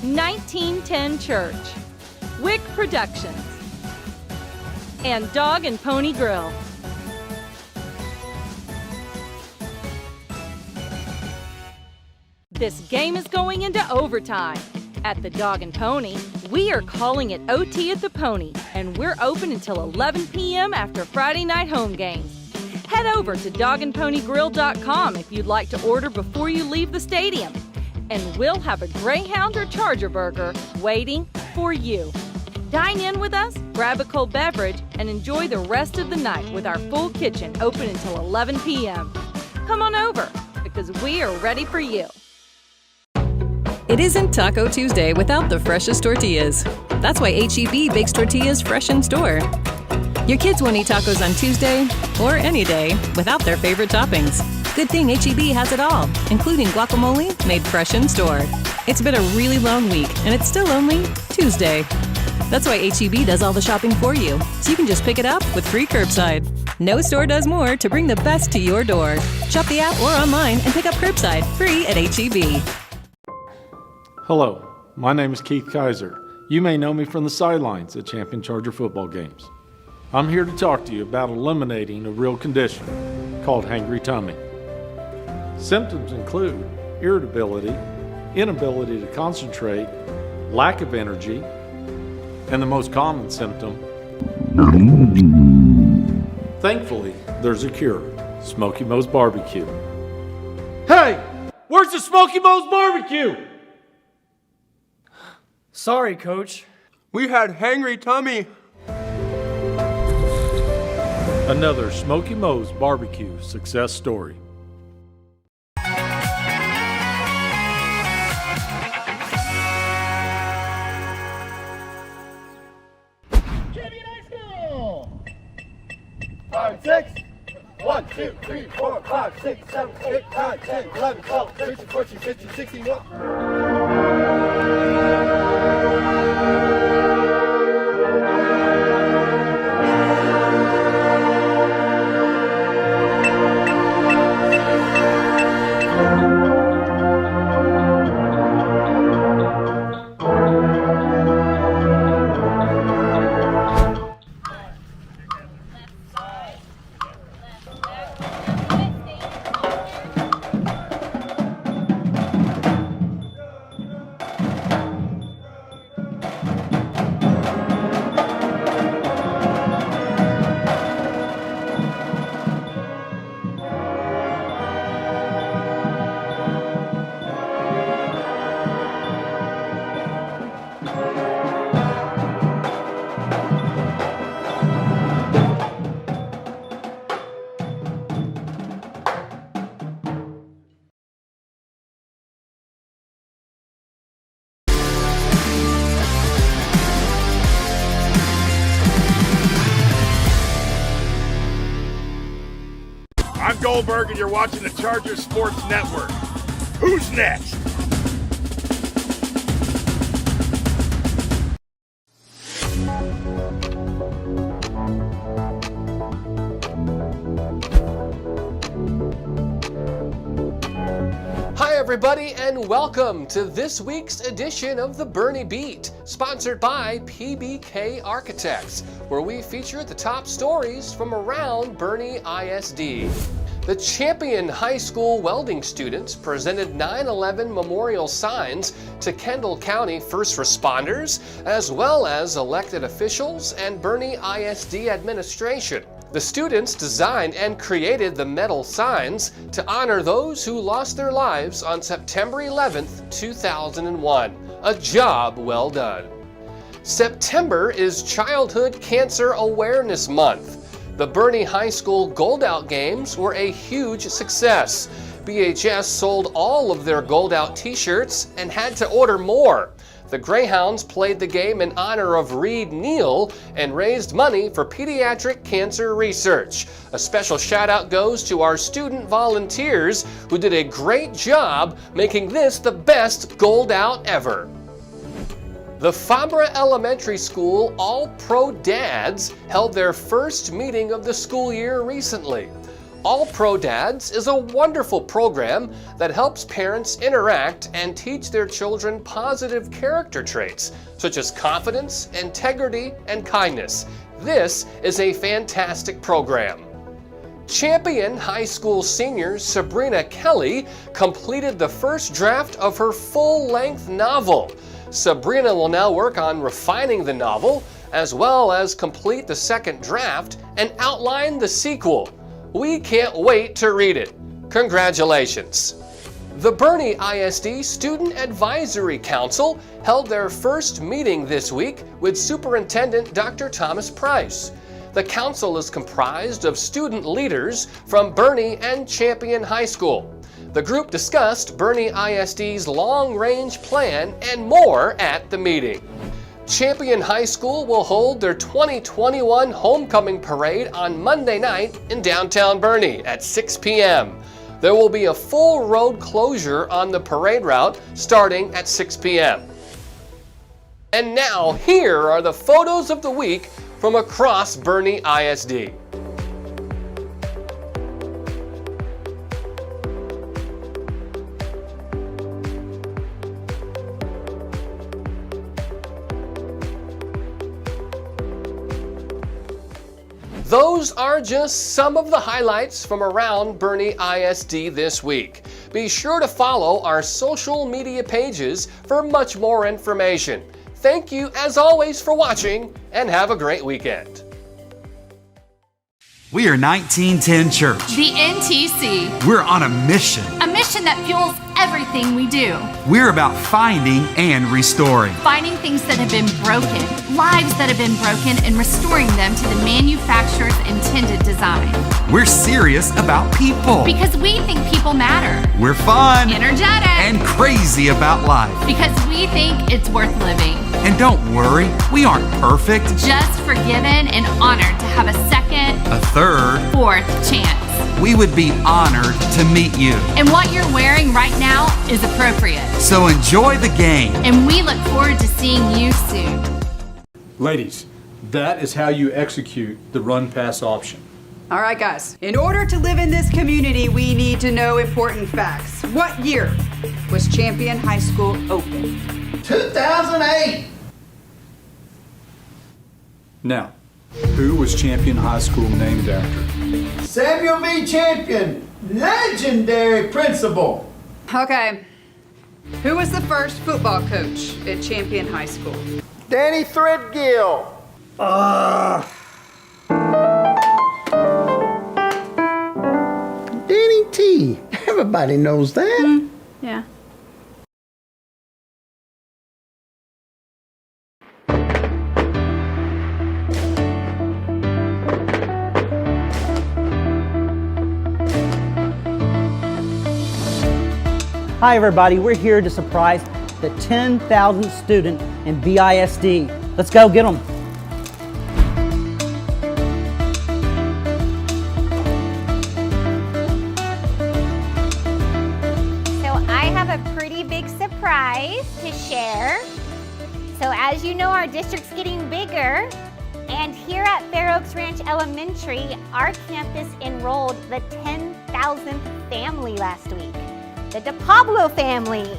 1910 Church, Wick Productions, and Dog and Pony Grill. This game is going into overtime. At the Dog and Pony, we are calling it OT at the Pony, and we're open until 11 p.m. after Friday night home games. Head over to dogandponygrill.com if you'd like to order before you leave the stadium, and we'll have a Greyhound or Charger burger waiting for you. Dine in with us, grab a cold beverage, and enjoy the rest of the night with our full kitchen open until 11 p.m. Come on over, because we are ready for you. It isn't Taco Tuesday without the freshest tortillas. That's why H-E-B bakes tortillas fresh in store. Your kids won't eat tacos on Tuesday or any day without their favorite toppings. Good thing H-E-B has it all, including guacamole made fresh in store. It's been a really long week, and it's still only Tuesday. That's why H-E-B does all the shopping for you, so you can just pick it up with free curbside. No store does more to bring the best to your door. Shop the app or online and pick up curbside free at H-E-B. Hello, my name is Keith Kaiser. You may know me from the sidelines at Champion Charger football games. I'm here to talk to you about eliminating a real condition called hangry tummy. Symptoms include irritability, inability to concentrate, lack of energy, and the most common symptom. Thankfully, there's a cure, Smoky Moe's Barbecue. Hey, where's the Smoky Moe's Barbecue? Sorry, Coach. We had hangry tummy. Another Smoky Moe's Barbecue success story. Champion High School! 5, 6. 1, 2, 3, 4, 5, 6, 7, 8, 9, 10, 11, 12, 13, 14, 15, 16, I'm Goldberg, and you're watching the Chargers Sports Network. Who's next? Hi everybody, and welcome to this week's edition of the Boerne Beat, sponsored by PBK Architects, where we feature the top stories from around Boerne ISD. The Champion High School welding students presented 9/11 memorial signs to Kendall County first responders, as well as elected officials and Boerne ISD administration. The students designed and created the metal signs to honor those who lost their lives on September 11th, 2001. A job well done. September is Childhood Cancer Awareness Month. The Boerne High School Gold Out Games were a huge success. BHS sold all of their Gold Out t-shirts and had to order more. The Greyhounds played the game in honor of Reed Neal and raised money for pediatric cancer research. A special shout out goes to our student volunteers who did a great job making this the best Gold Out ever. The Fabra Elementary School All-Pro Dads held their first meeting of the school year recently. All-Pro Dads is a wonderful program that helps parents interact and teach their children positive character traits, such as confidence, integrity, and kindness. This is a fantastic program. Champion High School senior Sabrina Kelly completed the first draft of her full-length novel. Sabrina will now work on refining the novel, as well as complete the second draft and outline the sequel. We can't wait to read it. Congratulations. The Boerne ISD Student Advisory Council held their first meeting this week with Superintendent Dr. Thomas Price. The council is comprised of student leaders from Boerne and Champion High School. The group discussed Boerne ISD's long-range plan and more at the meeting. Champion High School will hold their 2021 Homecoming Parade on Monday night in downtown Boerne at 6 p.m. There will be a full road closure on the parade route starting at 6 p.m. And now, here are the photos of the week from across Boerne ISD. Those are just some of the highlights from around Boerne ISD this week. Be sure to follow our social media pages for much more information. Thank you as always for watching and have a great weekend. We are 1910 Church. The NTC. We're on a mission. A mission that fuels everything we do. We're about finding and restoring. Finding things that have been broken, lives that have been broken, and restoring them to the manufacturer's intended design. We're serious about people. Because we think people matter. We're fun. Energetic. And crazy about life. Because we think it's worth living. And don't worry, we aren't perfect. Just forgiven and honored to have a second, a third, fourth chance. We would be honored to meet you. And what you're wearing right now is appropriate. So enjoy the game. And we look forward to seeing you soon. Ladies, that is how you execute the run-pass option. All right, guys. In order to live in this community, we need to know important facts. What year was Champion High School open? 2008. Now, who was Champion High School named after? Samuel V. Champion, legendary principal. Okay. Who was the first football coach at Champion High School? Danny Threadgill. Danny T. Everybody knows that. Yeah. Hi everybody, we're here to surprise the 10,000th student in BISD. Let's go get them. So I have a pretty big surprise to share. So as you know, our district's getting bigger. And here at Fair Oaks Ranch Elementary, our campus enrolled the 10,000th family last week. The DePablo family.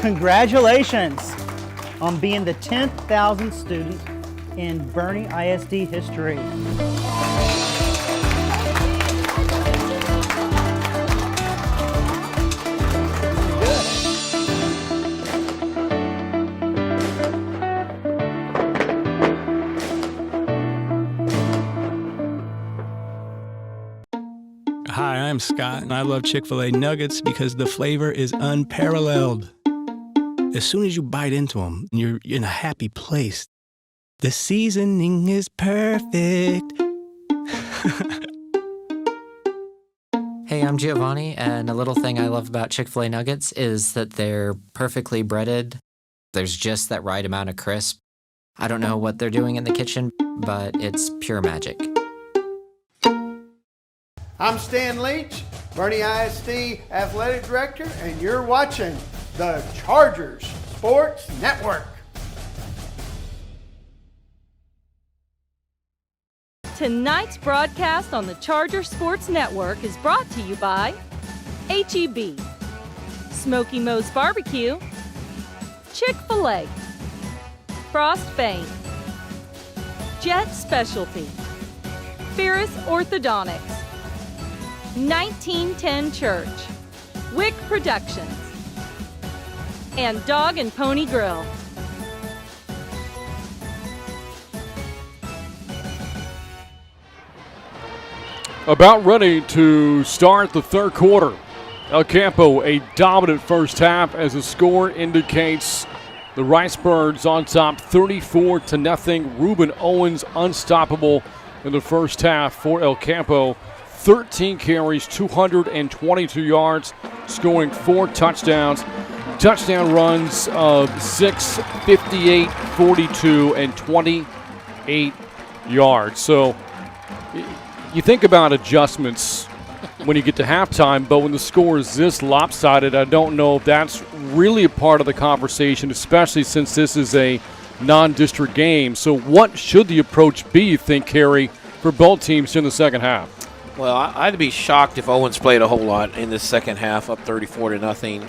Congratulations on being the 10,000th student in Boerne ISD history. Hi, I'm Scott, and I love Chick-fil-A nuggets because the flavor is unparalleled. As soon as you bite into them, you're in a happy place. The seasoning is perfect. Hey, I'm Giovanni, and a little thing I love about Chick-fil-A nuggets is that they're perfectly breaded. There's just that right amount of crisp. I don't know what they're doing in the kitchen, but it's pure magic. I'm Stan Leach, Boerne ISD Athletic Director, and you're watching the Chargers Sports Network. Tonight's broadcast on the Charger Sports Network is brought to you by H-E-B, Smoky Moe's Barbecue, Chick-fil-A, Frost Fame, Jet Specialty, Ferris Orthodontics, 1910 Church, Wick Productions, and Dog and Pony Grill. About ready to start the third quarter. El Campo, a dominant first half as the score indicates. The Ricebirds on top 34-0. Ruben Owens unstoppable in the first half for El Campo. 13 carries, 222 yards, scoring 4 touchdowns. Touchdown runs of 6, 58, 42, and 28 yards. So you think about adjustments when you get to halftime, but when the score is this lopsided, I don't know if that's really a part of the conversation, especially since this is a non-district game. So what should the approach be, you think, Kerry, for both teams in the second half? Well, I'd be shocked if Owens played a whole lot in the second half, up 34-0,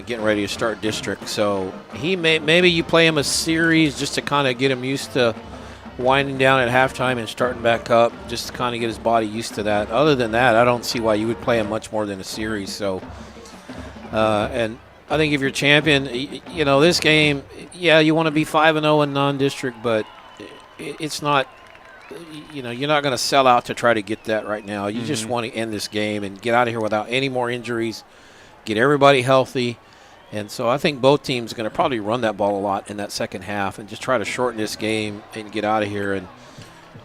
getting ready to start district. So maybe you play him a series just to kind of get him used to winding down at halftime and starting back up, just to kind of get his body used to that. Other than that, I don't see why you would play him much more than a series. So, and I think if you're champion, you know, this game, yeah, you want to be 5-0 in non-district, but it's not, you know, you're not going to sell out to try to get that right now. You just want to end this game and get out of here without any more injuries, get everybody healthy. And so I think both teams are going to probably run that ball a lot in that second half and just try to shorten this game and get out of here. And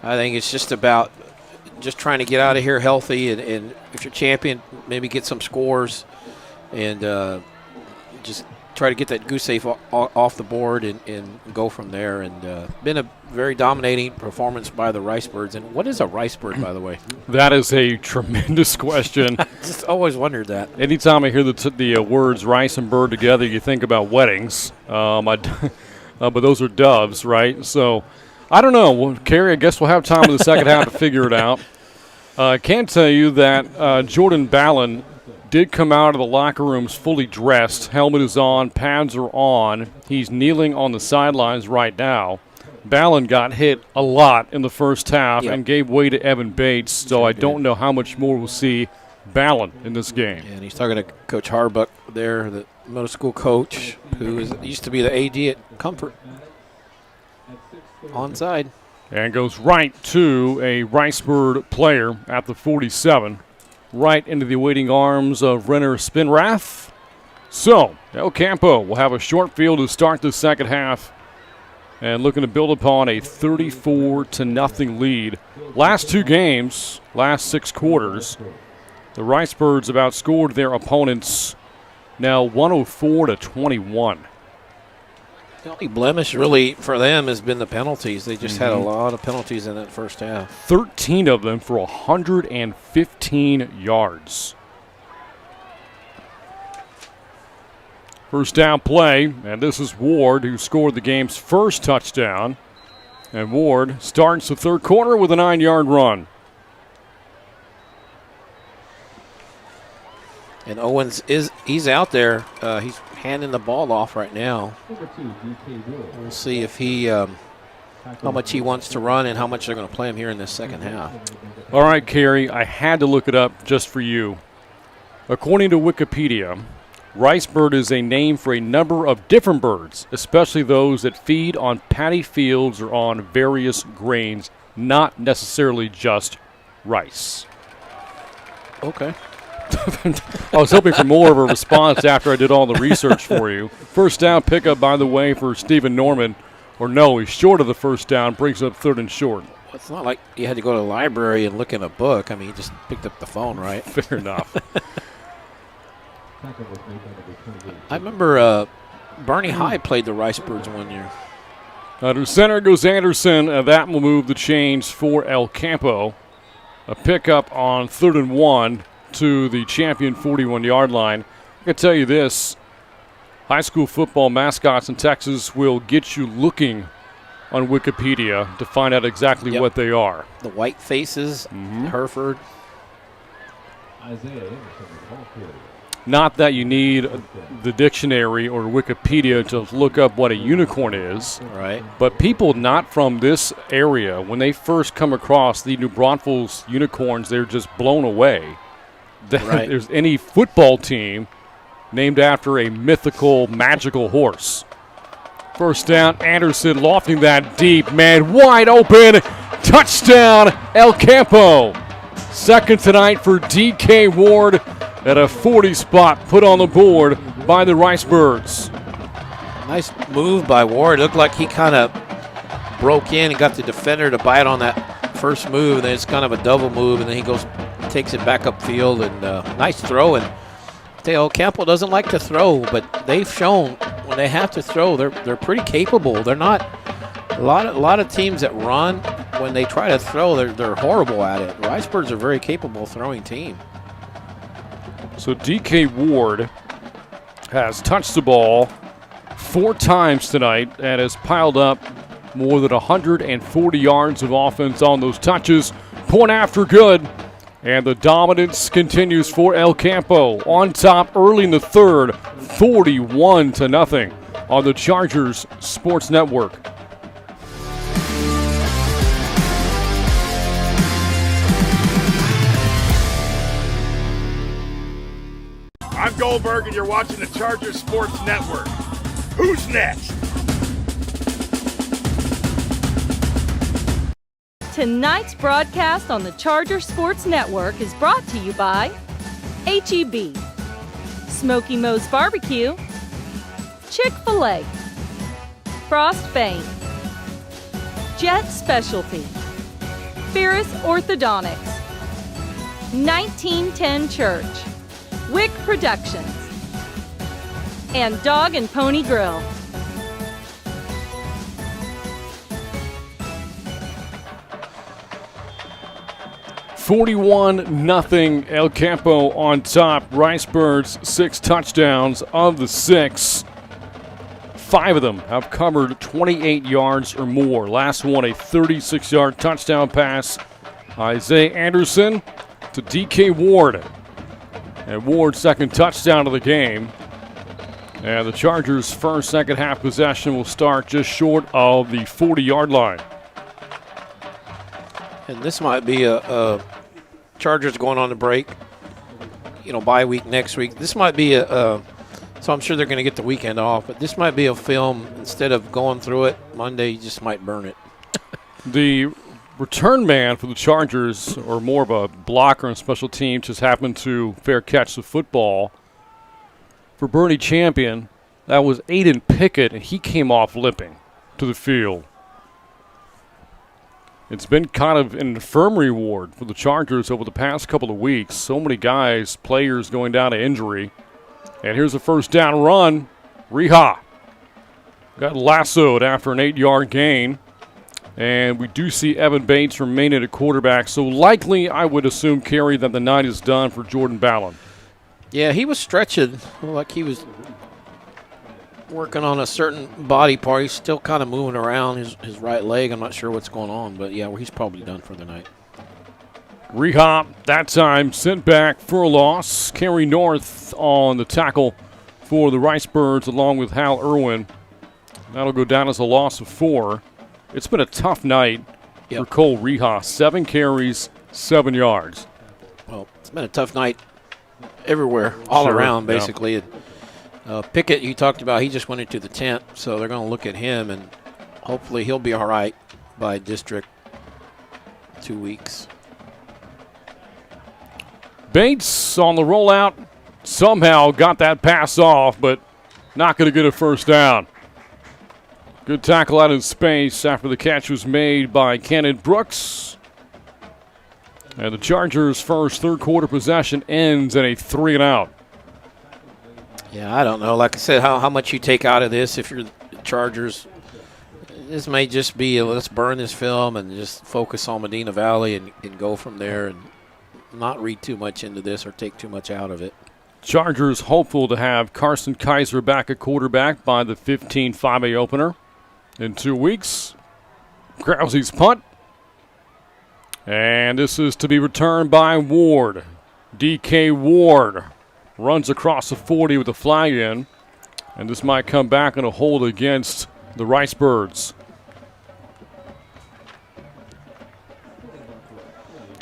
I think it's just about just trying to get out of here healthy. And if you're champion, maybe get some scores and just try to get that goose safe off the board and go from there. And been a very dominating performance by the Ricebirds. And what is a Ricebird, by the way? That is a tremendous question. I just always wondered that. Anytime I hear the words rice and bird together, you think about weddings. But those are doves, right? So I don't know. Well, Kerry, I guess we'll have time in the second half to figure it out. I can tell you that Jordan Ballin did come out of the locker rooms fully dressed. Helmet is on, pads are on. He's kneeling on the sidelines right now. Ballin got hit a lot in the first half and gave way to Evan Bates, so I don't know how much more we'll see Ballin in this game. And he's talking to Coach Harbuck there, the middle school coach, who used to be the AD at Comfort. Onside. And goes right to a Ricebird player at the 47. Right into the waiting arms of Renner Spinrath. So, El Campo will have a short field to start the second half and looking to build upon a 34-0 lead. Last 2 games, last 6 quarters, the Ricebirds have outscored their opponents now 104-21. The only blemish really for them has been the penalties. They just had a lot of penalties in that first half. 13 of them for 115 yards. First down play, and this is Ward who scored the game's first touchdown. And Ward starts the third quarter with a 9-yard run. And Owens he's out there. He's handing the ball off right now. We'll see if he how much he wants to run and how much they're going to play him here in this second half. All right, Kerry, I had to look it up just for you. According to Wikipedia, Ricebird is a name for a number of different birds, especially those that feed on paddy fields or on various grains, not necessarily just rice. Okay. I was hoping for more of a response after I did all the research for you. First down pickup, by the way, for Stephen Norman. Or no, he's short of the first down, brings up 3rd and short. Well, it's not like you had to go to the library and look in a book. I mean, you just picked up the phone, right? Fair enough. I remember Boerne High played the Ricebirds one year. To center goes Anderson. That will move the chains for El Campo. A pickup on 3rd and 1 to the champion 41-yard line. I can tell you this. High school football mascots in Texas will get you looking on Wikipedia to find out exactly what they are. The white faces, Hereford. Not that you need the dictionary or Wikipedia to look up what a unicorn is. Right. But people not from this area, when they first come across the New Braunfels unicorns, they're just blown away. That Right. There's any football team named after a mythical, magical horse. First down, Anderson lofting that deep, man, wide open. Touchdown, El Campo. Second tonight for DK Ward at a 40 spot put on the board by the Ricebirds. Nice move by Ward. It looked like he kind of broke in and got the defender to bite on that first move, and then it's kind of a double move, and then he takes it back upfield, and nice throw. And El Campo doesn't like to throw, but they've shown when they have to throw, they're pretty capable. They're not a lot of teams that run, when they try to throw, they're horrible at it. Ricebirds are a very capable throwing team. So DK Ward has touched the ball 4 times tonight and has piled up more than 140 yards of offense on those touches. Point after good. And the dominance continues for El Campo. On top early in the third, 41-0 on the Chargers Sports Network. I'm Goldberg, and you're watching the Chargers Sports Network. Who's next? Tonight's broadcast on the Charger Sports Network is brought to you by H-E-B, Smoky Moe's Barbecue, Chick-fil-A, Frost Fame, Jet Specialty, Ferris Orthodontics, 1910 Church, Wick Productions, and Dog and Pony Grill. $41-0 El Campo on top. Ricebirds 6 touchdowns of the 6. 5 of them have covered 28 yards or more. Last one a 36-yard touchdown pass. Isaiah Anderson to DK Ward. And Ward's second touchdown of the game. And the Chargers' first second half possession will start just short of the 40-yard line. And this might be a Chargers going on the break, bye week next week. This might be so I'm sure they're going to get the weekend off, but this might be a film, instead of going through it Monday, you just might burn it. The return man for the Chargers, or more of a blocker on special teams, just happened to fair catch the football for Boerne Champion. That was Aiden Pickett, and he came off limping to the field. It's been kind of an infirmary ward for the Chargers over the past couple of weeks. So many guys, players going down to injury. And here's a first down run. Reha got lassoed after an 8-yard gain. And we do see Evan Bates remaining at quarterback. So likely, I would assume, Kerry, that the night is done for Jordan Ballon. Yeah, he was stretching like he was working on a certain body part. He's still kind of moving around his right leg. I'm not sure what's going on, but yeah, he's probably done for the night. Rehop, that time sent back for a loss. Kerry North on the tackle for the Ricebirds along with Hal Irwin. That'll go down as a loss of 4. It's been a tough night for Cole Reha. 7 carries, 7 yards. Well, it's been a tough night everywhere, all around, basically. Yeah. Pickett, you talked about, he just went into the tent, so they're going to look at him, and hopefully he'll be all right by district 2 weeks. Bates on the rollout somehow got that pass off, but not going to get a first down. Good tackle out in space after the catch was made by Cannon Brooks. And the Chargers' first third-quarter possession ends in a 3-and-out. Yeah, I don't know. Like I said, how much you take out of this if you're the Chargers. This may just be let's burn this film and just focus on Medina Valley and go from there and not read too much into this or take too much out of it. Chargers hopeful to have Carson Kaiser back at quarterback by the 15-5A opener in 2 weeks. Krause's punt. And this is to be returned by Ward. DK Ward runs across the 40 with a flag in. And this might come back on a hold against the Ricebirds.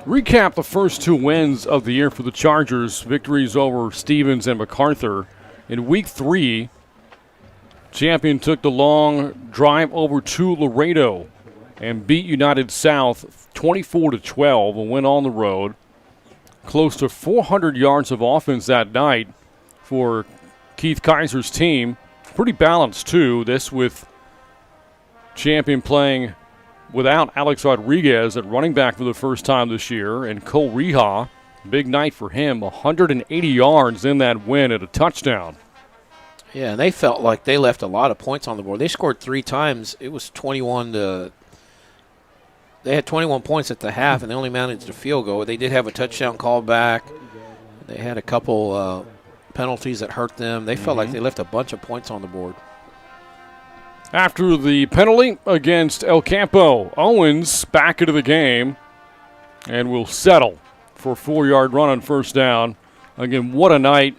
Recap the first 2 wins of the year for the Chargers. Victories over Stevens and MacArthur. In Week 3, Champion took the long drive over to Laredo and beat United South 24-12 and went on the road. Close to 400 yards of offense that night for Keith Kaiser's team. Pretty balanced, too. This with Champion playing without Alex Rodriguez at running back for the first time this year, and Cole Reha, big night for him, 180 yards in that win at a touchdown. Yeah, and they felt like they left a lot of points on the board. They scored 3 times. It was 21 to – they had 21 points at the half, and they only managed a field goal. They did have a touchdown call back. They had a couple penalties that hurt them. They felt like they left a bunch of points on the board. After the penalty against El Campo, Owens back into the game and will settle for a 4-yard run on first down. Again, what a night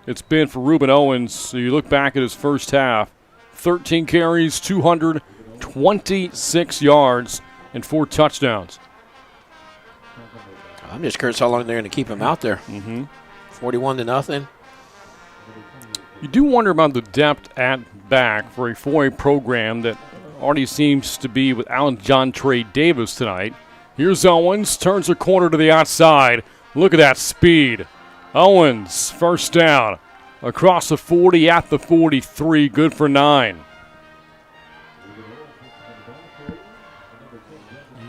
it's been for Reuben Owens. So you look back at his first half, 13 carries, 226 yards, and 4 touchdowns. I'm just curious how long they're going to keep him out there. 41-0. You do wonder about the depth at back for a 4A program that already seems to be without John Trey Davis tonight. Here's Owens, turns the corner to the outside. Look at that speed. Owens, first down, across the 40 at the 43, good for 9. You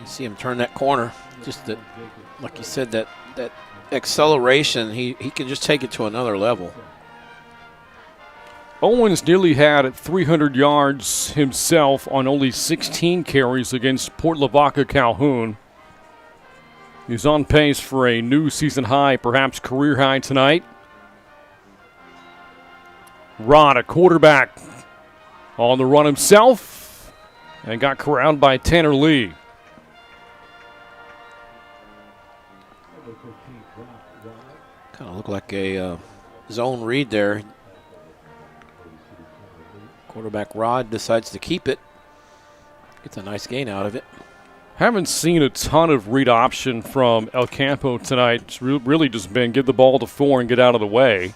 see him turn that corner. Just that, like you said, that acceleration, he can just take it to another level. Owens nearly had 300 yards himself on only 16 carries against Port Lavaca Calhoun. He's on pace for a new season high, perhaps career high tonight. Rod, a quarterback, on the run himself and got corralled by Tanner Lee. Kind of looked like a zone read there. Quarterback Rod decides to keep it. Gets a nice gain out of it. Haven't seen a ton of read option from El Campo tonight. It's really just been give the ball to 4 and get out of the way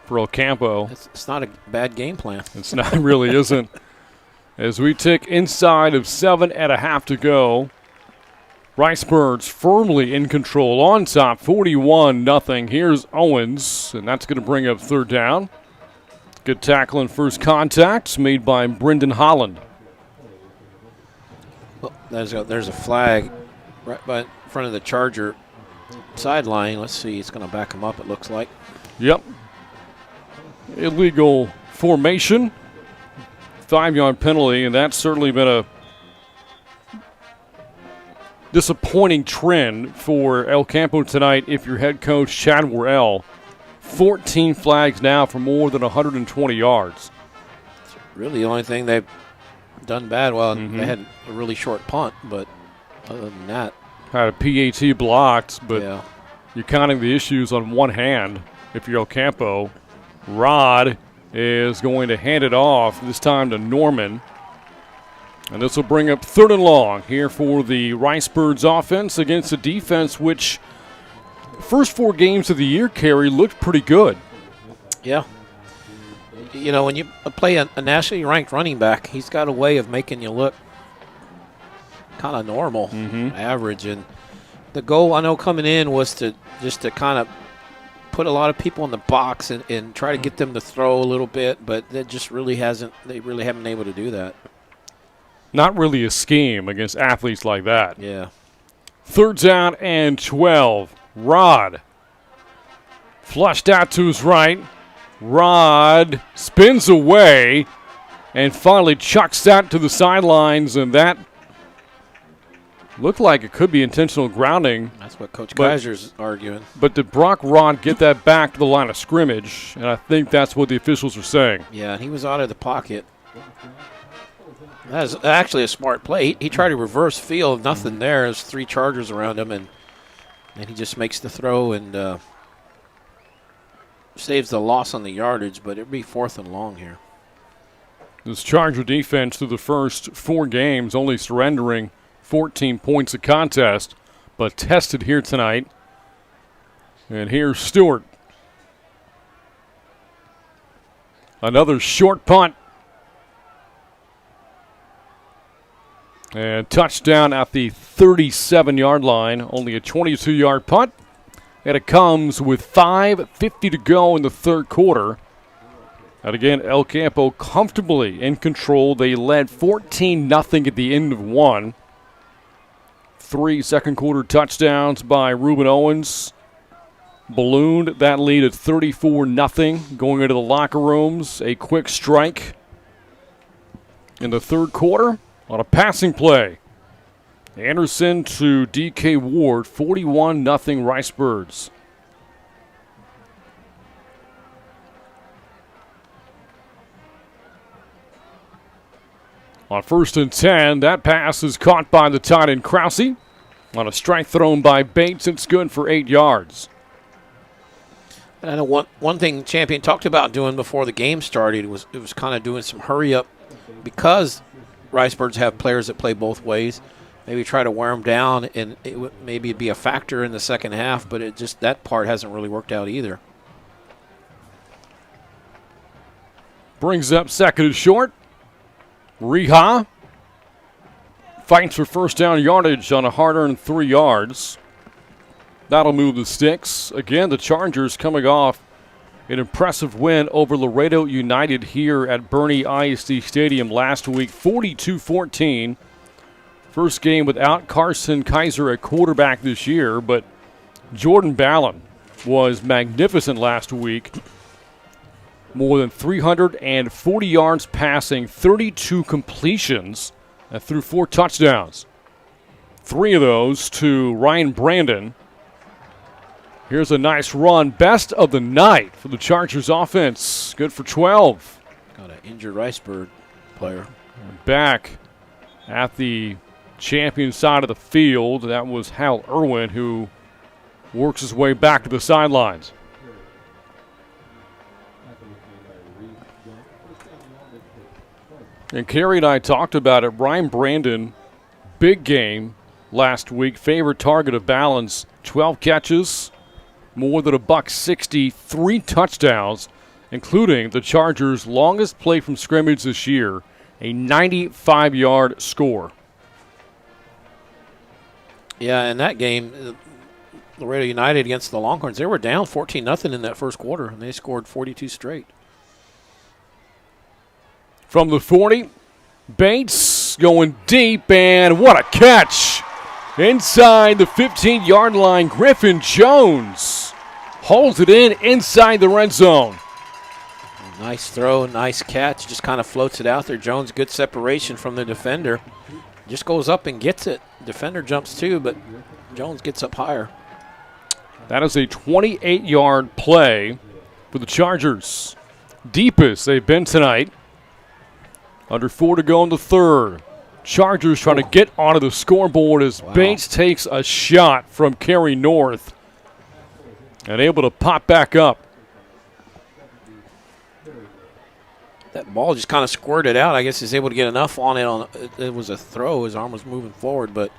for El Campo. It's not a bad game plan. It's not, really isn't. As we tick inside of 7.5 to go, Ricebirds firmly in control on top, 41-0. Here's Owens, and that's going to bring up third down. Good tackle and first contact made by Brendan Holland. Well, there's a flag right by in front of the Charger sideline. Let's see, it's going to back him up, it looks like. Yep. Illegal formation. 5-yard penalty, and that's certainly been a disappointing trend for El Campo tonight if you're head coach Chad Worrell. 14 flags now for more than 120 yards. It's really the only thing they've done bad. Well, they had a really short punt, but other than that. Had a PAT blocked, but yeah. You're counting the issues on one hand if you're El Campo. Rod is going to hand it off, this time to Norman. And this will bring up third and long here for the Ricebirds offense against a defense which first 4 games of the year, Kerry, looked pretty good. Yeah. You know, when you play a nationally ranked running back, he's got a way of making you look kind of normal, average. And The goal I know coming in was to kind of put a lot of people in the box and try to get them to throw a little bit, but that just really hasn't. They really haven't been able to do that. Not really a scheme against athletes like that. Yeah. 3rd down and 12. Rod flushed out to his right. Rod spins away and finally chucks that to the sidelines, and that looked like it could be intentional grounding. That's what Coach Kaiser's arguing. But did Brock Rod get that back to the line of scrimmage? And I think that's what the officials are saying. Yeah, and he was out of the pocket. That is actually a smart play. He tried to reverse field, nothing there. There's 3 Chargers around him, and he just makes the throw and saves the loss on the yardage, but it'd be 4th and long here. This Charger defense through the first 4 games only surrendering 14 points a contest, but tested here tonight. And here's Stewart. Another short punt. And touchdown at the 37-yard line, only a 22-yard punt. And it comes with 5:50 to go in the 3rd quarter. And again, El Campo comfortably in control. They led 14-0 at the end of 1. 3 second-quarter touchdowns by Reuben Owens. Ballooned that lead at 34-0 going into the locker rooms. A quick strike in the 3rd quarter on a passing play. Anderson to D.K. Ward, 41-0 Ricebirds. On 1st and 10, that pass is caught by the tight end Krause. On a strike thrown by Bates, it's good for 8 yards. And I know one thing Champion talked about doing before the game started was kind of doing some hurry up because Ricebirds have players that play both ways. Maybe try to wear them down, and maybe it'd be a factor in the second half, but that part hasn't really worked out either. Brings up 2nd and short. Reha fights for 1st down yardage on a hard-earned 3 yards. That'll move the sticks. Again, the Chargers coming off an impressive win over Laredo United here at Boerne ISD Stadium last week, 42-14. First game without Carson Kaiser at quarterback this year, but Jordan Ballon was magnificent last week. More than 340 yards passing, 32 completions, and threw 4 touchdowns. 3 of those to Ryan Brandon. Here's a nice run. Best of the night for the Chargers offense. Good for 12. Got an injured Ricebird player. Back at the champion side of the field, that was Hal Irwin, who works his way back to the sidelines. And Kerry and I talked about it. Ryan Brandon, big game last week. Favorite target of Balance, 12 catches, more than $160, 3 touchdowns, including the Chargers' longest play from scrimmage this year, a 95-yard score. Yeah, in that game, Laredo United against the Longhorns, they were down 14-0 in that 1st quarter, and they scored 42 straight. From the 40, Bates going deep, and what a catch! Inside the 15-yard line, Griffin Jones holds it in inside the red zone. Nice throw, nice catch, just kind of floats it out there. Jones, good separation from the defender. Just goes up and gets it. Defender jumps too, but Jones gets up higher. That is a 28-yard play for the Chargers. Deepest they've been tonight. Under 4 to go in the 3rd. Chargers trying to get onto the scoreboard as Bates takes a shot from Cary North and able to pop back up. That ball just kind of squirted out. I guess he's able to get enough on it. It was a throw. His arm was moving forward, but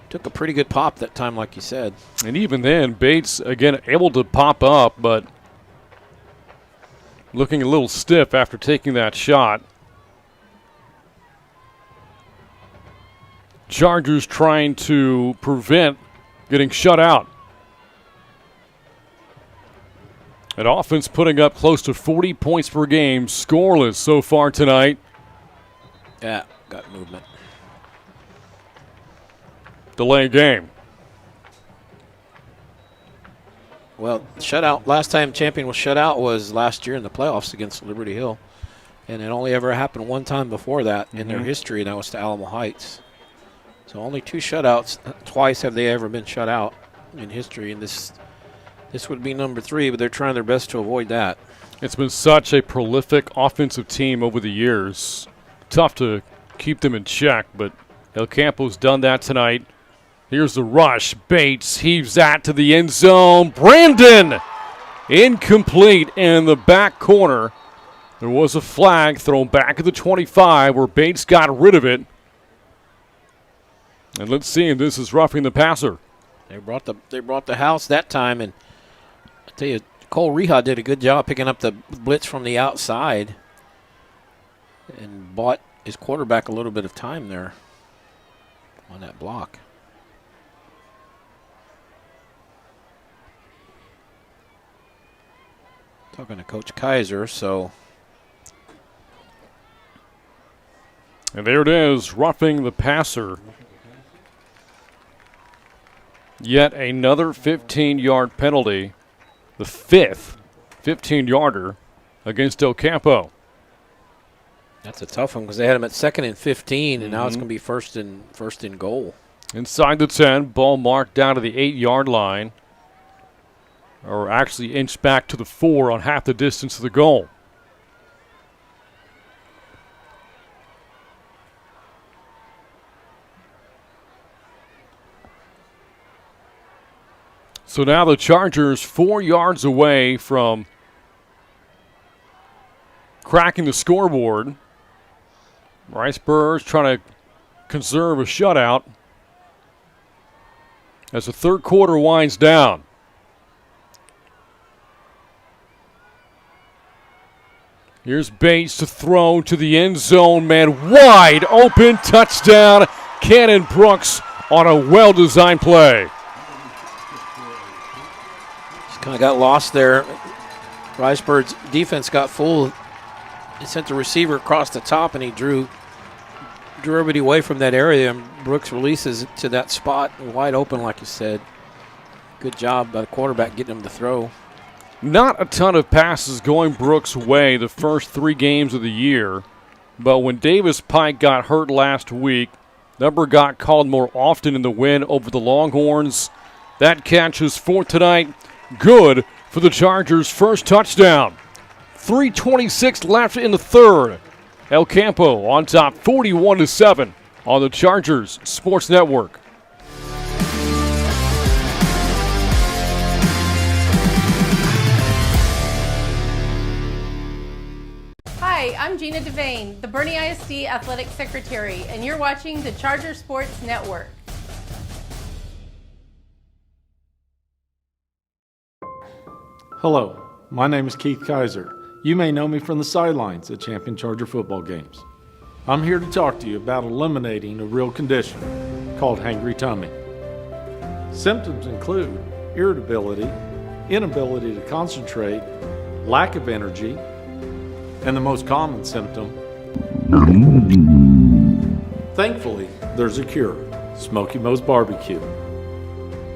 took a pretty good pop that time, like you said. And even then, Bates, again, able to pop up, but looking a little stiff after taking that shot. Chargers trying to prevent getting shut out. An offense putting up close to 40 points per game, scoreless so far tonight. Yeah, got movement. Delay game. Well, shutout. Last time champion was shut out was last year in the playoffs against Liberty Hill. And it only ever happened one time before that in their history, and that was to Alamo Heights. So only 2 shutouts. Twice have they ever been shut out in history, and this would be number 3, but they're trying their best to avoid that. It's been such a prolific offensive team over the years. Tough to keep them in check, but El Campo's done that tonight. Here's the rush. Bates heaves that to the end zone. Brandon! Incomplete in the back corner. There was a flag thrown back at the 25 where Bates got rid of it. And let's see if this is roughing the passer. They brought the house that time, and I tell you, Cole Reha did a good job picking up the blitz from the outside and bought his quarterback a little bit of time there on that block. Talking to Coach Kaiser, so. And there it is, roughing the passer. Yet another 15-yard penalty, the 5th 15-yarder against El Campo. That's a tough one because they had him at 2nd and 15, and now it's going to be first and goal. Inside the 10, ball marked down to the 8-yard line, or actually inched back to the 4 on half the distance of the goal. So now the Chargers 4 yards away from cracking the scoreboard. Ricebirds trying to conserve a shutout as the third quarter winds down. Here's Bates to throw to the end zone, man, wide open, touchdown, Cannon Brooks on a well-designed play. Just kind of got lost there. Ricebirds defense got full. He sent the receiver across the top, and he drew everybody away from that area, and Brooks releases it to that spot, wide open, like you said. Good job by the quarterback getting him to throw. Not a ton of passes going Brooks' way the first 3 games of the year, but when Davis Pike got hurt last week, number got called more often in the win over the Longhorns. That catch is for tonight. Good for the Chargers' first touchdown. 3:26 left in the third. El Campo on top 41-7 on the Chargers Sports Network. Hi, I'm Gina Devane, the Boerne ISD Athletic Secretary, and you're watching the Charger Sports Network. Hello, my name is Keith Kaiser. You may know me from the sidelines at Champion Charger football games. I'm here to talk to you about eliminating a real condition called hangry tummy. Symptoms include irritability, inability to concentrate, lack of energy, and the most common symptom. Thankfully, there's a cure, Smoky Mo's Barbecue.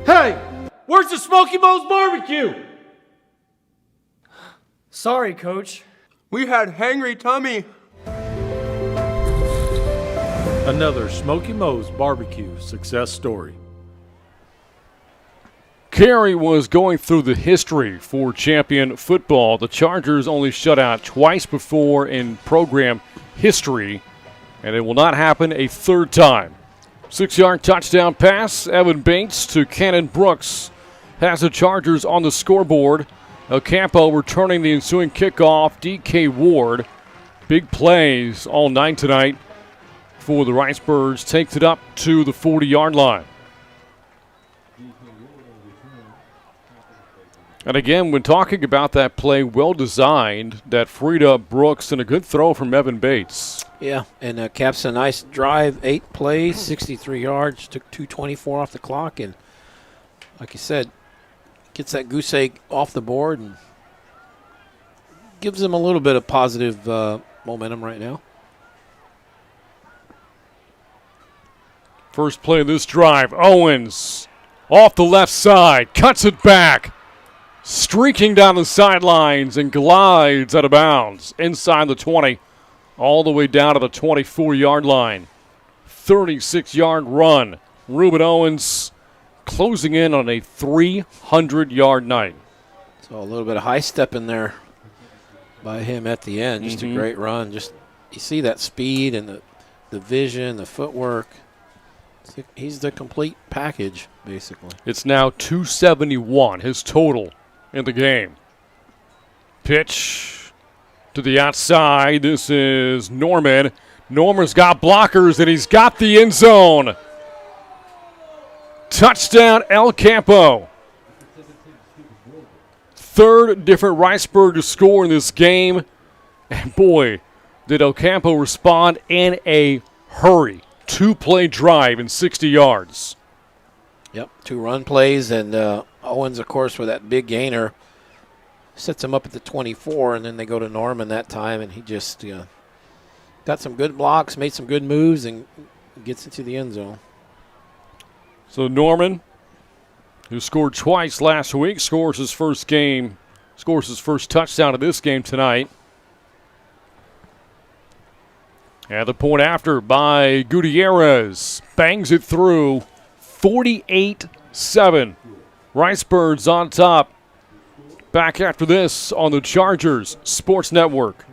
Hey, where's the Smoky Mo's Barbecue? Sorry, Coach. We had hangry tummy. Another Smoky Mo's Barbecue success story. Carey was going through the history for Champion football. The Chargers only shut out twice before in program history, and it will not happen a third time. 6-yard touchdown pass. Evan Bates to Cannon Brooks has the Chargers on the scoreboard. El Campo returning the ensuing kickoff. D.K. Ward. Big plays all night tonight for the Ricebirds. Takes it up to the 40-yard line. And again, when talking about that play, well designed, that freed up Brooks and a good throw from Evan Bates. Yeah, and caps a nice drive, 8 plays, 63 yards, took 2:24 off the clock, and like you said, gets that goose egg off the board and gives them a little bit of positive momentum right now. First play of this drive, Owens off the left side, cuts it back, streaking down the sidelines and glides out of bounds inside the 20, all the way down to the 24-yard line. 36-yard run. Reuben Owens closing in on a 300-yard night. So a little bit of high step in there by him at the end. Just a great run. Just you see that speed and the vision, the footwork. He's the complete package, basically. It's now 271, his total in the game. Pitch to the outside. This is Norman. Norman's got blockers, and he's got the end zone. Touchdown, El Campo. Third different Ricebird to score in this game. And boy, did El Campo respond in a hurry. 2-play drive in 60 yards. Yep, 2 run plays, and Owens, of course, with that big gainer, sets him up at the 24, and then they go to Norman that time, and he just got some good blocks, made some good moves, and gets into the end zone. So Norman, who scored twice last week, scores his first touchdown of this game tonight. And the point after by Gutierrez. Bangs it through. 48-7. Ricebirds on top. Back after this on the Chargers Sports Network.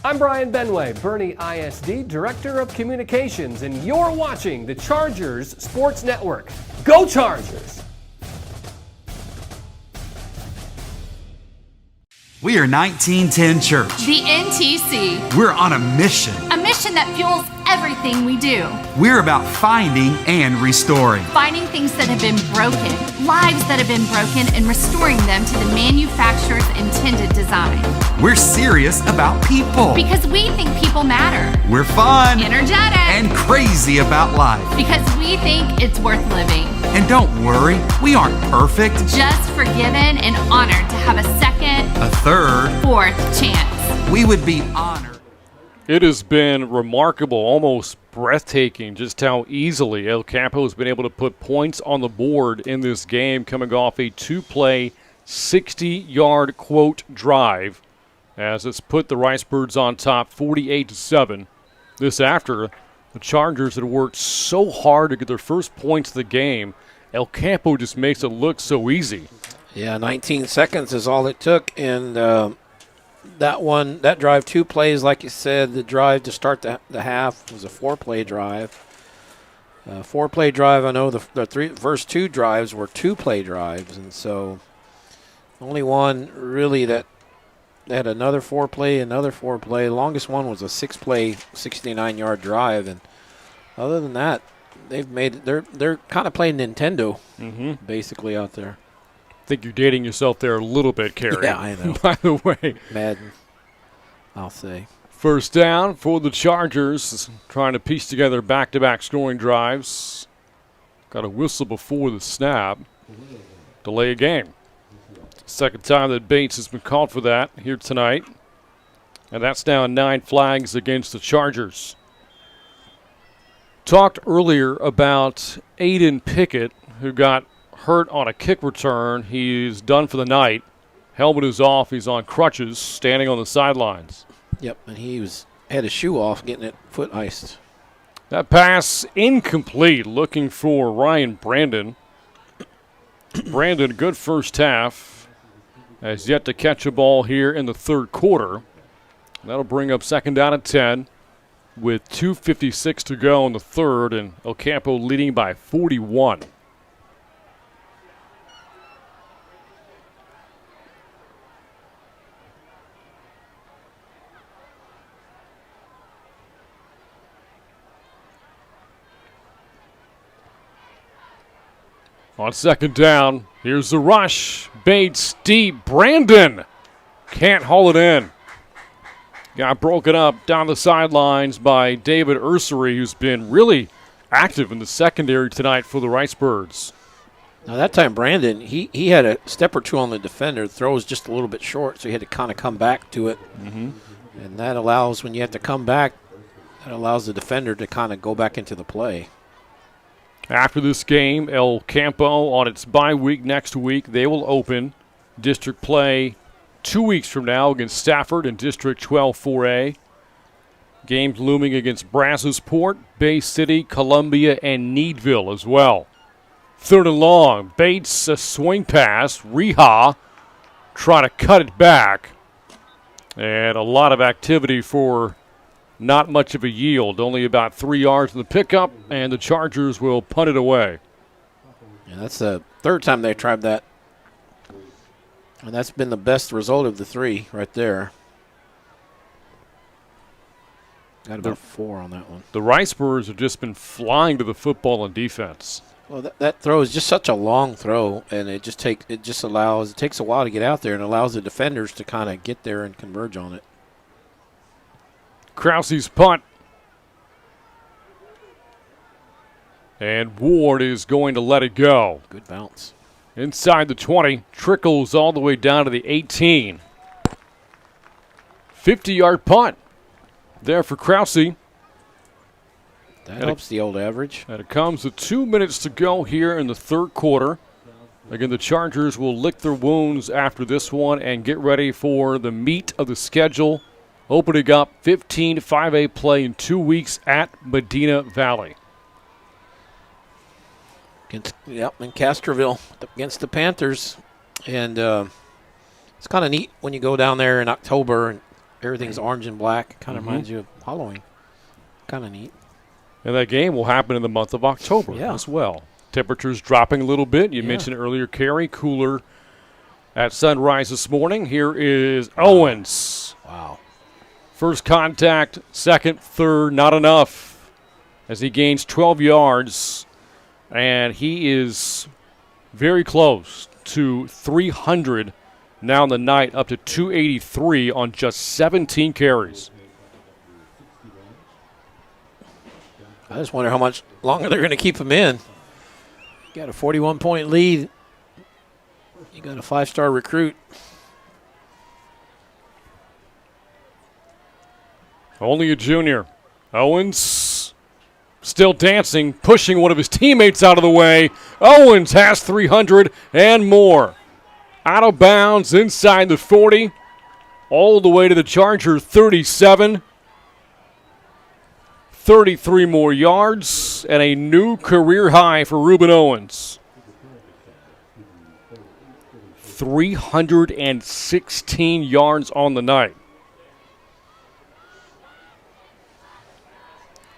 I'm Brian Benway, Boerne ISD Director of Communications, and you're watching the Chargers Sports Network. Go Chargers! We are 1910 Church. The NTC. We're on a mission. A mission that fuels everything we do. We're about finding and restoring. Finding things that have been broken, lives that have been broken, and restoring them to the manufacturer's intended design. We're serious about people. Because we think people matter. We're fun. Energetic. And crazy about life. Because we think it's worth living. And don't worry, we aren't perfect. Just forgiven and honored to have a second, a third, fourth chance. We would be honored. It has been remarkable, almost breathtaking, just how easily El Campo has been able to put points on the board in this game, coming off a 2-play, 60-yard quote drive, as it's put the Ricebirds on top 48-7. This after the Chargers had worked so hard to get their first points of the game. El Campo just makes it look so easy. Yeah, 19 seconds is all it took, and that drive, 2 plays, like you said, the drive to start the half was a 4-play drive. 4-play drive, I know the first 2 drives were 2-play drives, and so only one really that had another 4-play, another 4-play. The longest one was a 6-play, 69-yard drive, and other than that, they're kind of playing Nintendo, basically out there. I think you're dating yourself there a little bit, Kerry. Yeah, I know. By the way. Madden, I'll say. First down for the Chargers, trying to piece together back-to-back scoring drives. Got a whistle before the snap. Delay a game. Second time that Bates has been called for that here tonight. And that's now 9 flags against the Chargers. Talked earlier about Aiden Pickett, who got hurt on a kick return. He's done for the night. Helmet is off. He's on crutches, standing on the sidelines. Yep, and he had his shoe off, getting it foot iced. That pass incomplete, looking for Ryan Brandon. Brandon, good first half, has yet to catch a ball here in the third quarter. That'll bring up second down at 10 with 2:56 to go in the third, and El Campo leading by 41. On second down, here's the rush. Bates deep. Brandon can't haul it in. got broken up down the sidelines by David Ursery, who's been really active in the secondary tonight for the Ricebirds. Now that time, Brandon, he had a step or two on the defender. The throw was just a little bit short, so he had to kind of come back to it. Mm-hmm. And that allows, when you have to come back, that allows the defender to kind of go back into the play. After this game, El Campo on its bye week next week, they will open district play 2 weeks from now against Stafford in District 12 4A. Games looming against Brazosport, Bay City, Columbia, and Needville as well. 3rd and long. Bates, a swing pass. Reha trying to cut it back. And a lot of activity for not much of a yield. Only about 3 yards in the pickup, and the Chargers will punt it away. Yeah, that's the third time they tried that. And that's been the best result of the 3 right there. Got about 4 on that one. The Ricebirds have just been flying to the football on defense. Well, that throw is just such a long throw, and it takes a while to get out there, and allows the defenders to kind of get there and converge on it. Krause's punt. And Ward is going to let it go. Good bounce. Inside the 20, trickles all the way down to the 18. 50-yard punt there for Krause. That helps the old average. And it comes with 2 minutes to go here in the third quarter. Again, the Chargers will lick their wounds after this one and get ready for the meat of the schedule. Opening up 15 5A play in 2 weeks at Medina Valley. In Castroville against the Panthers. And it's kind of neat when you go down there in October and everything's orange and black. It kind of reminds you of Halloween. Kind of neat. And that game will happen in the month of October as well. Temperatures dropping a little bit. You mentioned earlier, Carey, cooler at sunrise this morning. Here is Owens. Wow. First contact, second, third, not enough as he gains 12 yards. And he is very close to 300 now in the night, up to 283 on just 17 carries. I just wonder how much longer they're going to keep him in. You got a 41-point lead. You got a 5-star recruit. Only a junior. Owens still dancing, pushing one of his teammates out of the way. Owens has 300 and more. Out of bounds inside the 40, all the way to the Charger 37. 33 more yards and a new career high for Reuben Owens. 316 yards on the night.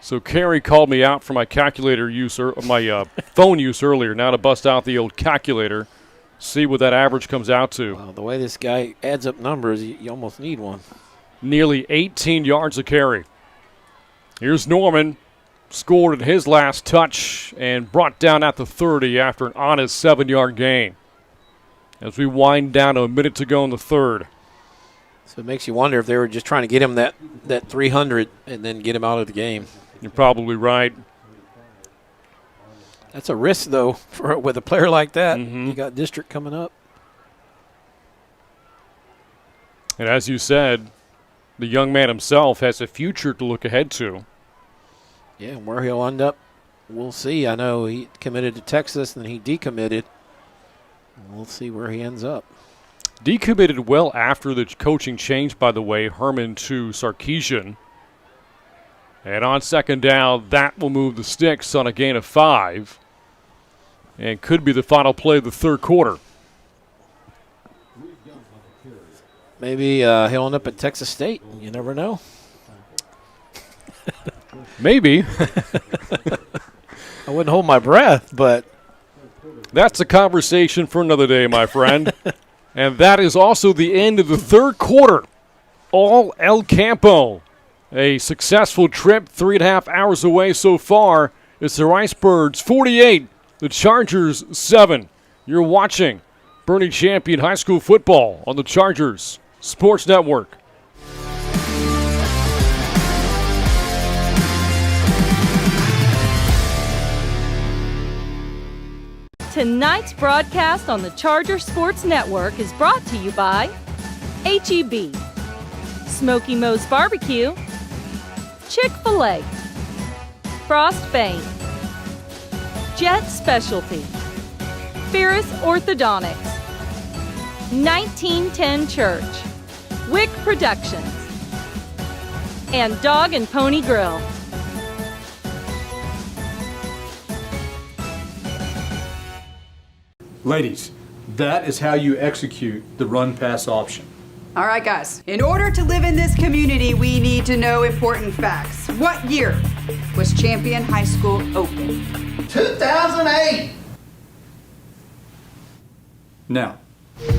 So Carey called me out for my calculator use, or my phone use earlier. Now to bust out the old calculator, see what that average comes out to. Wow, the way this guy adds up numbers, you almost need one. Nearly 18 yards a carry. Here's Norman, scored at his last touch and brought down at the 30 after an honest 7-yard gain. As we wind down to a minute to go in the third. So it makes you wonder if they were just trying to get him that 300 and then get him out of the game. You're probably right. That's a risk, though, with a player like that. You got district coming up. And as you said, the young man himself has a future to look ahead to. Yeah, where he'll end up, we'll see. I know he committed to Texas and he decommitted. We'll see where he ends up. Decommitted well after the coaching change, by the way, Herman to Sarkeesian. And on second down, that will move the sticks on a gain of 5. And could be the final play of the third quarter. Maybe he'll end up at Texas State. You never know. Maybe. I wouldn't hold my breath, but. That's a conversation for another day, my friend. And that is also the end of the third quarter. All El Campo. A successful trip, 3.5 hours away so far. It's the Ricebirds 48, the Chargers 7. You're watching Boerne Champion High School Football on the Chargers Sports Network. Tonight's broadcast on the Charger Sports Network is brought to you by H-E-B, Smoky Moe's Barbecue, Chick-fil-A, Frost Bank, Jet Specialty, Ferris Orthodontics, 1910 Church, Wick Productions, and Dog and Pony Grill. Ladies, that is how you execute the run-pass option. All right, guys. In order to live in this community, we need to know important facts. What year was Champion High School open? 2008. Now,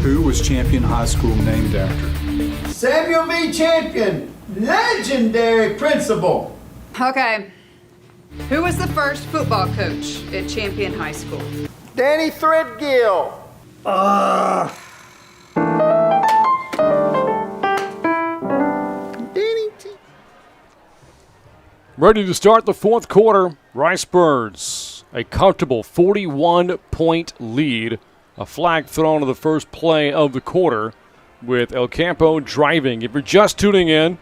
who was Champion High School named after? Samuel V. Champion, legendary principal. Okay. Who was the first football coach at Champion High School? Danny Threadgill. Ready to start the fourth quarter. Ricebirds, a comfortable 41-point lead. A flag thrown to the first play of the quarter with El Campo driving. If you're just tuning in,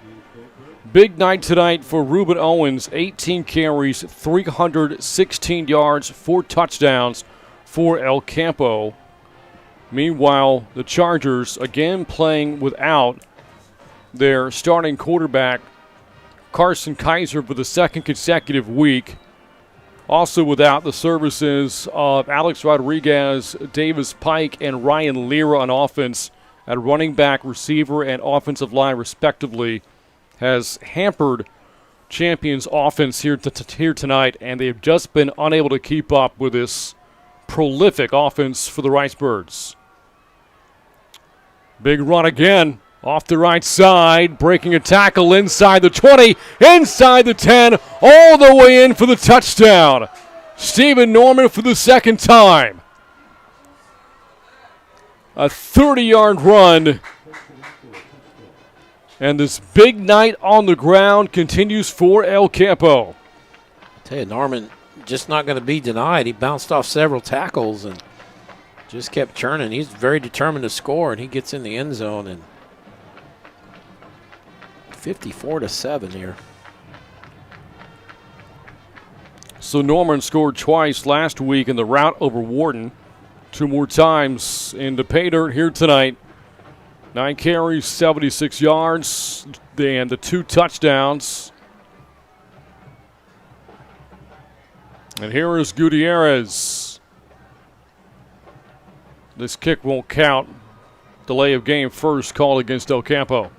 big night tonight for Reuben Owens. 18 carries, 316 yards, 4 touchdowns for El Campo. Meanwhile, the Chargers again playing without their starting quarterback, Carson Kaiser, for the second consecutive week. Also without the services of Alex Rodriguez, Davis Pike, and Ryan Lira on offense at running back, receiver, and offensive line respectively, has hampered Champion's offense here tonight, and they've just been unable to keep up with this prolific offense for the Ricebirds. Big run again. Off the right side, breaking a tackle inside the 20, inside the 10, all the way in for the touchdown. Stephen Norman for the second time. A 30-yard run. And this big night on the ground continues for El Campo. I tell you, Norman just not going to be denied. He bounced off several tackles and just kept churning. He's very determined to score, and he gets in the end zone. And 54-7 here. So Norman scored twice last week in the rout over Wharton. 2 more times in the pay dirt here tonight. 9 carries, 76 yards, and the 2 touchdowns. And here is Gutierrez. This kick won't count. Delay of game first called against El Campo.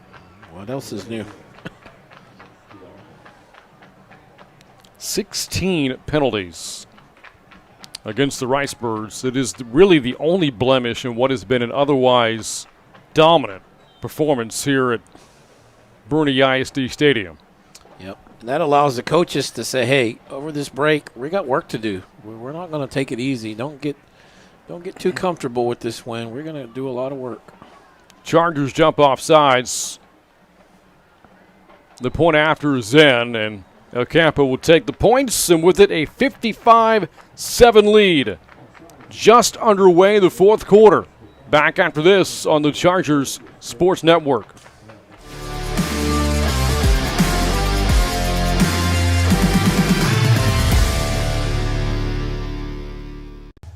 What else is new? 16 penalties against the Ricebirds. It is really the only blemish in what has been an otherwise dominant performance here at Boerne ISD Stadium. Yep. And that allows the coaches to say, hey, over this break, we got work to do. We're not going to take it easy. Don't get too comfortable with this win. We're going to do a lot of work. Chargers jump off sides. The point after is in, and El Campo will take the points, and with it a 55-7 lead. Just underway the fourth quarter. Back after this on the Chargers Sports Network.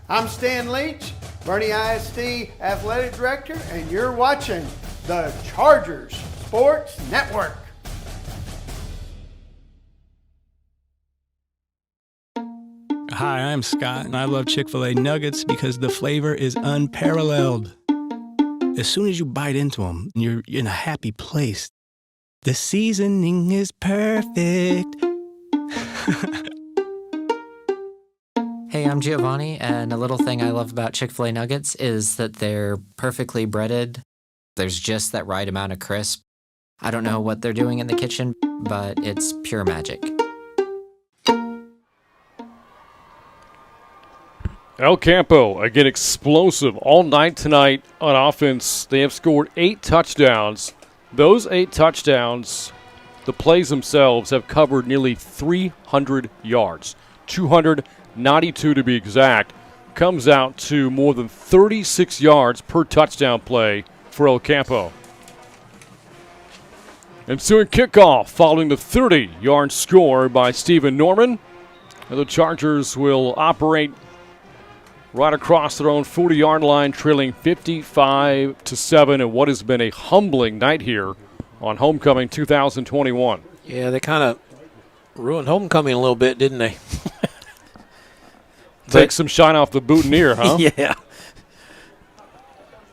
I'm Stan Leach, Boerne ISD Athletic Director, and you're watching the Chargers Sports Network. Hi, I'm Scott, and I love Chick-fil-A nuggets because the flavor is unparalleled. As soon as you bite into them, you're in a happy place. The seasoning is perfect. Hey, I'm Giovanni, and a little thing I love about Chick-fil-A nuggets is that they're perfectly breaded. There's just that right amount of crisp. I don't know what they're doing in the kitchen, but it's pure magic. El Campo, again, explosive all night tonight on offense. They have scored 8 touchdowns. Those 8 touchdowns, the plays themselves, have covered nearly 300 yards. 292 to be exact. comes out to more than 36 yards per touchdown play for El Campo. Ensuing kickoff following the 30-yard score by Stephen Norman. And the Chargers will operate right across their own 40-yard line, trailing 55-7 in what has been a humbling night here on Homecoming 2021. Yeah, they kind of ruined Homecoming a little bit, didn't they? Take some shine off the boutonniere, huh? Yeah.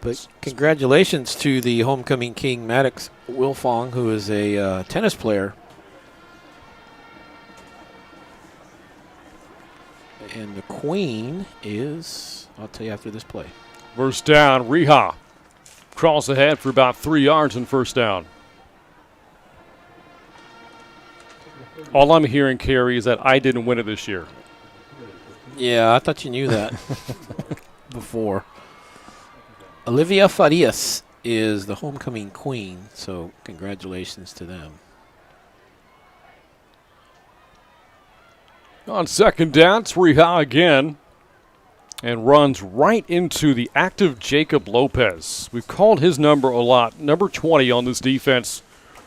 But congratulations to the Homecoming King, Maddox Wilfong, who is a tennis player. And the queen is, I'll tell you after this play. First down, Reha crawls ahead for about 3 yards in first down. All I'm hearing, Kerry, is that I didn't win it this year. Yeah, I thought you knew that before. Olivia Farias is the homecoming queen, so congratulations to them. On second down, it's Reha again and runs right into the active Jacob Lopez. We've called his number a lot, number 20 on this defense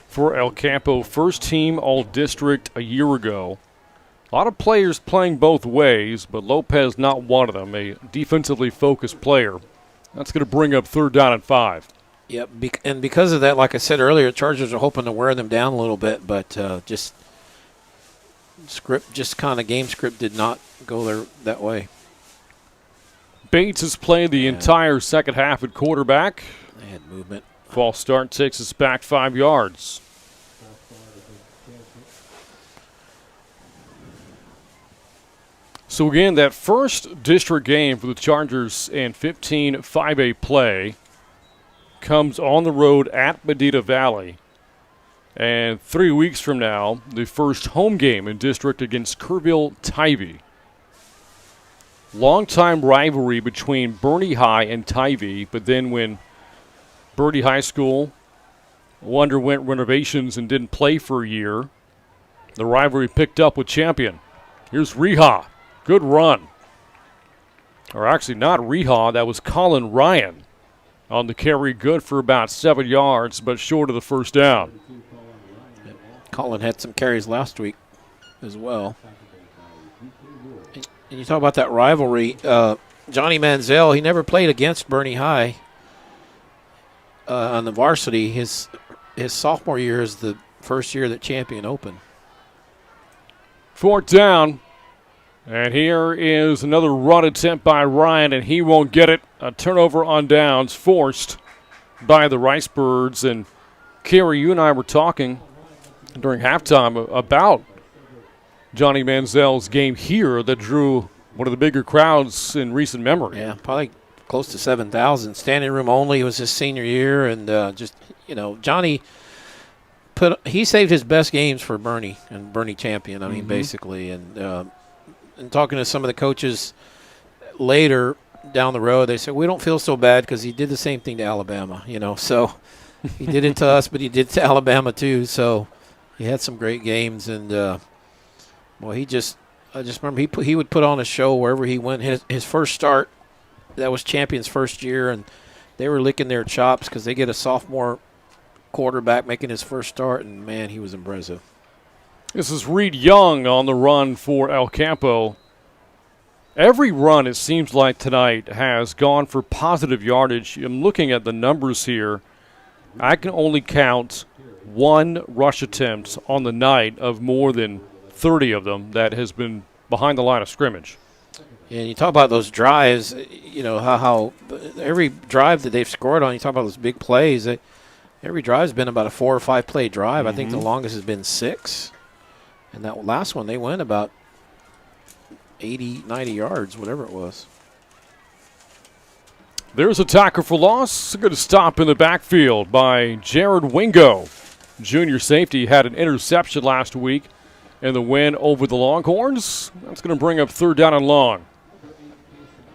for El Campo, first team All-District a year ago. A lot of players playing both ways, but Lopez not one of them, a defensively focused player. That's going to bring up third down and 5. Yep, and because of that, like I said earlier, Chargers are hoping to wear them down a little bit, but game script did not go there that way. Bates has played the entire second half at quarterback. They had movement. False start takes us back 5 yards. So again, that first district game for the Chargers in 15 5A play comes on the road at Medina Valley. And 3 weeks from now, the first home game in district against Kerrville-Tivy. Long-time rivalry between Boerne High and Tivy, but then when Boerne High School underwent renovations and didn't play for a year, the rivalry picked up with Champion. Here's Reha. Good run. Or actually not Reha, that was Colin Ryan on the carry, good for about 7 yards, but short of the first down. Colin had some carries last week as well. And you talk about that rivalry. Johnny Manziel, he never played against Boerne High on the varsity. His sophomore year is the first year that Champion opened. Fourth down. And here is another run attempt by Ryan, and he won't get it. A turnover on downs forced by the Ricebirds. And Kerry, you and I were talking during halftime about Johnny Manziel's game here that drew one of the bigger crowds in recent memory. Yeah, probably close to 7,000. Standing room only. It was his senior year, and Johnny he saved his best games for Boerne and Boerne Champion. I mean, basically, and talking to some of the coaches later down the road, they said we don't feel so bad because he did the same thing to Alabama. So he did it to us, but he did it to Alabama too. So he had some great games, and I just remember he would put on a show wherever he went. His first start, that was Champion's first year, and they were licking their chops because they get a sophomore quarterback making his first start, and man, he was impressive. This is Reed Young on the run for El Campo. Every run, it seems like tonight, has gone for positive yardage. I'm looking at the numbers here. I can only count one rush attempt on the night of more than 30 of them that has been behind the line of scrimmage. And you talk about those drives, how every drive that they've scored on, you talk about those big plays. Every drive's been about a 4 or 5 play drive. I think the longest has been 6. And that last one, they went about 80, 90 yards, whatever it was. There's a tackle for loss. A good stop in the backfield by Jared Wingo. Junior safety had an interception last week in the win over the Longhorns. That's going to bring up third down and long.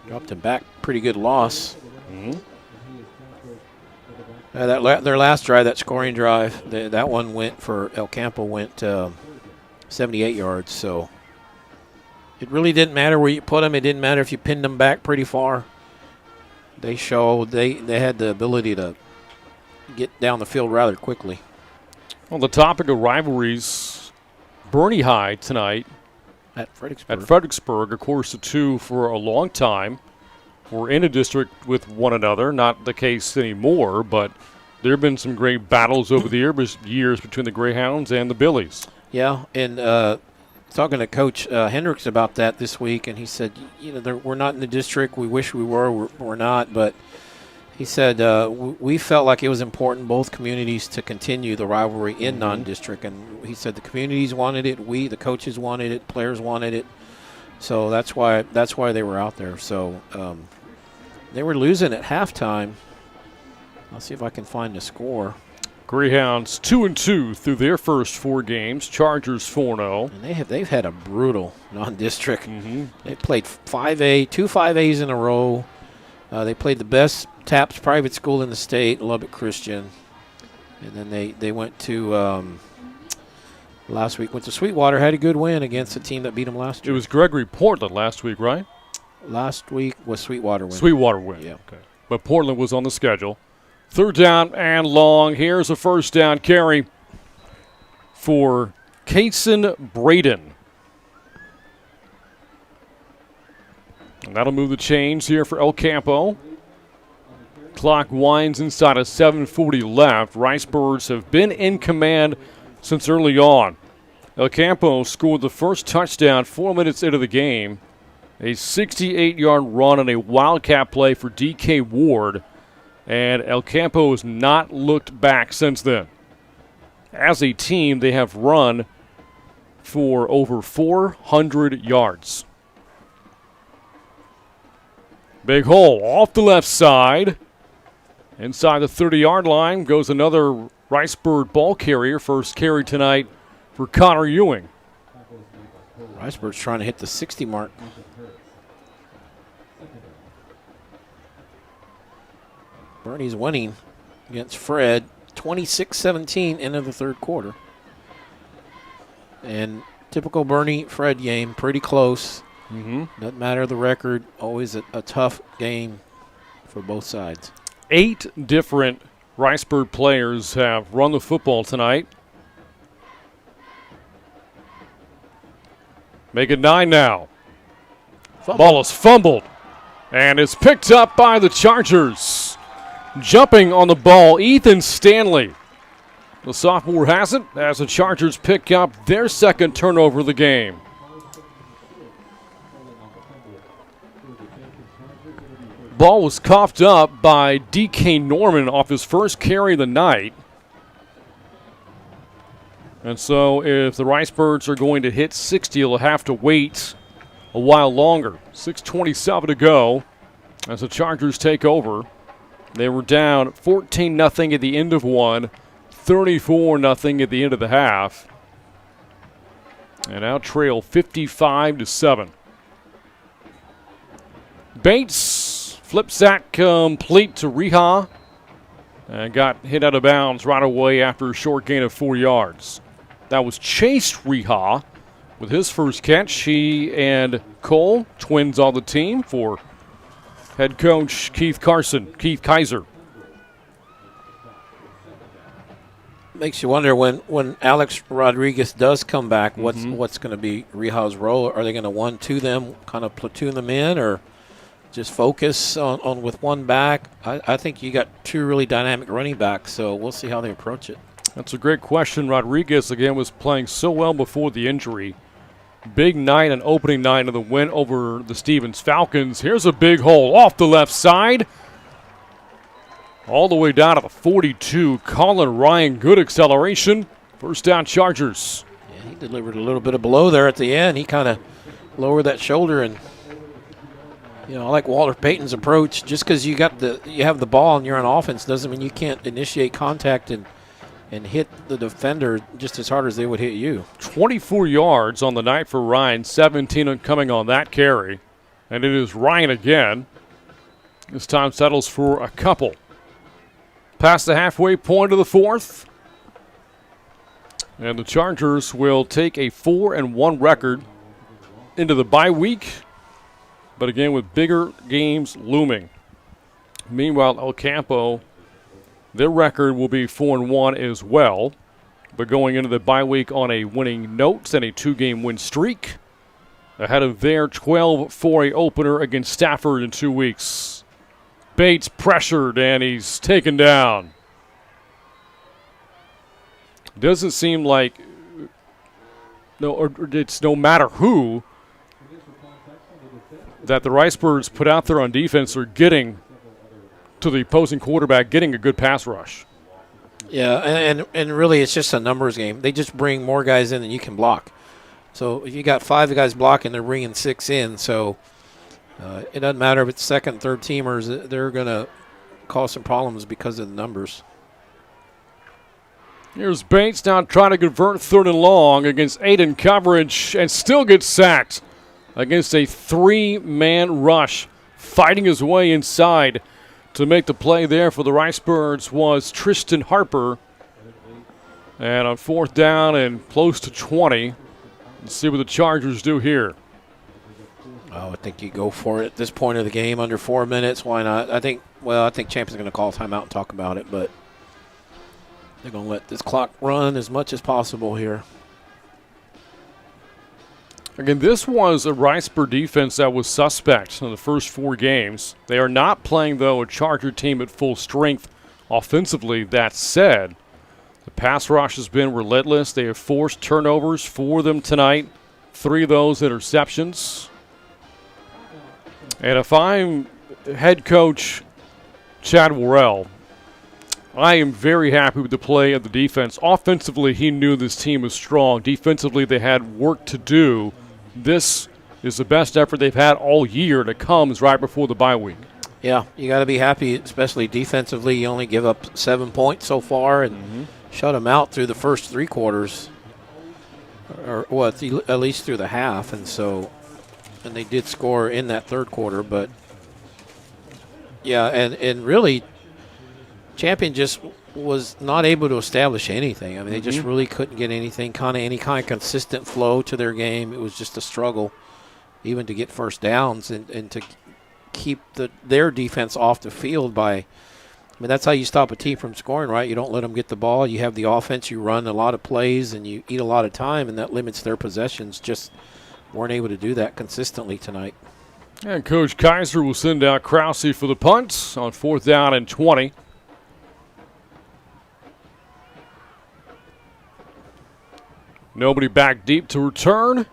Dropped him back. Pretty good loss. Their last drive, that scoring drive, that one went for El Campo, went 78 yards. So It really didn't matter where you put them. It didn't matter if you pinned them back pretty far. They showed they had the ability to get down the field rather quickly. On the topic of rivalries, Boerne High tonight at Fredericksburg. Of course, the two for a long time were in a district with one another. Not the case anymore, but there have been some great battles over the years between the Greyhounds and the Billies. Yeah, and talking to Coach Hendricks about that this week, and he said, we're not in the district. We wish we were. We're not. But he said we felt like it was important, both communities, to continue the rivalry in non-district. And he said the communities wanted it. The coaches wanted it. Players wanted it. So that's why they were out there. So they were losing at halftime. I'll see if I can find the score. Greyhounds 2-2 through their first 4 games. Chargers 4-0. And they've had a brutal non-district. They played 5A, 2 5As in a row. They played the best TAPS private school in the state, Lubbock Christian. And then they went to last week. Went to Sweetwater, had a good win against a team that beat them last year. It was Gregory Portland last week, right? Last week was Sweetwater win. Sweetwater win. Yeah. Okay. But Portland was on the schedule. 3rd down and long. Here's a first down carry for Kason Braden. And that'll move the chains here for El Campo. Clock winds inside of 7:40 left. Ricebirds have been in command since early on. El Campo scored the first touchdown 4 minutes into the game. A 68-yard run and a wildcat play for D.K. Ward. And El Campo has not looked back since then. As a team, they have run for over 400 yards. Big hole off the left side. Inside the 30-yard line goes another Ricebird ball carrier. First carry tonight for Connor Ewing. Ricebird's trying to hit the 60 mark. Boerne's winning against Fred, 26-17 into the third quarter. And typical Boerne-Fred game, pretty close. Doesn't matter the record, always a tough game for both sides. 8 different Ricebird players have run the football tonight. Make it 9 now. Ball is fumbled, and it's picked up by the Chargers. Jumping on the ball, Ethan Stanley. The sophomore has it as the Chargers pick up their second turnover of the game. Ball was coughed up by D.K. Norman off his first carry of the night. And so if the Ricebirds are going to hit 60, they'll have to wait a while longer. 6:27 to go as the Chargers take over. They were down 14-0 at the end of one, 34-0 at the end of the half. And now trail 55-7. Bates flips that complete to Reha and got hit out of bounds right away after a short gain of 4 yards. That was Chase Reha with his first catch. He and Cole, twins on the team for head coach Keith Kaiser. Makes you wonder when Alex Rodriguez does come back, what's going to be Reha's role? Are they going to 1-2 them, kind of platoon them in, or just focus on with one back? I think you got 2 really dynamic running backs, so we'll see how they approach it. That's a great question. Rodriguez, again, was playing so well before the injury. Big night and opening night of the win over the Stevens Falcons. Here's a big hole off the left side. All the way down to the 42. Colin Ryan, good acceleration. First down, Chargers. Yeah, he delivered a little bit of blow there at the end. He kind of lowered that shoulder, and I like Walter Payton's approach. Just because you have the ball and you're on offense doesn't mean you can't initiate contact and hit the defender just as hard as they would hit you. 24 yards on the night for Ryan, 17 coming on that carry. And it is Ryan again. This time settles for a couple. Past the halfway point of the fourth. And the Chargers will take a 4-1 record into the bye week, but again with bigger games looming. Meanwhile, El Campo, their record will be 4-1 as well, but going into the bye week on a winning note and a 2-game win streak, ahead of their 12-4 opener against Stafford in 2 weeks. Bates pressured, and he's taken down. Doesn't seem like it's no matter who that the Ricebirds put out there on defense are getting to the opposing quarterback, getting a good pass rush. Yeah, and really it's just a numbers game. They just bring more guys in than you can block. So if you got 5 guys blocking, they're bringing 6 in. So it doesn't matter if it's second, third teamers. They're going to cause some problems because of the numbers. Here's Bates now trying to convert 3rd and long against 8 in coverage and still gets sacked against a 3-man rush. Fighting his way inside to make the play there for the Ricebirds was Tristan Harper. And on 4th down and close to 20. Let's see what the Chargers do here. Oh, I think you go for it at this point of the game, under 4 minutes. Why not? I think Champion's going to call a timeout and talk about it, but they're going to let this clock run as much as possible here. Again, this was a Ricebird defense that was suspect in the first 4 games. They are not playing, though, a Charger team at full strength offensively. That said, the pass rush has been relentless. They have forced turnovers for them tonight. 3 of those interceptions. And if I'm head coach Chad Worrell, I am very happy with the play of the defense. Offensively, he knew this team was strong. Defensively, they had work to do. This is the best effort they've had all year, and it comes right before the bye week. Yeah, you got to be happy, especially defensively. You only give up 7 points so far and shut them out through the first 3 quarters, or at least through the half. And they did score in that 3rd quarter, but yeah, and really, Champion just was not able to establish anything. I mean, they just really couldn't get anything, any kind of consistent flow to their game. It was just a struggle, even to get first downs and to keep their defense off the field that's how you stop a team from scoring, right? You don't let them get the ball. You have the offense. You run a lot of plays, and you eat a lot of time, and that limits their possessions. Just weren't able to do that consistently tonight. And Coach Kaiser will send out Krause for the punt on 4th down and 20. Nobody back deep to return.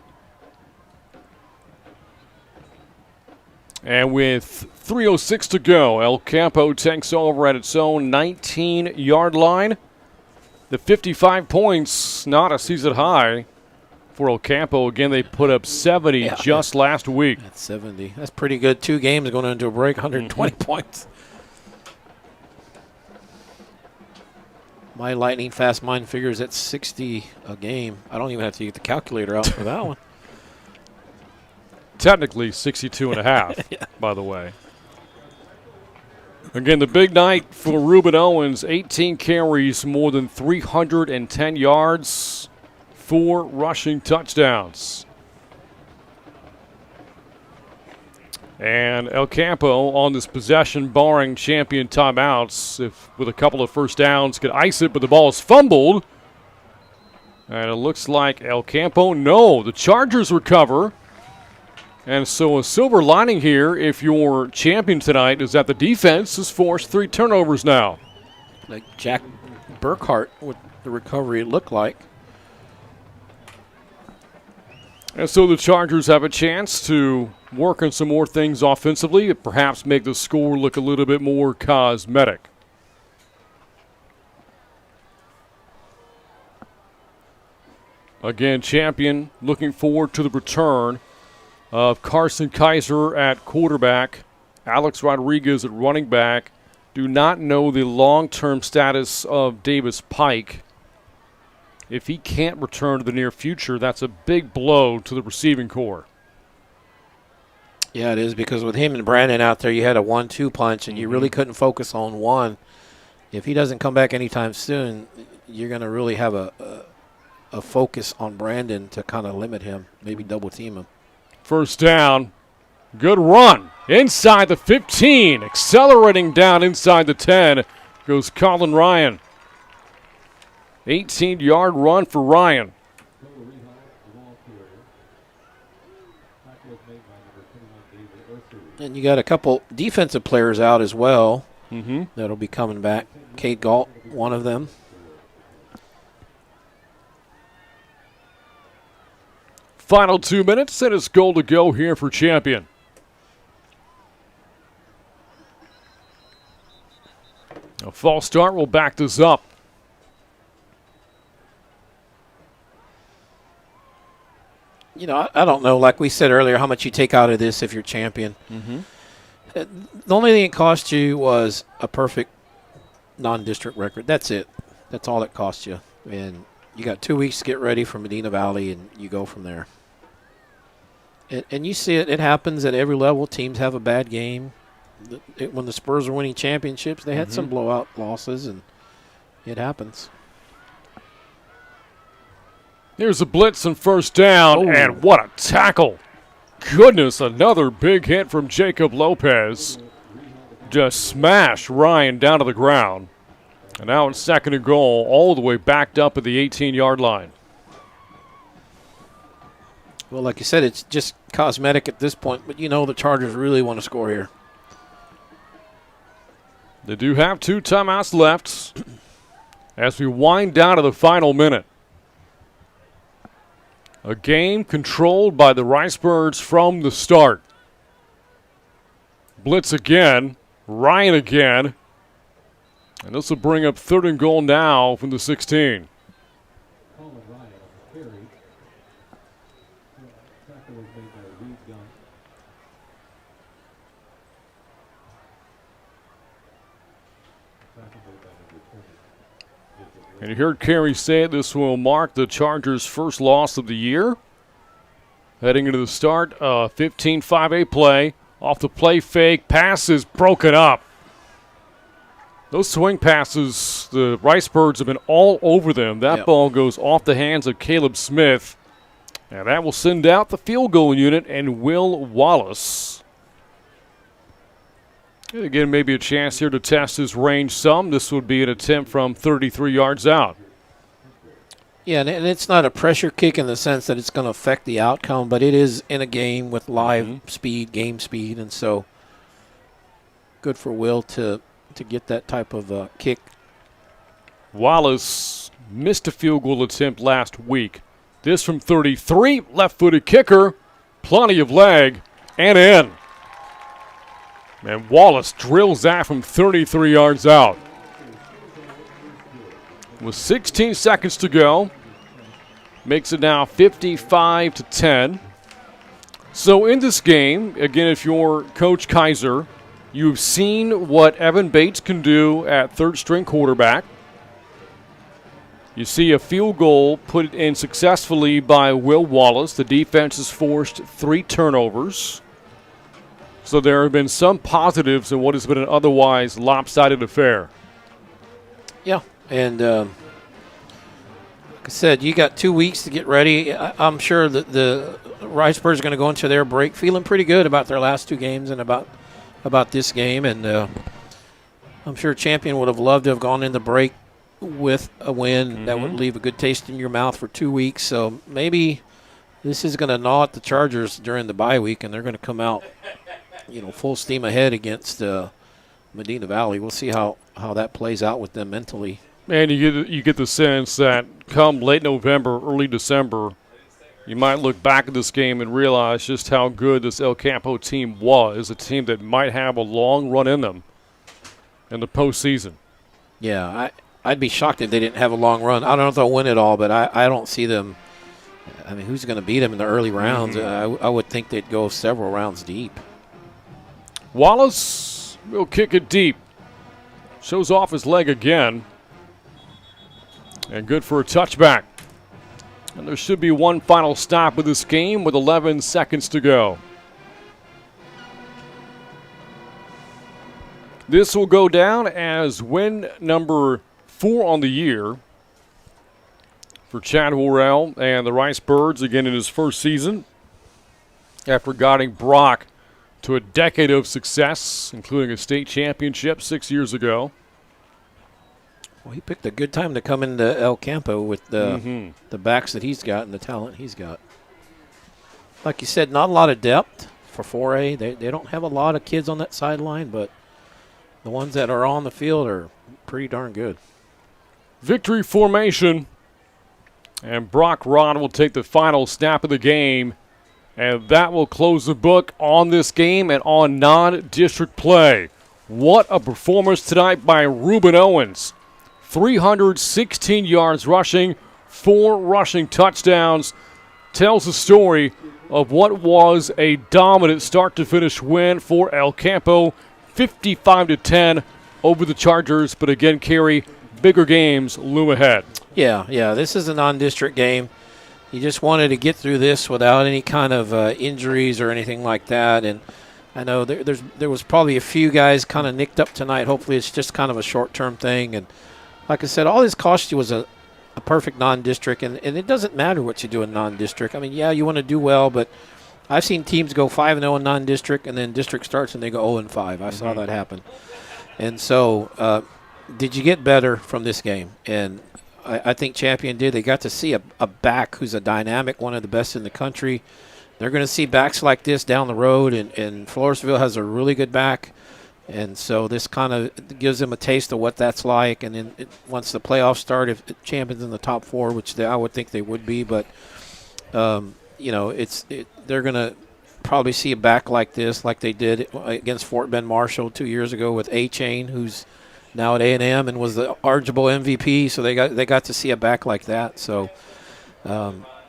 And with 3:06 to go, El Campo takes over at its own 19-yard line. The 55 points, not a season high for El Campo. Again, they put up 70 just last week. That's 70. That's pretty good. 2 games going into a break, 120 points. My lightning fast mind figures at 60 a game. I don't even have to get the calculator out for that one. Technically 62 and a half, by the way. Again, the big night for Ruben Owens, 18 carries, more than 310 yards, 4 rushing touchdowns. And El Campo on this possession, barring Champion timeouts, if with a couple of first downs, could ice it, but the ball is fumbled. And it looks like El Campo, no, the Chargers recover. And so a silver lining here, if you're Champion tonight, is that the defense has forced 3 turnovers now. Like Jack Burkhart, what the recovery looked like. And so the Chargers have a chance to work on some more things offensively, perhaps make the score look a little bit more cosmetic. Again, Champion looking forward to the return of Carson Kaiser at quarterback, Alex Rodriguez at running back. Do not know the long-term status of Davis Pike. If he can't return to the near future, that's a big blow to the receiving corps. Yeah, it is, because with him and Brandon out there, you had a 1-2 punch, and you really couldn't focus on one. If he doesn't come back anytime soon, you're going to really have a focus on Brandon to kind of limit him, maybe double team him. First down. Good run. Inside the 15. Accelerating down inside the 10 goes Colin Ryan. 18-yard run for Ryan. And you got a couple defensive players out as well that'll be coming back. Cade Galt, one of them. Final 2 minutes, and it's goal to go here for Champion. A false start will back this up. You know, I don't know, like we said earlier, how much you take out of this if you're Champion. The only thing it cost you was a perfect non-district record. That's it. That's all it cost you. And you got 2 weeks to get ready for Medina Valley, and you go from there. And you see it. It happens at every level. Teams have a bad game. When the Spurs are winning championships, they had some blowout losses, and it happens. Here's a blitz and first down, and what a tackle. Goodness, another big hit from Jacob Lopez. Just smashed Ryan down to the ground. And now it's second and goal, all the way backed up at the 18-yard line. Well, like you said, it's just cosmetic at this point, but you know the Chargers really want to score here. They do have 2 timeouts left as we wind down to the final minute. A game controlled by the Ricebirds from the start. Blitz again. Ryan again. And this will bring up third and goal now from the 16. And you heard Carey say this will mark the Chargers' first loss of the year. Heading into the start, 15-5-8 play. Off the play fake, pass is broken up. Those swing passes, the Ricebirds have been all over them. That ball goes off the hands of Caleb Smith. And that will send out the field goal unit and Will Wallace. And again, maybe a chance here to test his range some. This would be an attempt from 33 yards out. Yeah, and it's not a pressure kick in the sense that it's going to affect the outcome, but it is in a game with live speed, game speed, and so good for Will to get that type of kick. Wallace missed a field goal attempt last week. This from 33, left-footed kicker, plenty of leg, and in. And Wallace drills that from 33 yards out. With 16 seconds to go, makes it now 55-10. So in this game, again, if you're Coach Kaiser, you've seen what Evan Bates can do at third-string quarterback. You see a field goal put in successfully by Will Wallace. The defense has forced 3 turnovers. So there have been some positives in what has been an otherwise lopsided affair. Yeah, and like I said, you got 2 weeks to get ready. I'm sure that the Ricebirds are going to go into their break feeling pretty good about their last 2 games and about this game. And I'm sure Champion would have loved to have gone in the break with a win. That would leave a good taste in your mouth for 2 weeks. So maybe this is going to gnaw at the Chargers during the bye week, and they're going to come out, full steam ahead against Medina Valley. We'll see how that plays out with them mentally. And you get the sense that come late November, early December, you might look back at this game and realize just how good this El Campo team was, a team that might have a long run in them in the postseason. Yeah, I'd be shocked if they didn't have a long run. I don't know if they'll win it all, but I don't see them. I mean, who's going to beat them in the early rounds? I would think they'd go several rounds deep. Wallace will kick it deep. Shows off his leg again. And good for a touchback. And there should be one final stop with this game with 11 seconds to go. This will go down as win number 4 on the year for Chad Worrell and the Ricebirds again in his first season. after guiding Brock to a decade of success, including a state championship 6 years ago. Well, he picked a good time to come into El Campo with the backs that he's got and the talent he's got. Like you said, not a lot of depth for 4A. They don't have a lot of kids on that sideline, but the ones that are on the field are pretty darn good. Victory formation, and Brock Rod will take the final snap of the game, and that will close the book on this game and on non-district play. What a performance tonight by Reuben Owens. 316 yards rushing, 4 rushing touchdowns. Tells the story of what was a dominant start-to-finish win for El Campo, 55-10 over the Chargers. But again, Kerry, bigger games loom ahead. Yeah, this is a non-district game. You just wanted to get through this without any kind of injuries or anything like that. And I know there was probably a few guys kind of nicked up tonight. Hopefully it's just kind of a short-term thing. And like I said, all this cost you was a perfect non-district. And it doesn't matter what you do in non-district. I mean, yeah, you want to do well, but I've seen teams go 5-0 in non-district, and then district starts and they go 0-5. I saw that happen. And so did you get better from this game? And I think Champion did. They got to see a back who's a dynamic, one of the best in the country. They're going to see backs like this down the road, and Floresville has a really good back. And so this kind of gives them a taste of what that's like. And then once the playoffs start, if Champion's in the top 4, which I would think they would be, but, they're going to probably see a back like this, like they did against Fort Bend Marshall 2 years ago with A-Chain, who's now at A&M and was the arguable MVP, so they got to see a back like that. So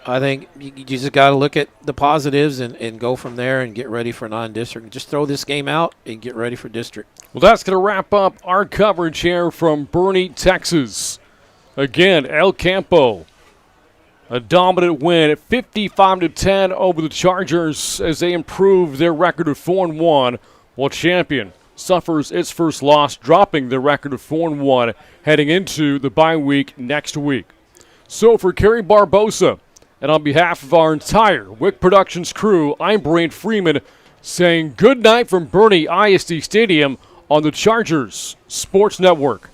I think you just got to look at the positives and go from there and get ready for non-district. Just throw this game out and get ready for district. Well, that's going to wrap up our coverage here from Boerne, Texas. Again, El Campo, a dominant win at 55-10 over the Chargers as they improve their record of 4-1, while Champion suffers its first loss, dropping their record of 4-1 heading into the bye week next week. So for Kerry Barbosa, and on behalf of our entire Wick Productions crew, I'm Brain Freeman saying good night from Boerne ISD Stadium on the Chargers Sports Network.